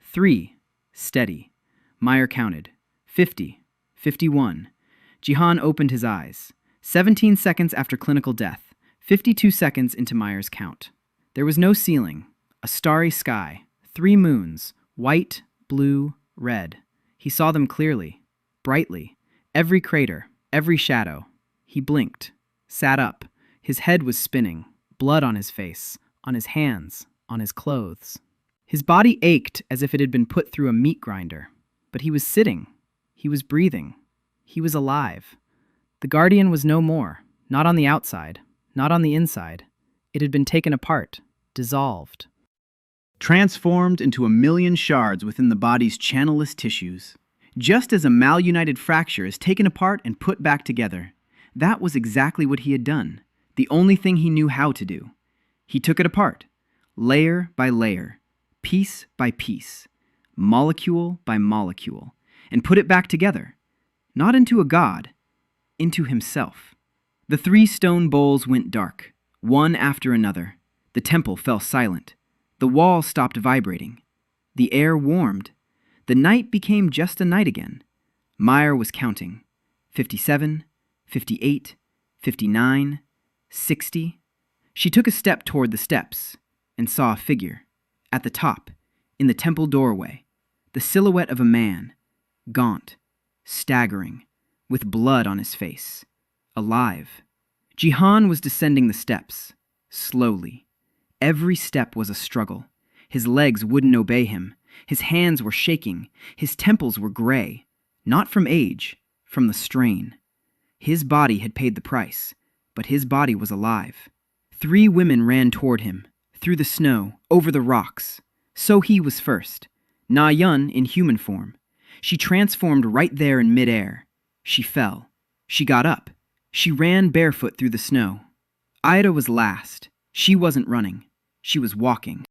3. Steady. Meyer counted. 50. 51. Jihan opened his eyes. 17 seconds after clinical death. 52 seconds into Meyer's count. There was no ceiling. A starry sky. 3 moons. White, blue, red. He saw them clearly. Brightly. Every crater. Every shadow. He blinked. Sat up. His head was spinning. Blood on his face. On his hands. On his clothes. His body ached as if it had been put through a meat grinder. But he was sitting. He was breathing. He was alive. The Guardian was no more. Not on the outside. Not on the inside. It had been taken apart. Dissolved. Transformed into a million shards within the body's channelless tissues. Just as a malunited fracture is taken apart and put back together. That was exactly what he had done. The only thing he knew how to do. He took it apart. Layer by layer. Piece by piece. Molecule by molecule. And put it back together. Not into a god. Into himself. The 3 stone bowls went dark. One after another. The temple fell silent. The wall stopped vibrating. The air warmed. The night became just a night again. Meyer was counting. 57, 58, 59, 60. She took a step toward the steps and saw a figure. At the top, in the temple doorway, the silhouette of a man, gaunt, staggering, with blood on his face, alive. Jihan was descending the steps, slowly, Every step was a struggle. His legs wouldn't obey him. His hands were shaking. His temples were gray. Not from age, from the strain. His body had paid the price, but his body was alive. 3 women ran toward him, through the snow, over the rocks. So he was first. Na Yun in human form. She transformed right there in midair. She fell. She got up. She ran barefoot through the snow. Ida was last. She wasn't running. She was walking.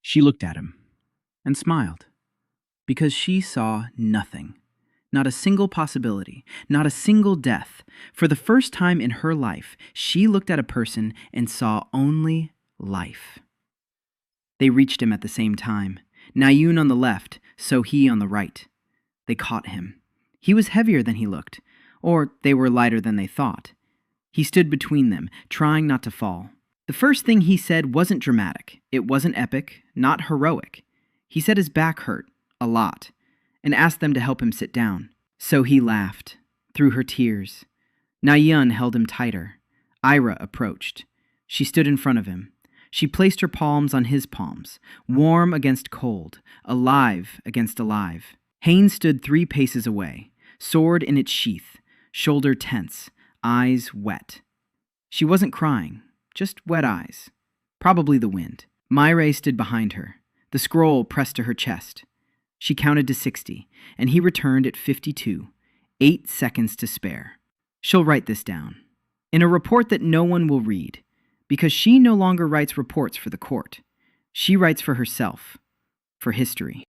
She looked at him and smiled, because she saw nothing. Not a single possibility, not a single death. For the first time in her life, she looked at a person and saw only life. They reached him at the same time. Nayun on the left, so he on the right. They caught him. He was heavier than he looked, or they were lighter than they thought. He stood between them, trying not to fall. The first thing he said wasn't dramatic. It wasn't epic, not heroic. He said his back hurt, a lot, and asked them to help him sit down. So he laughed, through her tears. Nayun held him tighter. Ira approached. She stood in front of him. She placed her palms on his palms, warm against cold, alive against alive. Haynes stood 3 paces away, sword in its sheath, shoulder tense, eyes wet. She wasn't crying, just wet eyes. Probably the wind. Myre stood behind her, the scroll pressed to her chest. She counted to 60, and he returned at 52, 8 seconds to spare. She'll write this down, in a report that no one will read, because she no longer writes reports for the court. She writes for herself, for history.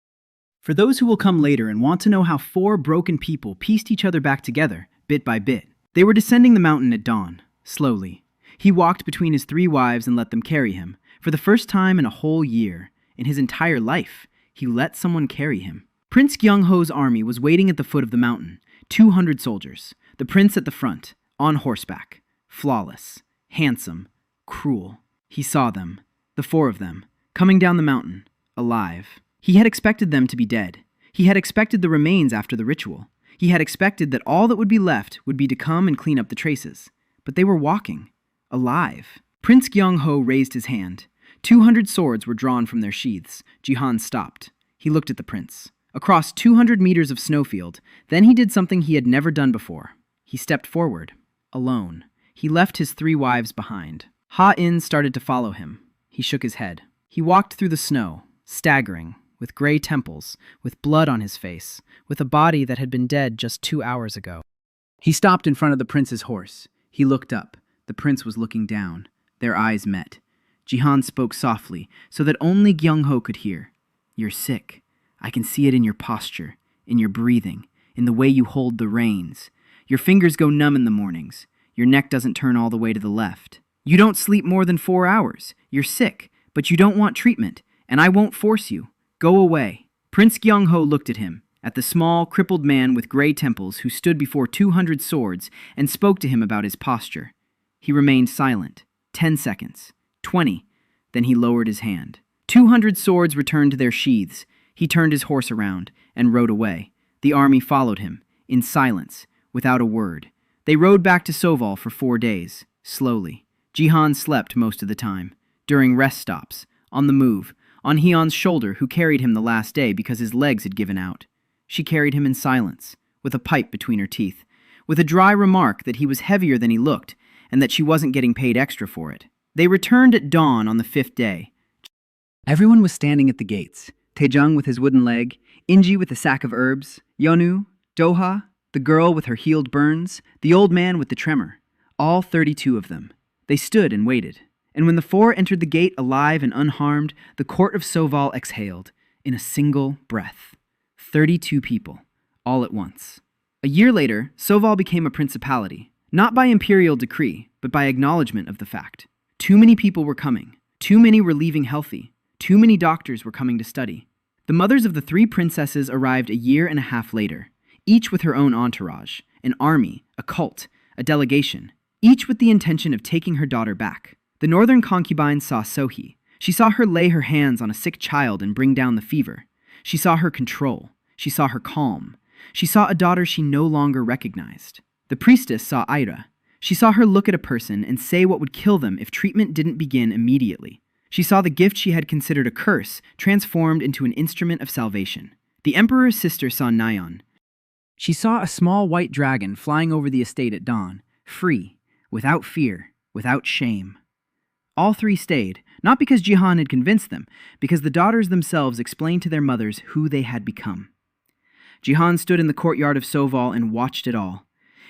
For those who will come later and want to know how 4 broken people pieced each other back together, bit by bit. They were descending the mountain at dawn, slowly. He walked between his 3 wives and let them carry him. For the first time in a whole year, in his entire life, he let someone carry him. Prince Gyung-ho's army was waiting at the foot of the mountain, 200 soldiers. The prince at the front, on horseback, flawless, handsome, cruel. He saw them, the 4 of them, coming down the mountain, alive. He had expected them to be dead. He had expected the remains after the ritual. He had expected that all that would be left would be to come and clean up the traces. But they were walking, alive. Prince Gyung-ho raised his hand. 200 swords were drawn from their sheaths. Jihan stopped. He looked at the prince. Across 200 meters of snowfield, then he did something he had never done before. He stepped forward, alone. He left his 3 wives behind. Ha-in started to follow him. He shook his head. He walked through the snow, staggering, with gray temples, with blood on his face, with a body that had been dead just 2 hours ago. He stopped in front of the prince's horse. He looked up. The prince was looking down. Their eyes met. Jihan spoke softly, so that only Gyung-ho could hear. "You're sick. I can see it in your posture, in your breathing, in the way you hold the reins. Your fingers go numb in the mornings. Your neck doesn't turn all the way to the left. You don't sleep more than 4 hours. You're sick, but you don't want treatment, and I won't force you. Go away." Prince Gyung-ho looked at him, at the small, crippled man with gray temples who stood before 200 swords, and spoke to him about his posture. He remained silent. 10 seconds. 20. Then he lowered his hand. 200 swords returned to their sheaths. He turned his horse around and rode away. The army followed him, in silence, without a word. They rode back to Soval for 4 days, slowly. Jihan slept most of the time, during rest stops, on the move, on Hyun's shoulder, who carried him the last day because his legs had given out. She carried him in silence, with a pipe between her teeth, with a dry remark that he was heavier than he looked, and that she wasn't getting paid extra for it. They returned at dawn on the 5th day. Everyone was standing at the gates. Taejung with his wooden leg, Inji with the sack of herbs, Yeonu, Doha, the girl with her healed burns, the old man with the tremor. All 32 of them. They stood and waited. And when the 4 entered the gate alive and unharmed, the court of Soval exhaled, in a single breath. 32 people, all at once. A year later, Soval became a principality, not by imperial decree, but by acknowledgement of the fact. Too many people were coming. Too many were leaving healthy. Too many doctors were coming to study. The mothers of the 3 princesses arrived a year and a half later, each with her own entourage, an army, a cult, a delegation, each with the intention of taking her daughter back. The northern concubine saw Sohee. She saw her lay her hands on a sick child and bring down the fever. She saw her control. She saw her calm. She saw a daughter she no longer recognized. The priestess saw Ira. She saw her look at a person and say what would kill them if treatment didn't begin immediately. She saw the gift she had considered a curse transformed into an instrument of salvation. The emperor's sister saw Nayeon. She saw a small white dragon flying over the estate at dawn, free, without fear, without shame. All three stayed, not because Jihan had convinced them, because the daughters themselves explained to their mothers who they had become. Jihan stood in the courtyard of Soval and watched it all.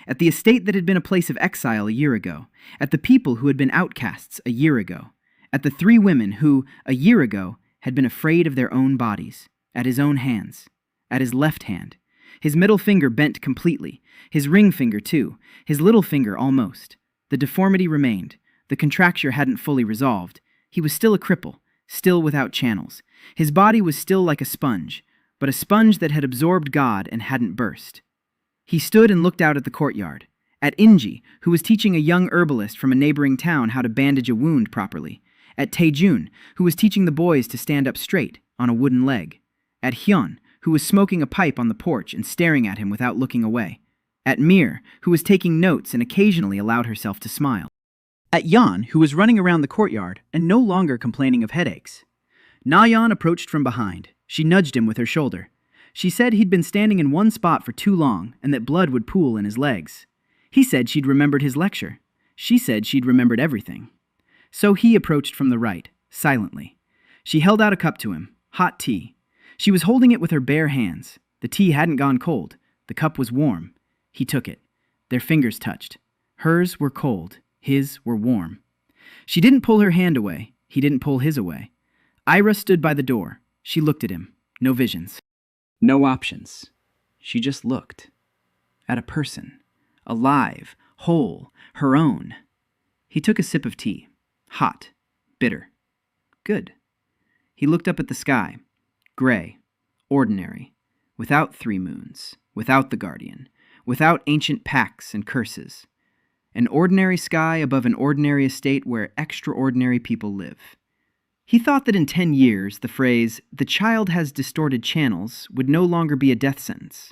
At the estate that had been a place of exile a year ago, at the people who had been outcasts a year ago, at the three women who, a year ago, had been afraid of their own bodies, at his own hands, at his left hand. His middle finger bent completely, his ring finger too, his little finger almost. The deformity remained. The contracture hadn't fully resolved. He was still a cripple, still without channels. His body was still like a sponge, but a sponge that had absorbed God and hadn't burst. He stood and looked out at the courtyard, at Inji, who was teaching a young herbalist from a neighboring town how to bandage a wound properly, at Taejun, who was teaching the boys to stand up straight, on a wooden leg, at Hyun, who was smoking a pipe on the porch and staring at him without looking away, at Mir, who was taking notes and occasionally allowed herself to smile, at Yan, who was running around the courtyard and no longer complaining of headaches. Nayeon approached from behind. She nudged him with her shoulder. She said he'd been standing in one spot for too long and that blood would pool in his legs. He said she'd remembered his lecture. She said she'd remembered everything. So he approached from the right, silently. She held out a cup to him, hot tea. She was holding it with her bare hands. The tea hadn't gone cold. The cup was warm. He took it. Their fingers touched. Hers were cold. His were warm. She didn't pull her hand away. He didn't pull his away. Ira stood by the door. She looked at him. No visions. No options. She just looked. At a person. Alive. Whole. Her own. He took a sip of tea. Hot. Bitter. Good. He looked up at the sky. Gray. Ordinary. Without three moons. Without the guardian. Without ancient pacts and curses. An ordinary sky above an ordinary estate where extraordinary people live. He thought that in 10 years, the phrase, "the child has distorted channels," would no longer be a death sentence.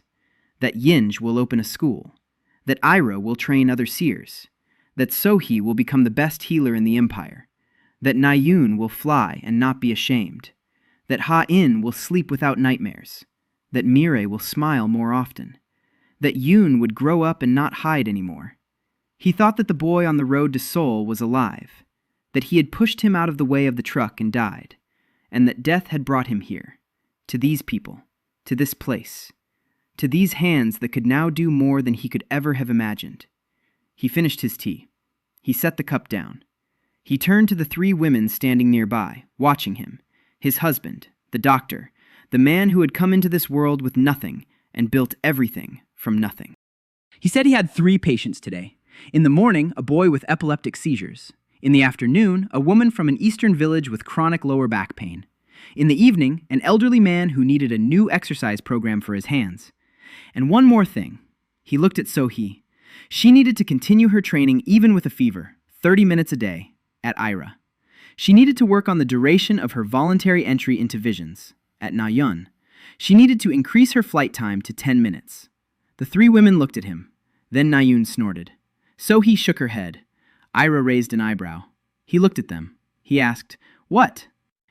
That Yinj will open a school. That Ira will train other seers. That Sohee will become the best healer in the empire. That Nayeon will fly and not be ashamed. That Ha-In will sleep without nightmares. That Mire will smile more often. That Yoon would grow up and not hide anymore. He thought that the boy on the road to Seoul was alive, that he had pushed him out of the way of the truck and died, and that death had brought him here, to these people, to this place, to these hands that could now do more than he could ever have imagined. He finished his tea. He set the cup down. He turned to the three women standing nearby, watching him, his husband, the doctor, the man who had come into this world with nothing and built everything from nothing. He said he had 3 patients today. In the morning, a boy with epileptic seizures. In the afternoon, a woman from an eastern village with chronic lower back pain. In the evening, an elderly man who needed a new exercise program for his hands. And one more thing. He looked at Sohee. She needed to continue her training even with a fever, 30 minutes a day, at Ira. She needed to work on the duration of her voluntary entry into visions, at Nayeon. She needed to increase her flight time to 10 minutes. The 3 women looked at him. Then Nayeon snorted. Sohee shook her head. Ira raised an eyebrow. He looked at them. He asked, "What?"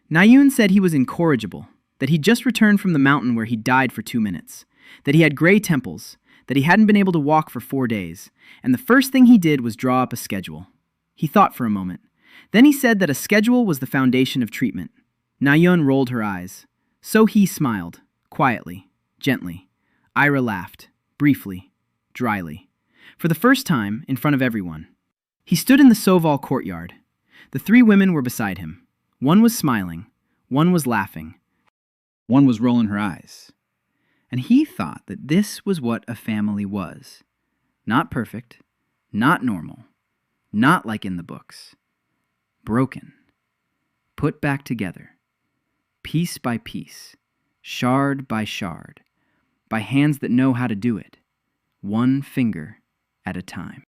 Nayeon said he was incorrigible, that he'd just returned from the mountain where he died for 2 minutes, that he had gray temples, that he hadn't been able to walk for 4 days, and the first thing he did was draw up a schedule. He thought for a moment. Then he said that a schedule was the foundation of treatment. Nayeon rolled her eyes. Sohee smiled, quietly, gently. Ira laughed, briefly, dryly. For the first time, in front of everyone. He stood in the Soval courtyard. The 3 women were beside him. One was smiling. One was laughing. One was rolling her eyes. And he thought that this was what a family was. Not perfect. Not normal. Not like in the books. Broken. Put back together. Piece by piece. Shard by shard. By hands that know how to do it. One finger at a time.